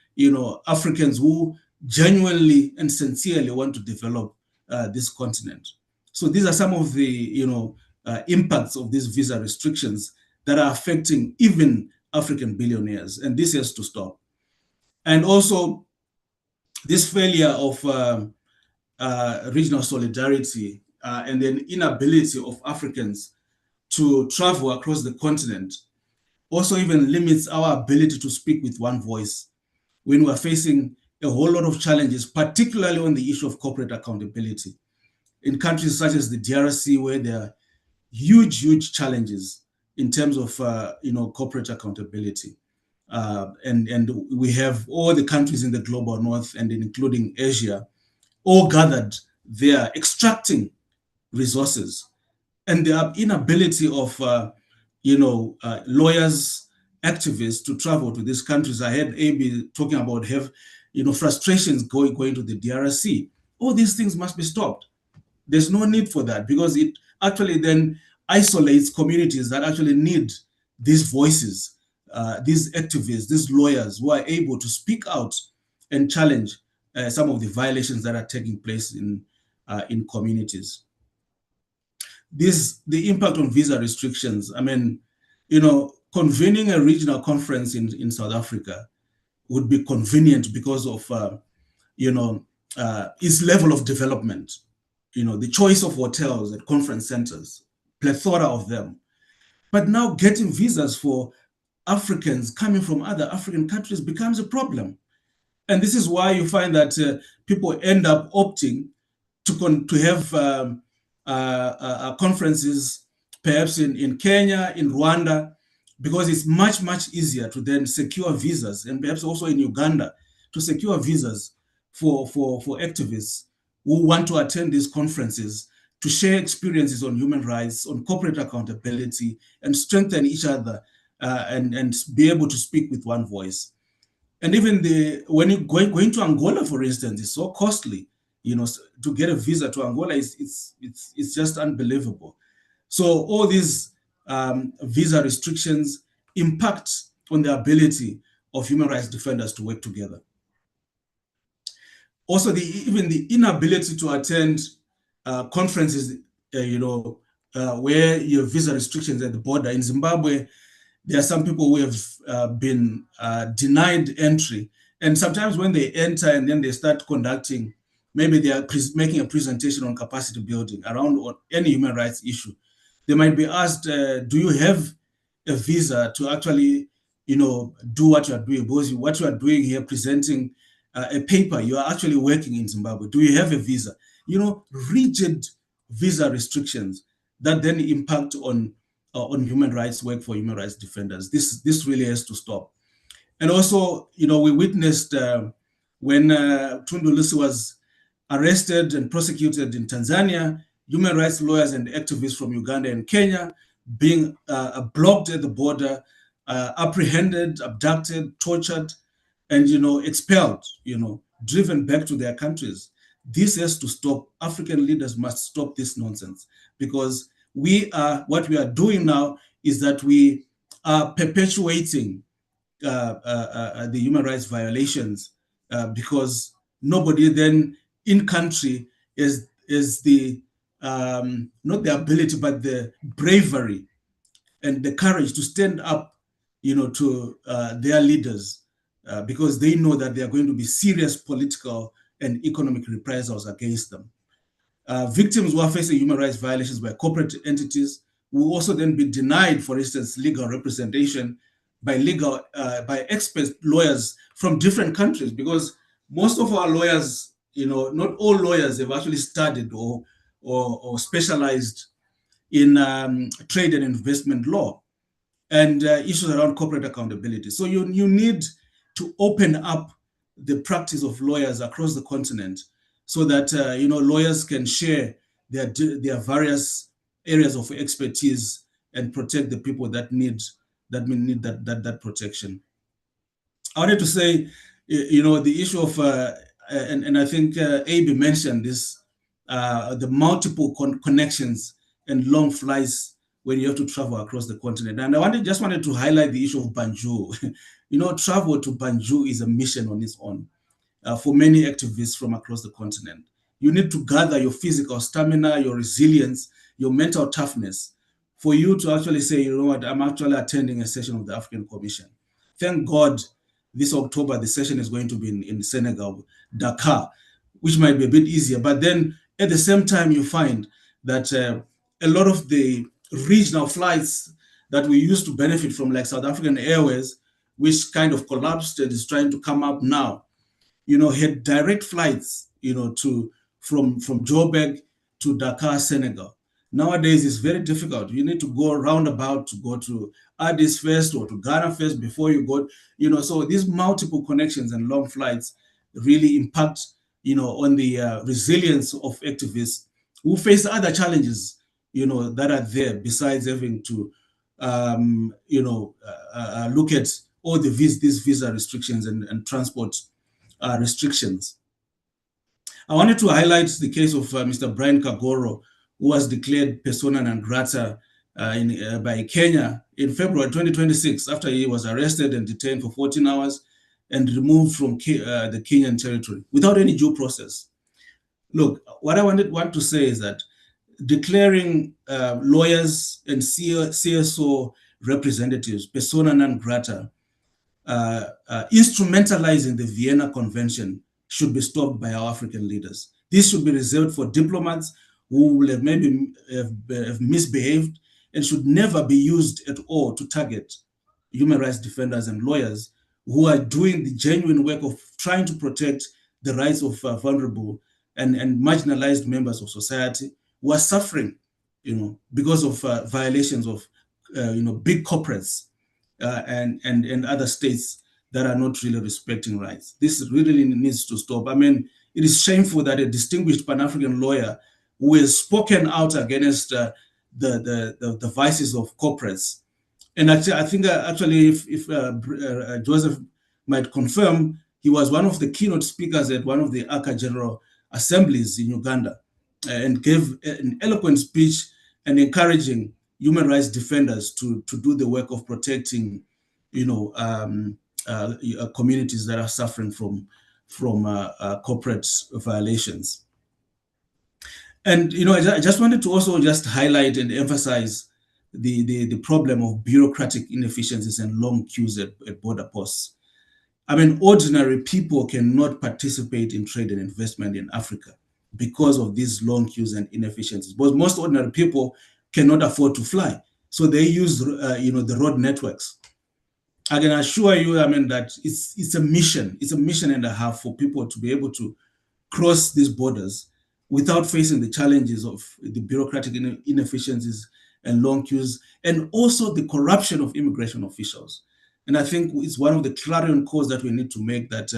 Africans who genuinely and sincerely want to develop this continent. So these are some of the, impacts of these visa restrictions that are affecting even African billionaires, and this has to stop. And also, this failure of regional solidarity and the inability of Africans to travel across the continent also even limits our ability to speak with one voice when we're facing a whole lot of challenges, particularly on the issue of corporate accountability. In countries such as the DRC, where there are huge challenges in terms of corporate accountability. And we have all the countries in the global north and including Asia all gathered there extracting resources, and the inability of lawyers, activists to travel to these countries. I heard AB talking about frustrations going to the DRC. All these things must be stopped. There's no need for that, because it actually then isolates communities that actually need these voices, these activists, these lawyers who are able to speak out and challenge some of the violations that are taking place in communities. The impact on visa restrictions. I mean, convening a regional conference in South Africa would be convenient because of its level of development. The choice of hotels and conference centers, plethora of them. But now getting visas for Africans coming from other African countries becomes a problem. And this is why you find that people end up opting to have conferences perhaps in Kenya, in Rwanda, because it's much easier to then secure visas, and perhaps also in Uganda to secure visas for activists who want to attend these conferences to share experiences on human rights, on corporate accountability, and strengthen each other and be able to speak with one voice. And even when you're going to Angola, for instance, it's so costly. To get a visa to Angola it's just unbelievable. So all these visa restrictions impact on the ability of human rights defenders to work together. Also, even the inability to attend conferences, where you have visa restrictions at the border. In Zimbabwe, there are some people who have been denied entry. And sometimes when they enter and then they start conducting, maybe they are making a presentation on capacity building around any human rights issue, they might be asked, do you have a visa to actually, do what you are doing? Because what you are doing here, presenting a paper, you are actually working in Zimbabwe. Do you have a visa? Rigid visa restrictions that then impact on human rights work for human rights defenders. This really has to stop. And also, we witnessed when Tundu Lissu was arrested and prosecuted in Tanzania, human rights lawyers and activists from Uganda and Kenya being blocked at the border, apprehended, abducted, tortured, and expelled, driven back to their countries. This has to stop. African leaders must stop this nonsense, because what we are doing now is that we are perpetuating the human rights violations, because nobody then in country is the not the ability but the bravery and the courage to stand up to their leaders, because they know that there are going to be serious political and economic reprisals against them. Victims who are facing human rights violations by corporate entities will also then be denied, for instance, legal representation by expert lawyers from different countries, because most of our lawyers, not all lawyers have actually studied or specialized in trade and investment law and issues around corporate accountability. So you need to open up the practice of lawyers across the continent, so that lawyers can share their various areas of expertise and protect the people that need that protection. I wanted to say, the issue of, and I think Abe mentioned this, the multiple connections and long flights when you have to travel across the continent. And I just wanted to highlight the issue of Banjul. Travel to Banjul is a mission on its own for many activists from across the continent. You need to gather your physical stamina, your resilience, your mental toughness for you to actually say, you know what, I'm actually attending a session of the African Commission. Thank God this October, the session is going to be in Senegal, Dakar, which might be a bit easier. But then at the same time, you find that a lot of the regional flights that we used to benefit from, like South African Airways, which kind of collapsed and is trying to come up now, had direct flights, from Joburg to Dakar, Senegal. Nowadays, it's very difficult. You need to go roundabout to go to Addis first or to Ghana first before you go, so these multiple connections and long flights really impact, on the resilience of activists who face other challenges, that are there besides having to, look at all these visa restrictions and transport restrictions. I wanted to highlight the case of Mr. Brian Kagoro, who was declared persona non grata by Kenya in February 2026 after he was arrested and detained for 14 hours and removed from the Kenyan territory without any due process. Look, what I want to say is that declaring lawyers and CSO representatives persona non grata, instrumentalizing the Vienna Convention, should be stopped by our African leaders. This should be reserved for diplomats who will have maybe have misbehaved and should never be used at all to target human rights defenders and lawyers who are doing the genuine work of trying to protect the rights of vulnerable and marginalized members of society who are suffering, because of violations of, big corporates and other states that are not really respecting rights. This really needs to stop. I mean, it is shameful that a distinguished Pan-African lawyer who has spoken out against the vices of corporates. And actually, I think if Joseph might confirm, he was one of the keynote speakers at one of the ACA General Assemblies in Uganda and gave an eloquent speech and encouraging human rights defenders to do the work of protecting, communities that are suffering from corporate violations. And I just wanted to also just highlight and emphasize the problem of bureaucratic inefficiencies and long queues at border posts. I mean, ordinary people cannot participate in trade and investment in Africa because of these long queues and inefficiencies. But most ordinary people cannot afford to fly, so they use the road networks. I can assure you, I mean, that it's a mission. It's a mission and a half for people to be able to cross these borders without facing the challenges of the bureaucratic inefficiencies and long queues, and also the corruption of immigration officials. And I think it's one of the clarion calls that we need to make, that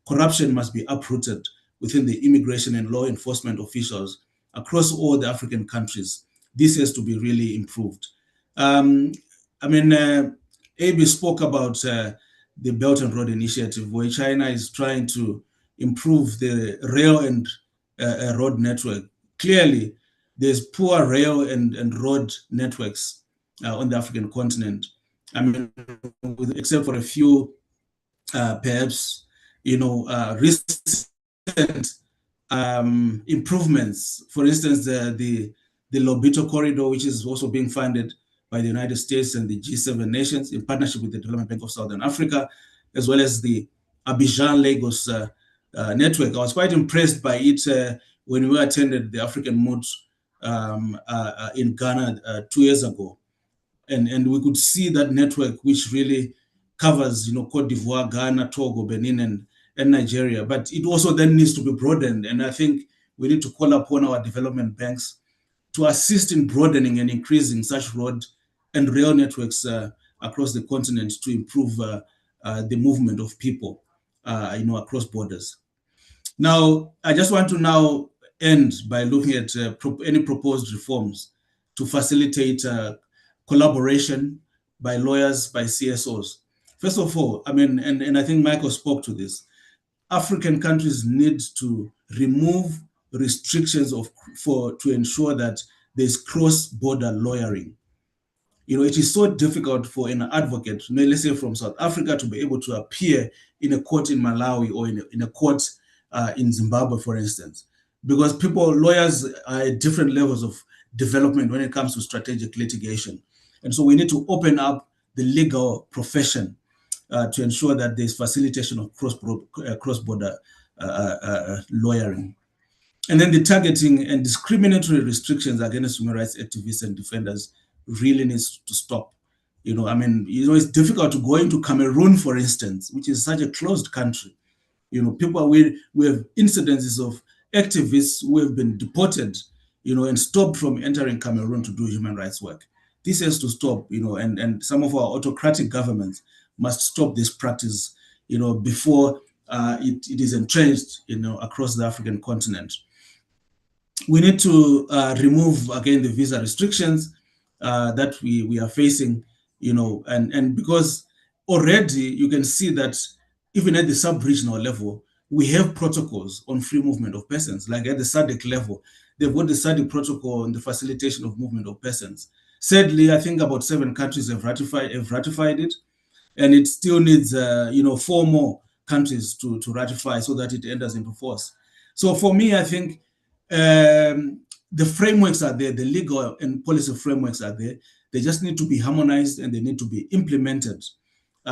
corruption must be uprooted within the immigration and law enforcement officials across all the African countries. This has to be really improved. Abe spoke about the Belt and Road Initiative, where China is trying to improve the rail and road network. Clearly, there's poor rail and road networks on the African continent. I mean, except for a few, perhaps, recent improvements. For instance, the Lobito corridor, which is also being funded by the United States and the G7 nations in partnership with the Development Bank of Southern Africa, as well as the Abidjan-Lagos network. I was quite impressed by it when we attended the African Moot in Ghana 2 years ago. And we could see that network, which really covers, Cote d'Ivoire, Ghana, Togo, Benin, and Nigeria. But it also then needs to be broadened. And I think we need to call upon our development banks to assist in broadening and increasing such road and rail networks across the continent to improve the movement of people, across borders. Now, I just want to now end by looking at any proposed reforms to facilitate collaboration by lawyers, by CSOs. First of all, I mean, and I think Michael spoke to this, African countries need to remove restrictions to ensure that there's cross-border lawyering. You know, it is so difficult for an advocate, let's say from South Africa, to be able to appear in a court in Malawi or in a court in Zimbabwe, for instance, because lawyers are at different levels of development when it comes to strategic litigation. And so we need to open up the legal profession to ensure that there's facilitation of cross-border lawyering. And then the targeting and discriminatory restrictions against human rights activists and defenders really needs to stop. You know, I mean, you know, it's difficult to go into Cameroon, for instance, which is such a closed country. You know, we have incidences of activists who have been deported, you know, and stopped from entering Cameroon to do human rights work. This has to stop, you know, and some of our autocratic governments must stop this practice, you know, before it is entrenched, you know, across the African continent. We need to remove, again, the visa restrictions that we are facing, you know, and because already you can see that even at the sub-regional level, we have protocols on free movement of persons, like at the SADC level, they've got the SADC protocol on the facilitation of movement of persons. Sadly, I think about 7 countries have ratified it, and it still needs, you know, 4 more countries to ratify so that it enters into force. So for me, I think the frameworks are there, the legal and policy frameworks are there. They just need to be harmonized and they need to be implemented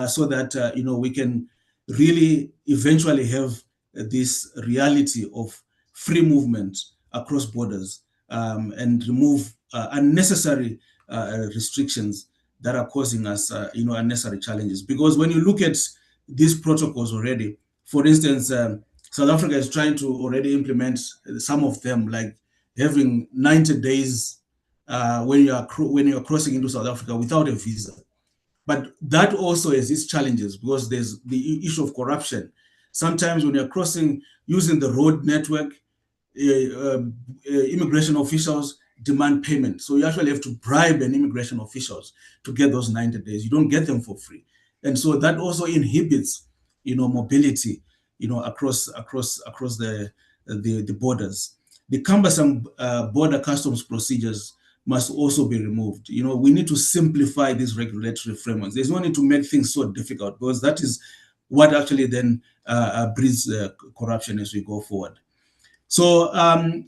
so that, you know, we can really eventually have this reality of free movement across borders and remove unnecessary restrictions that are causing us, you know, unnecessary challenges. Because when you look at these protocols already, for instance, South Africa is trying to already implement some of them, like having 90 days when you are crossing into South Africa without a visa. But that also has its challenges because there's the issue of corruption. Sometimes when you're crossing using the road network, immigration officials demand payment. So you actually have to bribe an immigration officials to get those 90 days. You don't get them for free. And so that also inhibits, you know, mobility, you know, across the borders. The cumbersome border customs procedures must also be removed. You know, we need to simplify these regulatory frameworks. There's no need to make things so difficult because that is what actually then breeds corruption as we go forward. So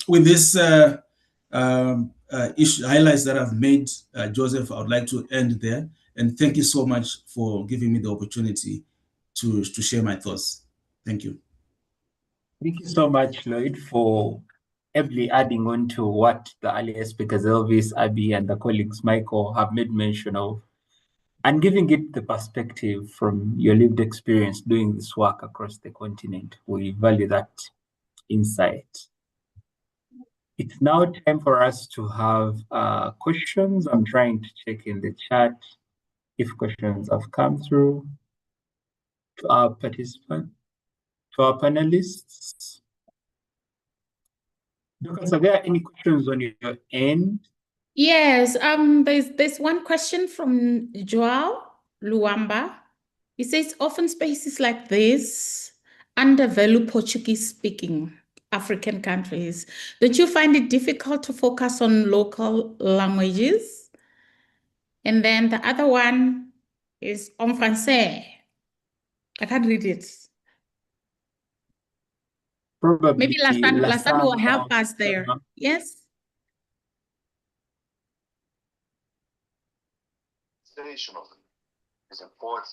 with this highlights that I've made, Joseph, I would like to end there. And thank you so much for giving me the opportunity to share my thoughts. Thank you. Thank you so much, Lloyd, for ably adding on to what the earlier speakers, Elvis, Abby, and the colleagues, Michael, have made mention of, and giving it the perspective from your lived experience doing this work across the continent. We value that insight. It's now time for us to have questions. I'm trying to check in the chat if questions have come through to our participants, to our panelists. Doctor, are there any questions on your end? Yes, there's one question from Joao Luamba. He says, often spaces like this undervalue Portuguese-speaking African countries. Don't you find it difficult to focus on local languages? And then the other one is en français. I can't read it. Probably Maybe Lasan will help us there. Yes? Is important.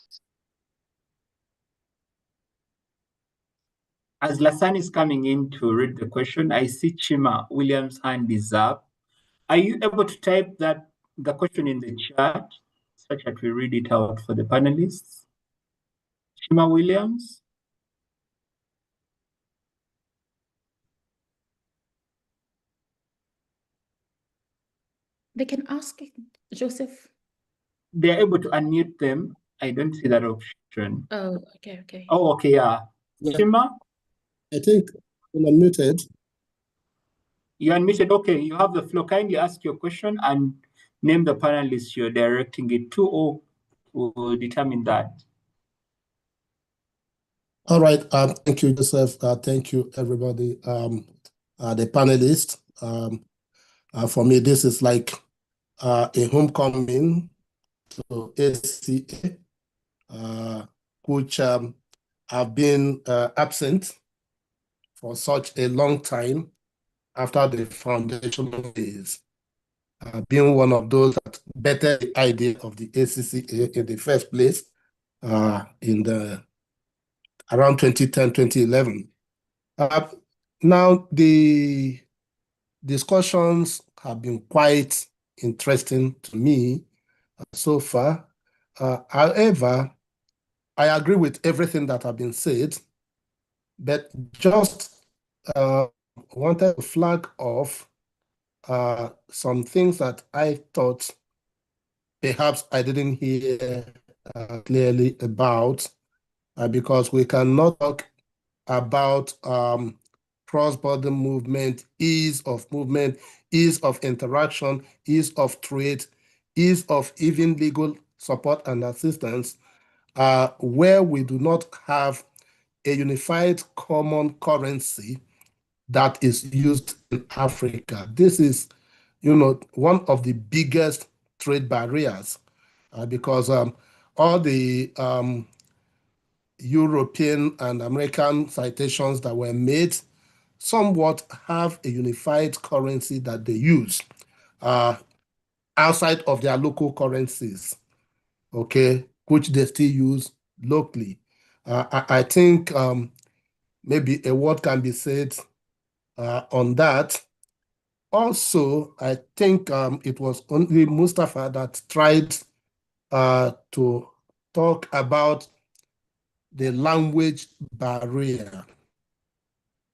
As Lasan is coming in to read the question, I see Chima Williams' hand is up. Are you able to type the question in the chat such that we read it out for the panelists? Chima Williams? They can ask it, Joseph. They're able to unmute them. I don't see that option. Oh, okay. Oh, okay, yeah. Chima? I think I'm unmuted. You're unmuted. Okay, you have the floor. Kindly ask your question and name the panelists you're directing it to, or we'll determine that. All right. Thank you, Joseph. Thank you, everybody. The panelists. For me, this is like a homecoming to ACA, which have been absent for such a long time after the foundational days. Being one of those that bettered the idea of the ACCA in the first place in the around 2010, 2011. Now, the discussions have been quite interesting to me so far. However, I agree with everything that has been said, but just wanted to flag off some things that I thought perhaps I didn't hear clearly about, because we cannot talk about cross-border movement, ease of interaction, ease of trade, ease of even legal support and assistance, where we do not have a unified common currency that is used in Africa. This is, one of the biggest trade barriers, because all the European and American citations that were made somewhat have a unified currency that they use outside of their local currencies, okay, which they still use locally. I think maybe a word can be said on that. Also, I think it was only Mustafa that tried to talk about the language barrier.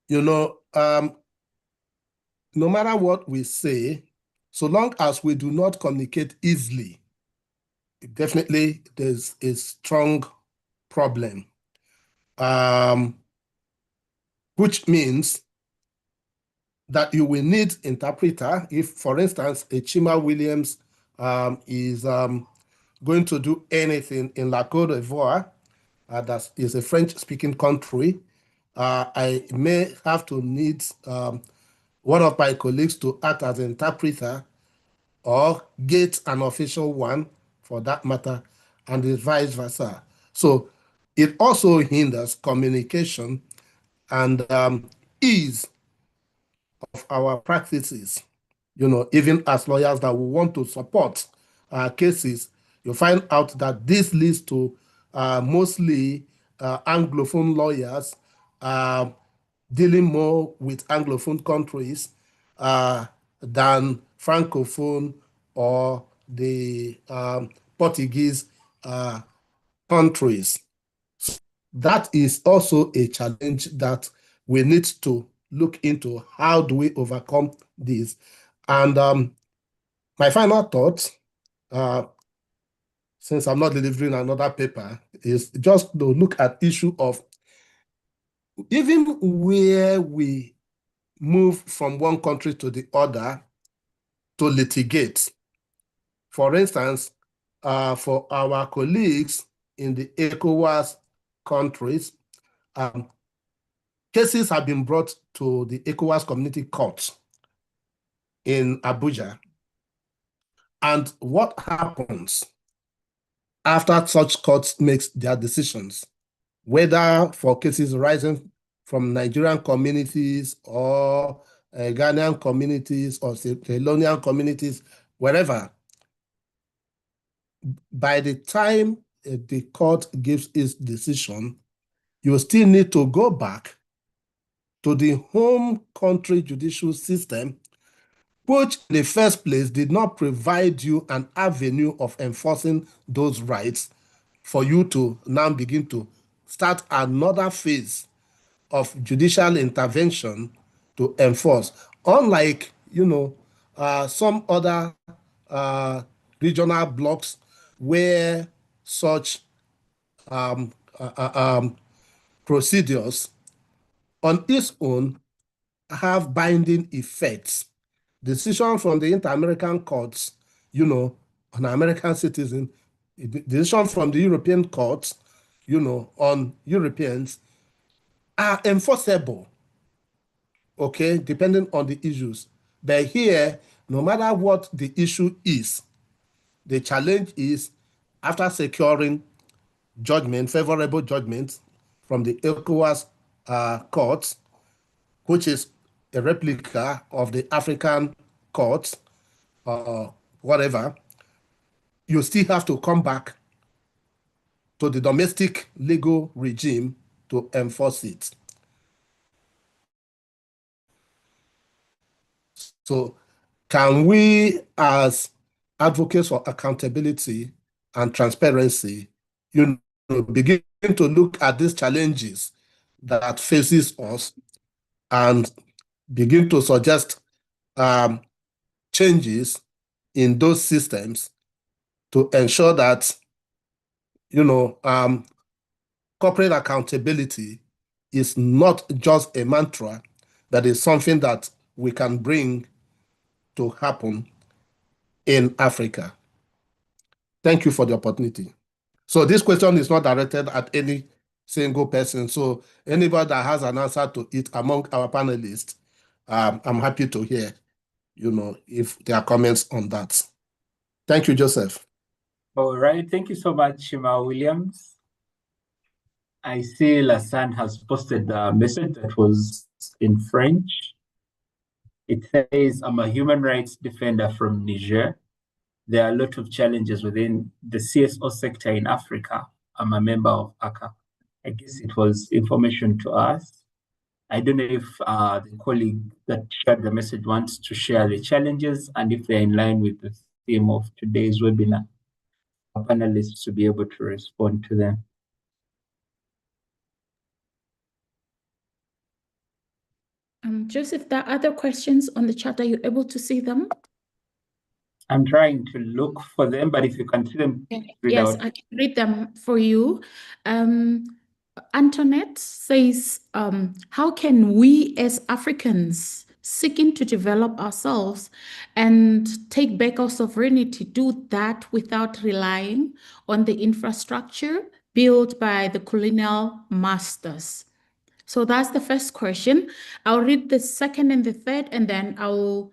No matter what we say, so long as we do not communicate easily, definitely there's a strong problem, which means that you will need interpreter. If, for instance, a Chima Williams is going to do anything in La Côte d'Ivoire, that is a French-speaking country, I may have to need one of my colleagues to act as an interpreter or get an official one for that matter, and vice versa. So it also hinders communication and ease of our practices. Even as lawyers that we want to support cases, you find out that this leads to mostly Anglophone lawyers dealing more with Anglophone countries than Francophone or the Portuguese countries. That is also a challenge that we need to look into. How do we overcome this? And my final thought, since I'm not delivering another paper, is just to look at issue of even where we move from one country to the other to litigate. For instance, for our colleagues in the ECOWAS countries, cases have been brought to the ECOWAS Community Court in Abuja. And what happens after such courts makes their decisions, whether for cases arising from Nigerian communities or Ghanaian communities or Colonial communities, wherever, by the time the court gives its decision, you still need to go back to the home country judicial system, which in the first place did not provide you an avenue of enforcing those rights for you to now begin to start another phase of judicial intervention to enforce. Unlike, some other regional blocks where such procedures on its own have binding effects. Decision from the inter-American courts, on American citizens, decision from the European courts, on Europeans are enforceable, okay, depending on the issues. But here, no matter what the issue is, the challenge is after securing judgment, favorable judgment from the ECOWAS courts, which is a replica of the African courts, whatever, you still have to come back to the domestic legal regime to enforce it. So can we, as advocates for accountability and transparency, begin to look at these challenges that faces us and begin to suggest changes in those systems to ensure that, corporate accountability is not just a mantra, but is something that we can bring to happen in Africa. Thank you for the opportunity. So this question is not directed at any single person. So anybody that has an answer to it among our panelists, I'm happy to hear, if there are comments on that. Thank you, Joseph. All right. Thank you so much, Shima Williams. I see Lassan has posted a message that was in French. It says, I'm a human rights defender from Niger. There are a lot of challenges within the CSO sector in Africa. I'm a member of ACA. I guess it was information to us. I don't know if the colleague that shared the message wants to share the challenges and if they're in line with the theme of today's webinar. Our panelists to be able to respond to them. Joseph, there are other questions on the chat. Are you able to see them? I'm trying to look for them, but if you can see them, yes, I can read them for you. Antoinette says, how can we as Africans seeking to develop ourselves and take back our sovereignty do that without relying on the infrastructure built by the colonial masters? So that's the first question. I'll read the second and the third, and then I'll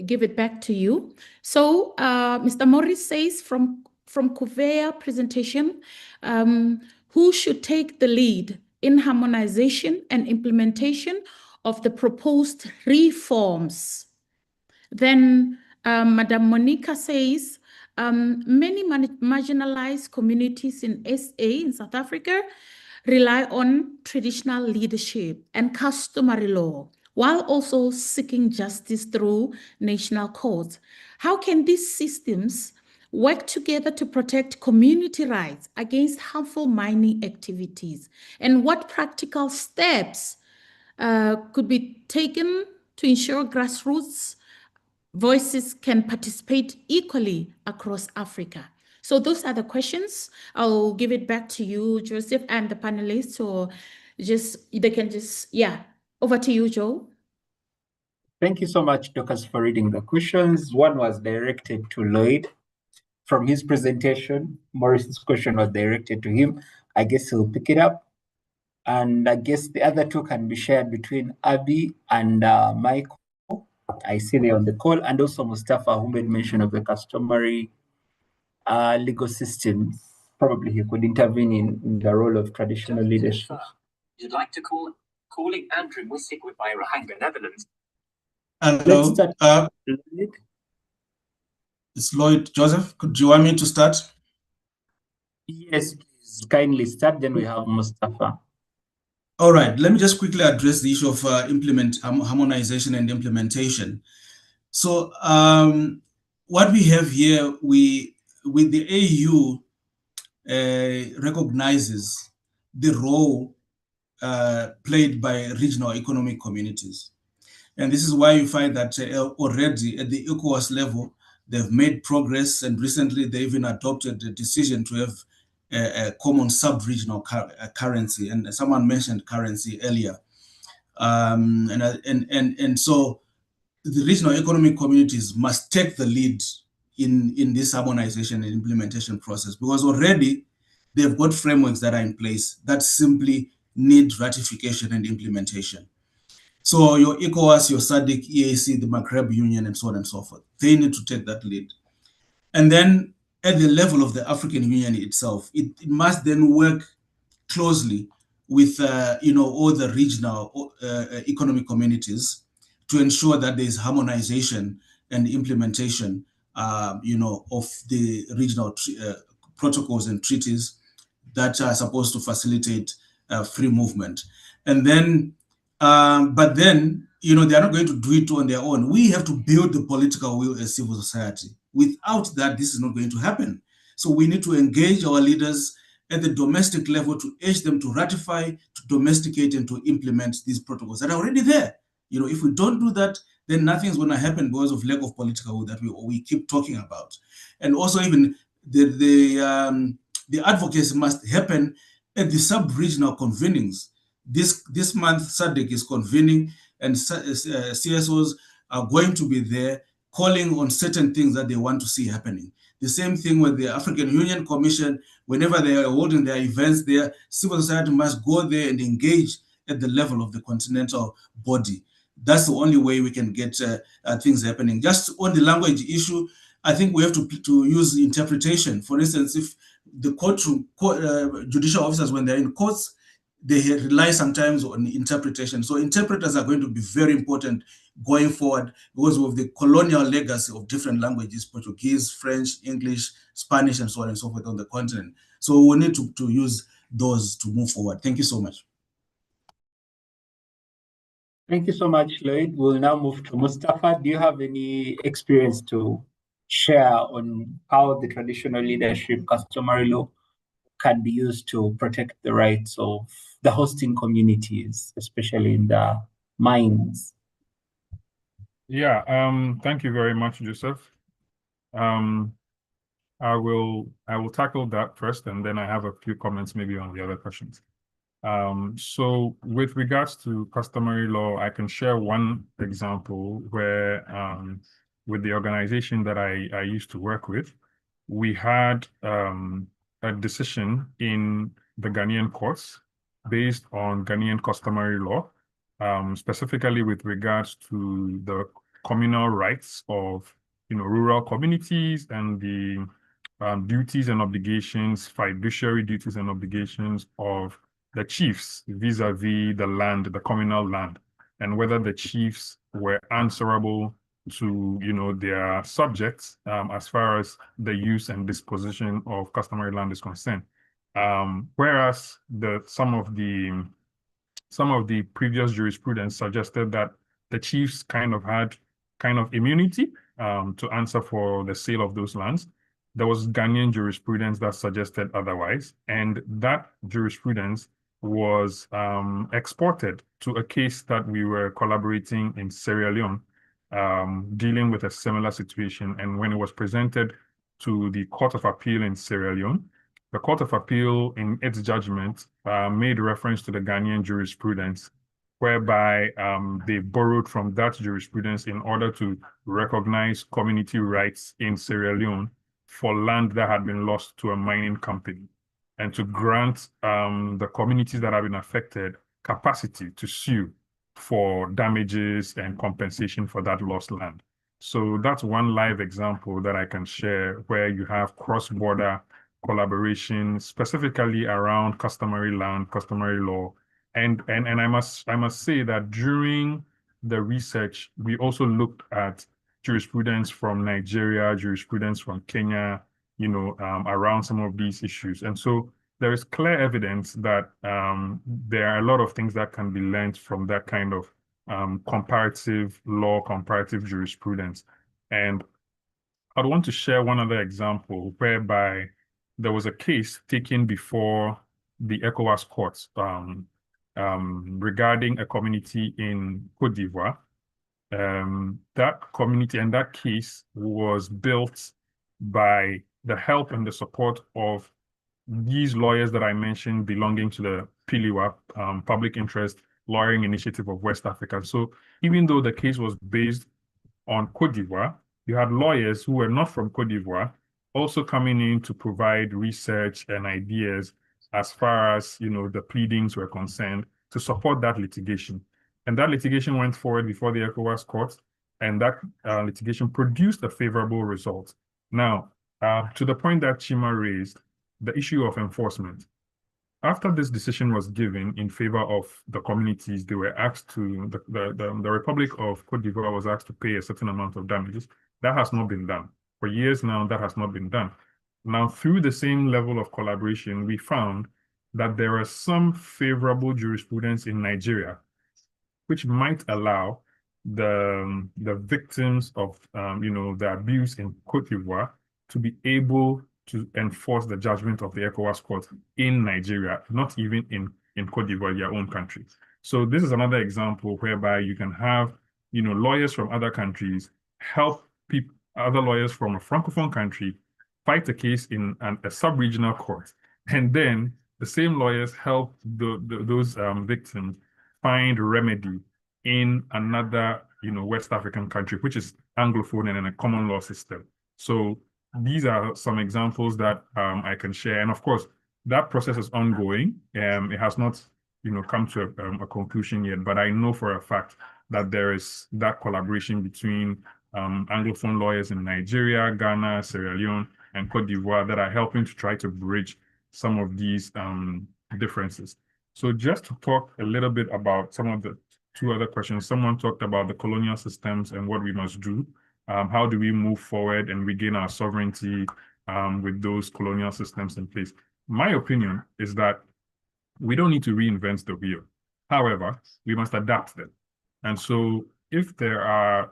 give it back to you. So Mr. Morris says from Kuvea presentation, who should take the lead in harmonization and implementation of the proposed reforms? Then Madam Monica says, many marginalized communities in SA, in South Africa, rely on traditional leadership and customary law, while also seeking justice through national courts. How can these systems work together to protect community rights against harmful mining activities? And what practical steps could be taken to ensure grassroots voices can participate equally across Africa? So those are the questions. I'll give it back to you, Joseph, and the panelists, or over to you, Joe. Thank you so much, Dorcas, for reading the questions. One was directed to Lloyd. From his presentation, Morris's question was directed to him. I guess he'll pick it up. And I guess the other two can be shared between Abby and Michael. I see they on the call, and also Mustafa, who made mention of the customary legal systems. Probably he could intervene in the role of traditional leadership. You'd like to calling Andrew Wisik with Rahanga, Netherlands. Hello. It's Lloyd Joseph. Could you want me to start? Yes, please. Kindly start. Then we have Mustafa. All right. Let me just quickly address the issue of harmonization and implementation. So what we have here, with the AU recognizes the role played by regional economic communities. And this is why you find that already at the ECOWAS level, they've made progress, and recently they even adopted the decision to have a common sub-regional currency. And someone mentioned currency earlier. And so the regional economic communities must take the lead in this harmonization and implementation process, because already they've got frameworks that are in place that simply need ratification and implementation. So your ECOWAS, your SADC, EAC, the Maghreb Union, and so on and so forth, they need to take that lead. And then at the level of the African Union itself, it must then work closely with all the regional economic communities to ensure that there is harmonization and implementation of the regional protocols and treaties that are supposed to facilitate free movement. And then, but then, they are not going to do it on their own. We have to build the political will as civil society. Without that, this is not going to happen. So we need to engage our leaders at the domestic level to urge them to ratify, to domesticate, and to implement these protocols that are already there. If we don't do that, then nothing's going to happen because of lack of political will that we keep talking about. And also, even the advocacy must happen at the sub-regional convenings. This month, SADC is convening, and CSOs are going to be there calling on certain things that they want to see happening. The same thing with the African Union Commission. Whenever they are holding their events there, civil society must go there and engage at the level of the continental body. That's the only way we can get things happening. Just on the language issue, I think we have to use interpretation. For instance, if the judicial officers, when they're in courts, they rely sometimes on interpretation. So interpreters are going to be very important going forward because of the colonial legacy of different languages, Portuguese, French, English, Spanish, and so on and so forth on the continent. So we need to use those to move forward. Thank you so much. Thank you so much, Lloyd. We'll now move to Mustafa. Do you have any experience to share on how the traditional leadership, customary law, can be used to protect the rights of the hosting communities, especially in the mines? Yeah, thank you very much, Joseph. I will tackle that first, and then I have a few comments maybe on the other questions. So with regards to customary law, I can share one example where with the organization that I used to work with, we had a decision in the Ghanaian courts based on Ghanaian customary law, specifically with regards to the communal rights of rural communities and the duties and obligations, fiduciary duties and obligations of the chiefs vis-a-vis the land, the communal land, and whether the chiefs were answerable to their subjects as far as the use and disposition of customary land is concerned. Whereas some of the previous jurisprudence suggested that the chiefs kind of had immunity to answer for the sale of those lands. There was Ghanaian jurisprudence that suggested otherwise, and that jurisprudence was exported to a case that we were collaborating in Sierra Leone, dealing with a similar situation. And when it was presented to the Court of Appeal in Sierra Leone, the Court of Appeal, in its judgment, made reference to the Ghanaian jurisprudence, whereby they borrowed from that jurisprudence in order to recognize community rights in Sierra Leone for land that had been lost to a mining company, and to grant the communities that have been affected capacity to sue for damages and compensation for that lost land. So that's one live example that I can share where you have cross-border collaboration, specifically around customary land, customary law. And I must say that during the research, we also looked at jurisprudence from Nigeria, jurisprudence from Kenya, around some of these issues. And so there is clear evidence that there are a lot of things that can be learned from that kind of comparative law, comparative jurisprudence. And I'd want to share one other example whereby there was a case taken before the ECOWAS courts regarding a community in Côte d'Ivoire. That community and that case was built by the help and the support of these lawyers that I mentioned belonging to the PILIWA, Public Interest Lawyering Initiative of West Africa. So even though the case was based on Cote d'Ivoire, you had lawyers who were not from Cote d'Ivoire also coming in to provide research and ideas as far as, you know, the pleadings were concerned to support that litigation. And that litigation went forward before the ECOWAS court, and that litigation produced a favorable result. Now, to the point that Chima raised, the issue of enforcement. After this decision was given in favor of the communities, they were asked to, the Republic of Cote d'Ivoire was asked to pay a certain amount of damages. That has not been done. For years now, that has not been done. Now, through the same level of collaboration, we found that there are some favorable jurisprudence in Nigeria, which might allow the victims of you know, the abuse in Cote d'Ivoire to be able to enforce the judgment of the ECOWAS court in Nigeria, not even in Cote d'Ivoire, their own country. So this is another example whereby you can have, you know, lawyers from other countries help other lawyers from a Francophone country fight a case in a sub-regional court. And then the same lawyers help those victims find remedy in another, you know, West African country, which is Anglophone and in a common law system. So these are some examples that I can share. And of course, that process is ongoing. It has not, you know, come to a conclusion yet, but I know for a fact that there is that collaboration between Anglophone lawyers in Nigeria, Ghana, Sierra Leone, and Cote d'Ivoire that are helping to try to bridge some of these differences. So just to talk a little bit about some of the two other questions, someone talked about the colonial systems and what we must do. How do we move forward and regain our sovereignty with those colonial systems in place? My opinion is that we don't need to reinvent the wheel. However, we must adapt them. And so if there are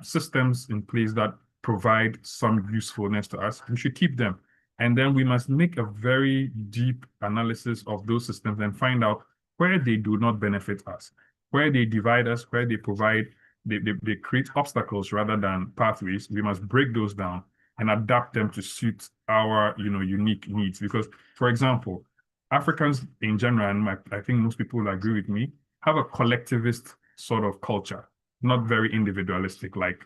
systems in place that provide some usefulness to us, we should keep them. And then we must make a very deep analysis of those systems and find out where they do not benefit us, where they divide us, where they provide, they create obstacles rather than pathways. We must break those down and adapt them to suit our, you know, unique needs. Because, for example, Africans in general, and I think most people will agree with me, have a collectivist sort of culture, not very individualistic like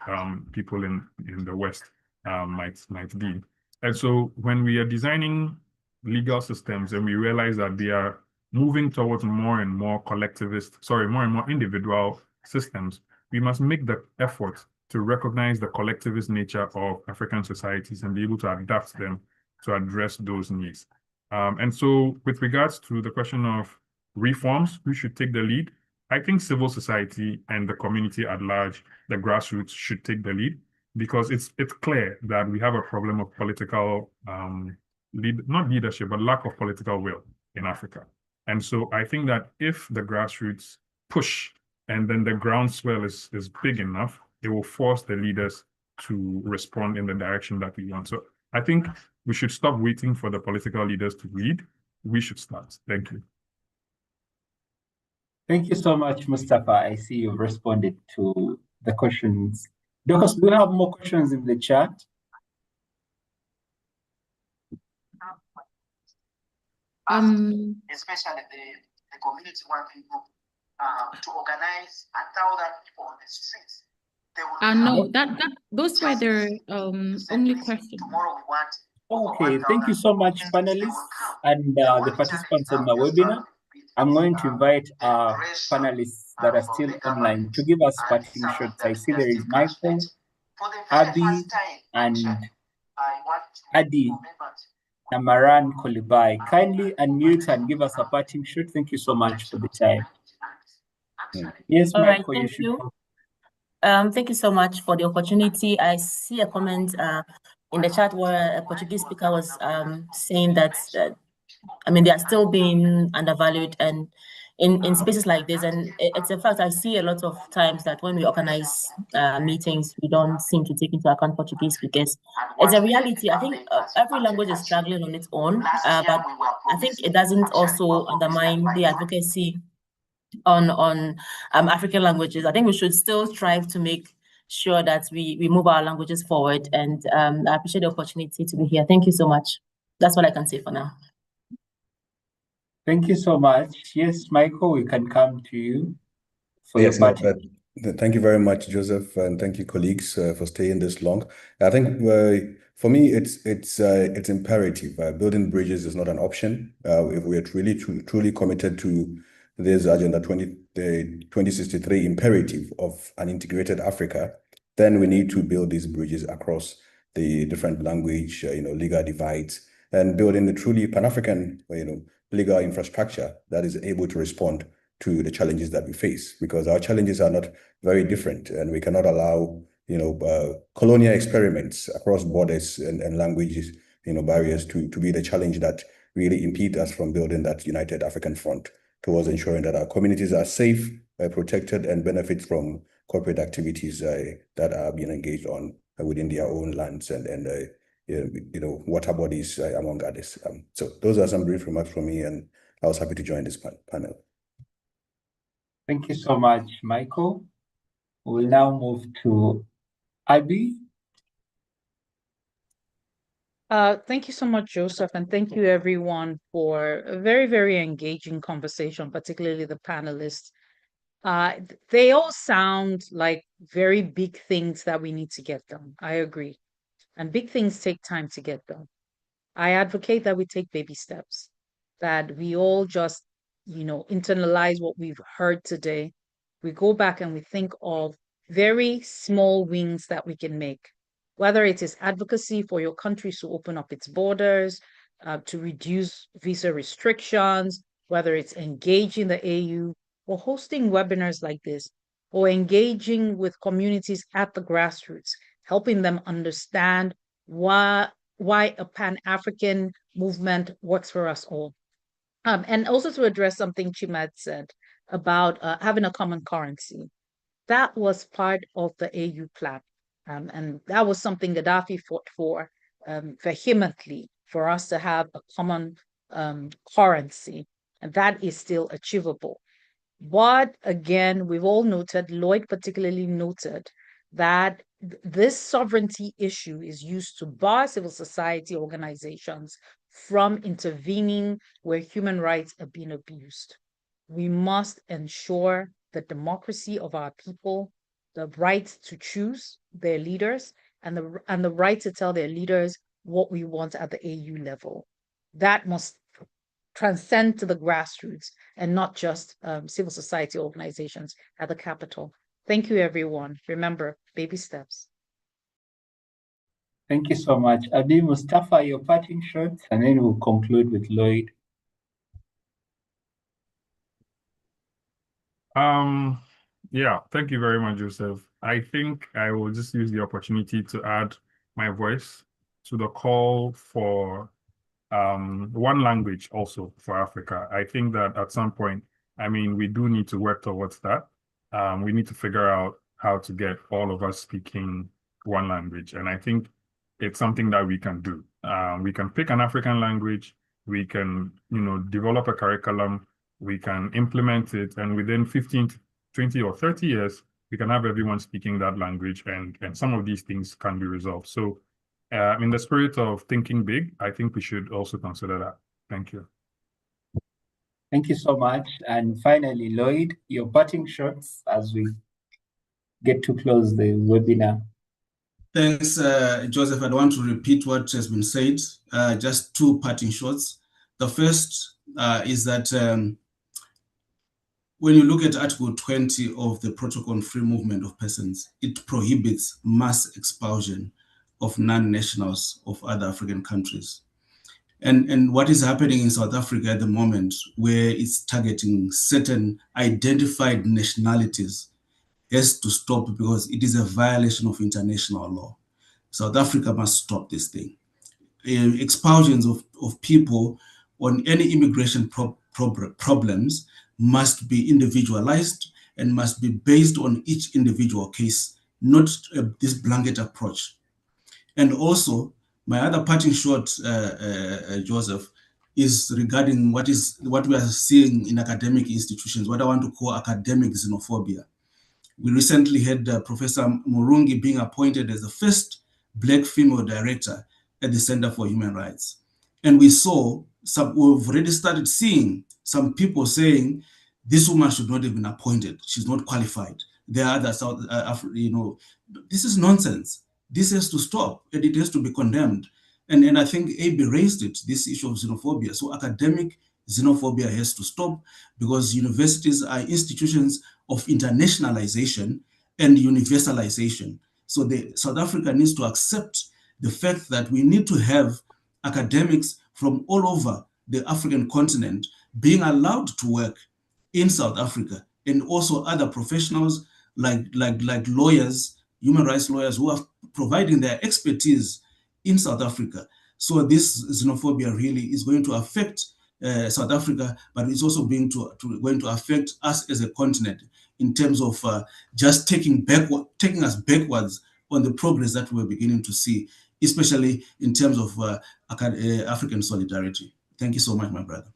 people in the West might be. And so when we are designing legal systems and we realize that they are moving towards more and more more and more individual systems, we must make the effort to recognize the collectivist nature of African societies and be able to adapt them to address those needs. And so with regards to the question of reforms, who should take the lead? I think civil society and the community at large, the grassroots, should take the lead, because it's clear that we have a problem of political, not leadership, but lack of political will in Africa. And so I think that if the grassroots push and then the groundswell is big enough, it will force the leaders to respond in the direction that we want. So I think we should stop waiting for the political leaders to lead. We should start. Thank you. Thank you so much, Mustafa. I see you've responded to the questions. Docus, do we have more questions in the chat? Especially the community working group to organize 1,000 people on the streets. No, those were their only questions. Tomorrow we want. Okay, thank you so much, panelists and the participants on the webinar. I'm going to invite our panelists that are still online to give us parting shots. I see there is Michael, Abby, and Adi Namaran Kolibai. Kindly unmute and give us a parting shot. Thank you so much for the time. Yes, All Michael, right, you should. Thank you so much for the opportunity. I see a comment in the chat where a Portuguese speaker was saying that, I mean, they are still being undervalued and in spaces like this. And it's a fact, I see a lot of times that when we organize meetings, we don't seem to take into account Portuguese because it's a reality. I think every language is struggling on its own, but I think it doesn't also undermine the advocacy on African languages. I think we should still strive to make sure that we move our languages forward. And I appreciate the opportunity to be here. Thank you so much. That's what I can say for now. Thank you so much. Yes, Michael, we can come to you for your parting. Thank you very much, Joseph, and thank you, colleagues, for staying this long. I think for me, it's imperative. Building bridges is not an option. If we are really truly committed to this Agenda 2063 imperative of an integrated Africa, then we need to build these bridges across the different language, legal divides, and building the truly Pan-African, legal infrastructure that is able to respond to the challenges that we face, because our challenges are not very different, and we cannot allow colonial experiments across borders and languages, barriers to be the challenge that really impede us from building that united African front towards ensuring that our communities are safe, protected, and benefit from corporate activities that are being engaged on within their own lands and water bodies, among others. So those are some brief remarks from me, and I was happy to join this panel. Thank you so much, Michael. We'll now move to Abby. Thank you so much, Joseph, and thank you everyone for a very, very engaging conversation, particularly the panelists. They all sound like very big things that we need to get done. I agree. And big things take time to get done. I advocate that we take baby steps, that we all just, internalize what we've heard today. We go back and we think of very small wins that we can make, whether it is advocacy for your country to open up its borders, to reduce visa restrictions, whether it's engaging the AU or hosting webinars like this, or engaging with communities at the grassroots, helping them understand why a Pan-African movement works for us all. And also to address something Chimad said about having a common currency. That was part of the AU plan. And that was something Gaddafi fought for vehemently, for us to have a common currency. And that is still achievable. But again, we've all noted, Lloyd particularly noted, that this sovereignty issue is used to bar civil society organizations from intervening where human rights are being abused. We must ensure the democracy of our people, the right to choose their leaders, and the right to tell their leaders what we want at the AU level. That must transcend to the grassroots and not just civil society organizations at the capital. Thank you, everyone. Remember, baby steps. Thank you so much. Abi, Mustafa, your parting shots, and then we'll conclude with Lloyd. Yeah, thank you very much, Joseph. I think I will just use the opportunity to add my voice to the call for one language also for Africa. I think that at some point, we do need to work towards that. We need to figure out how to get all of us speaking one language. And I think it's something that we can do. We can pick an African language, we can, develop a curriculum, we can implement it, and within 15 to 20 or 30 years, we can have everyone speaking that language, and some of these things can be resolved. So in the spirit of thinking big, I think we should also consider that. Thank you. Thank you so much. And finally, Lloyd, your parting shots as we get to close the webinar. Thanks, Joseph. I don't want to repeat what has been said, just two parting shots. The first is that when you look at Article 20 of the Protocol on Free Movement of Persons, it prohibits mass expulsion of non-nationals of other African countries. And what is happening in South Africa at the moment, where it's targeting certain identified nationalities, has to stop, because it is a violation of international law. South Africa must stop this thing. Expulsions of people on any immigration problems must be individualized and must be based on each individual case, not this blanket approach. And also, my other parting shot, Joseph, is regarding what we are seeing in academic institutions, what I want to call academic xenophobia. We recently had Professor Murungi being appointed as the first Black female director at the Center for Human Rights. And we've already started seeing some people saying this woman should not have been appointed. She's not qualified. There are other South this is nonsense. This has to stop, and it has to be condemned. And I think AB raised it, this issue of xenophobia. So academic xenophobia has to stop, because universities are institutions of internationalization and universalization. So South Africa needs to accept the fact that we need to have academics from all over the African continent being allowed to work in South Africa, and also other professionals like lawyers, human rights lawyers, who are providing their expertise in South Africa. So this xenophobia really is going to affect South Africa, but it's also going to affect us as a continent in terms of just taking us backwards on the progress that we're beginning to see, especially in terms of African solidarity. Thank you so much, my brother.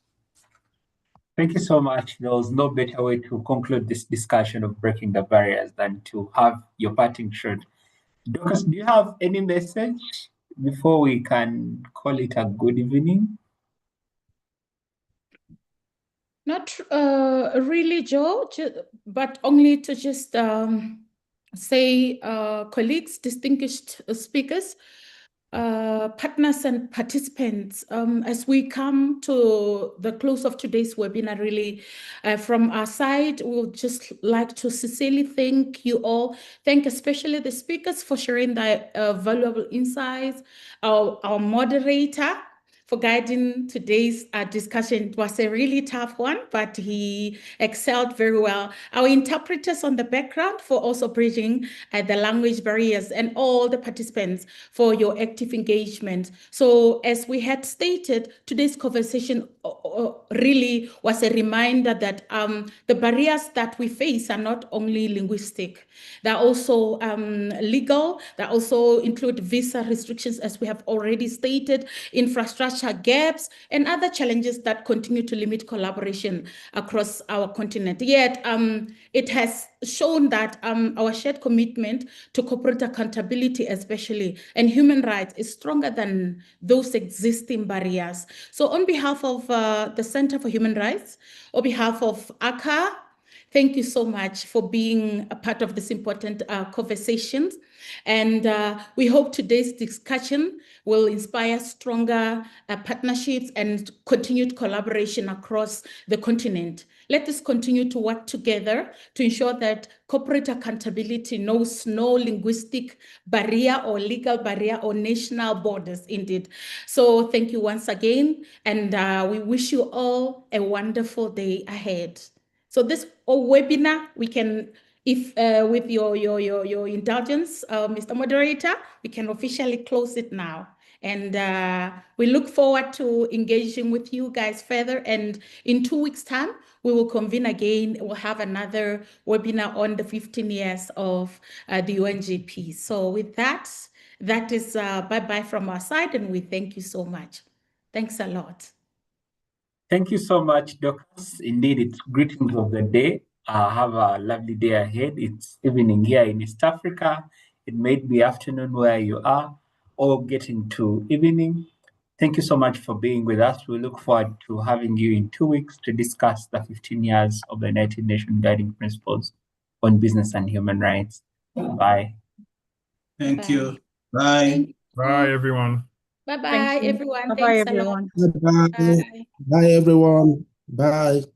Thank you so much. There was no better way to conclude this discussion of breaking the barriers than to have your parting shot. Dorcas, do you have any message before we can call it a good evening? Not really, Joe, but only to just say, colleagues, distinguished speakers, partners and participants, as we come to the close of today's webinar, really, from our side, we would just like to sincerely thank you all. Thank especially the speakers for sharing their valuable insights, our moderator for guiding today's discussion. It was a really tough one, but he excelled very well. Our interpreters on the background for also bridging the language barriers, and all the participants for your active engagement. So as we had stated, today's conversation really was a reminder that the barriers that we face are not only linguistic, they're also legal, they also include visa restrictions, as we have already stated, infrastructure gaps, and other challenges that continue to limit collaboration across our continent. Yet, it has shown that our shared commitment to corporate accountability, especially, and human rights is stronger than those existing barriers. So on behalf of the Center for Human Rights, on behalf of ACA, thank you so much for being a part of this important conversations. And we hope today's discussion will inspire stronger partnerships and continued collaboration across the continent. Let us continue to work together to ensure that corporate accountability knows no linguistic barrier or legal barrier or national borders, indeed. So thank you once again, and we wish you all a wonderful day ahead. So this webinar, we can, if with your indulgence, Mr. Moderator, we can officially close it now. And we look forward to engaging with you guys further. And in 2 weeks' time, we will convene again. We'll have another webinar on the 15 years of the UNGP. So with that, that is bye-bye from our side, and we thank you so much. Thanks a lot. Thank you so much, Dorcas. Indeed, it's greetings of the day. Have a lovely day ahead. It's evening here in East Africa. It may be afternoon where you are, or getting to evening. Thank you so much for being with us. We look forward to having you in 2 weeks to discuss the 15 years of the United Nations Guiding Principles on Business and Human Rights. Bye. Thank you. Bye. Bye, everyone. Bye-bye, everyone. Bye-bye, Thanks a lot. everyone. Bye. Bye, everyone. Bye.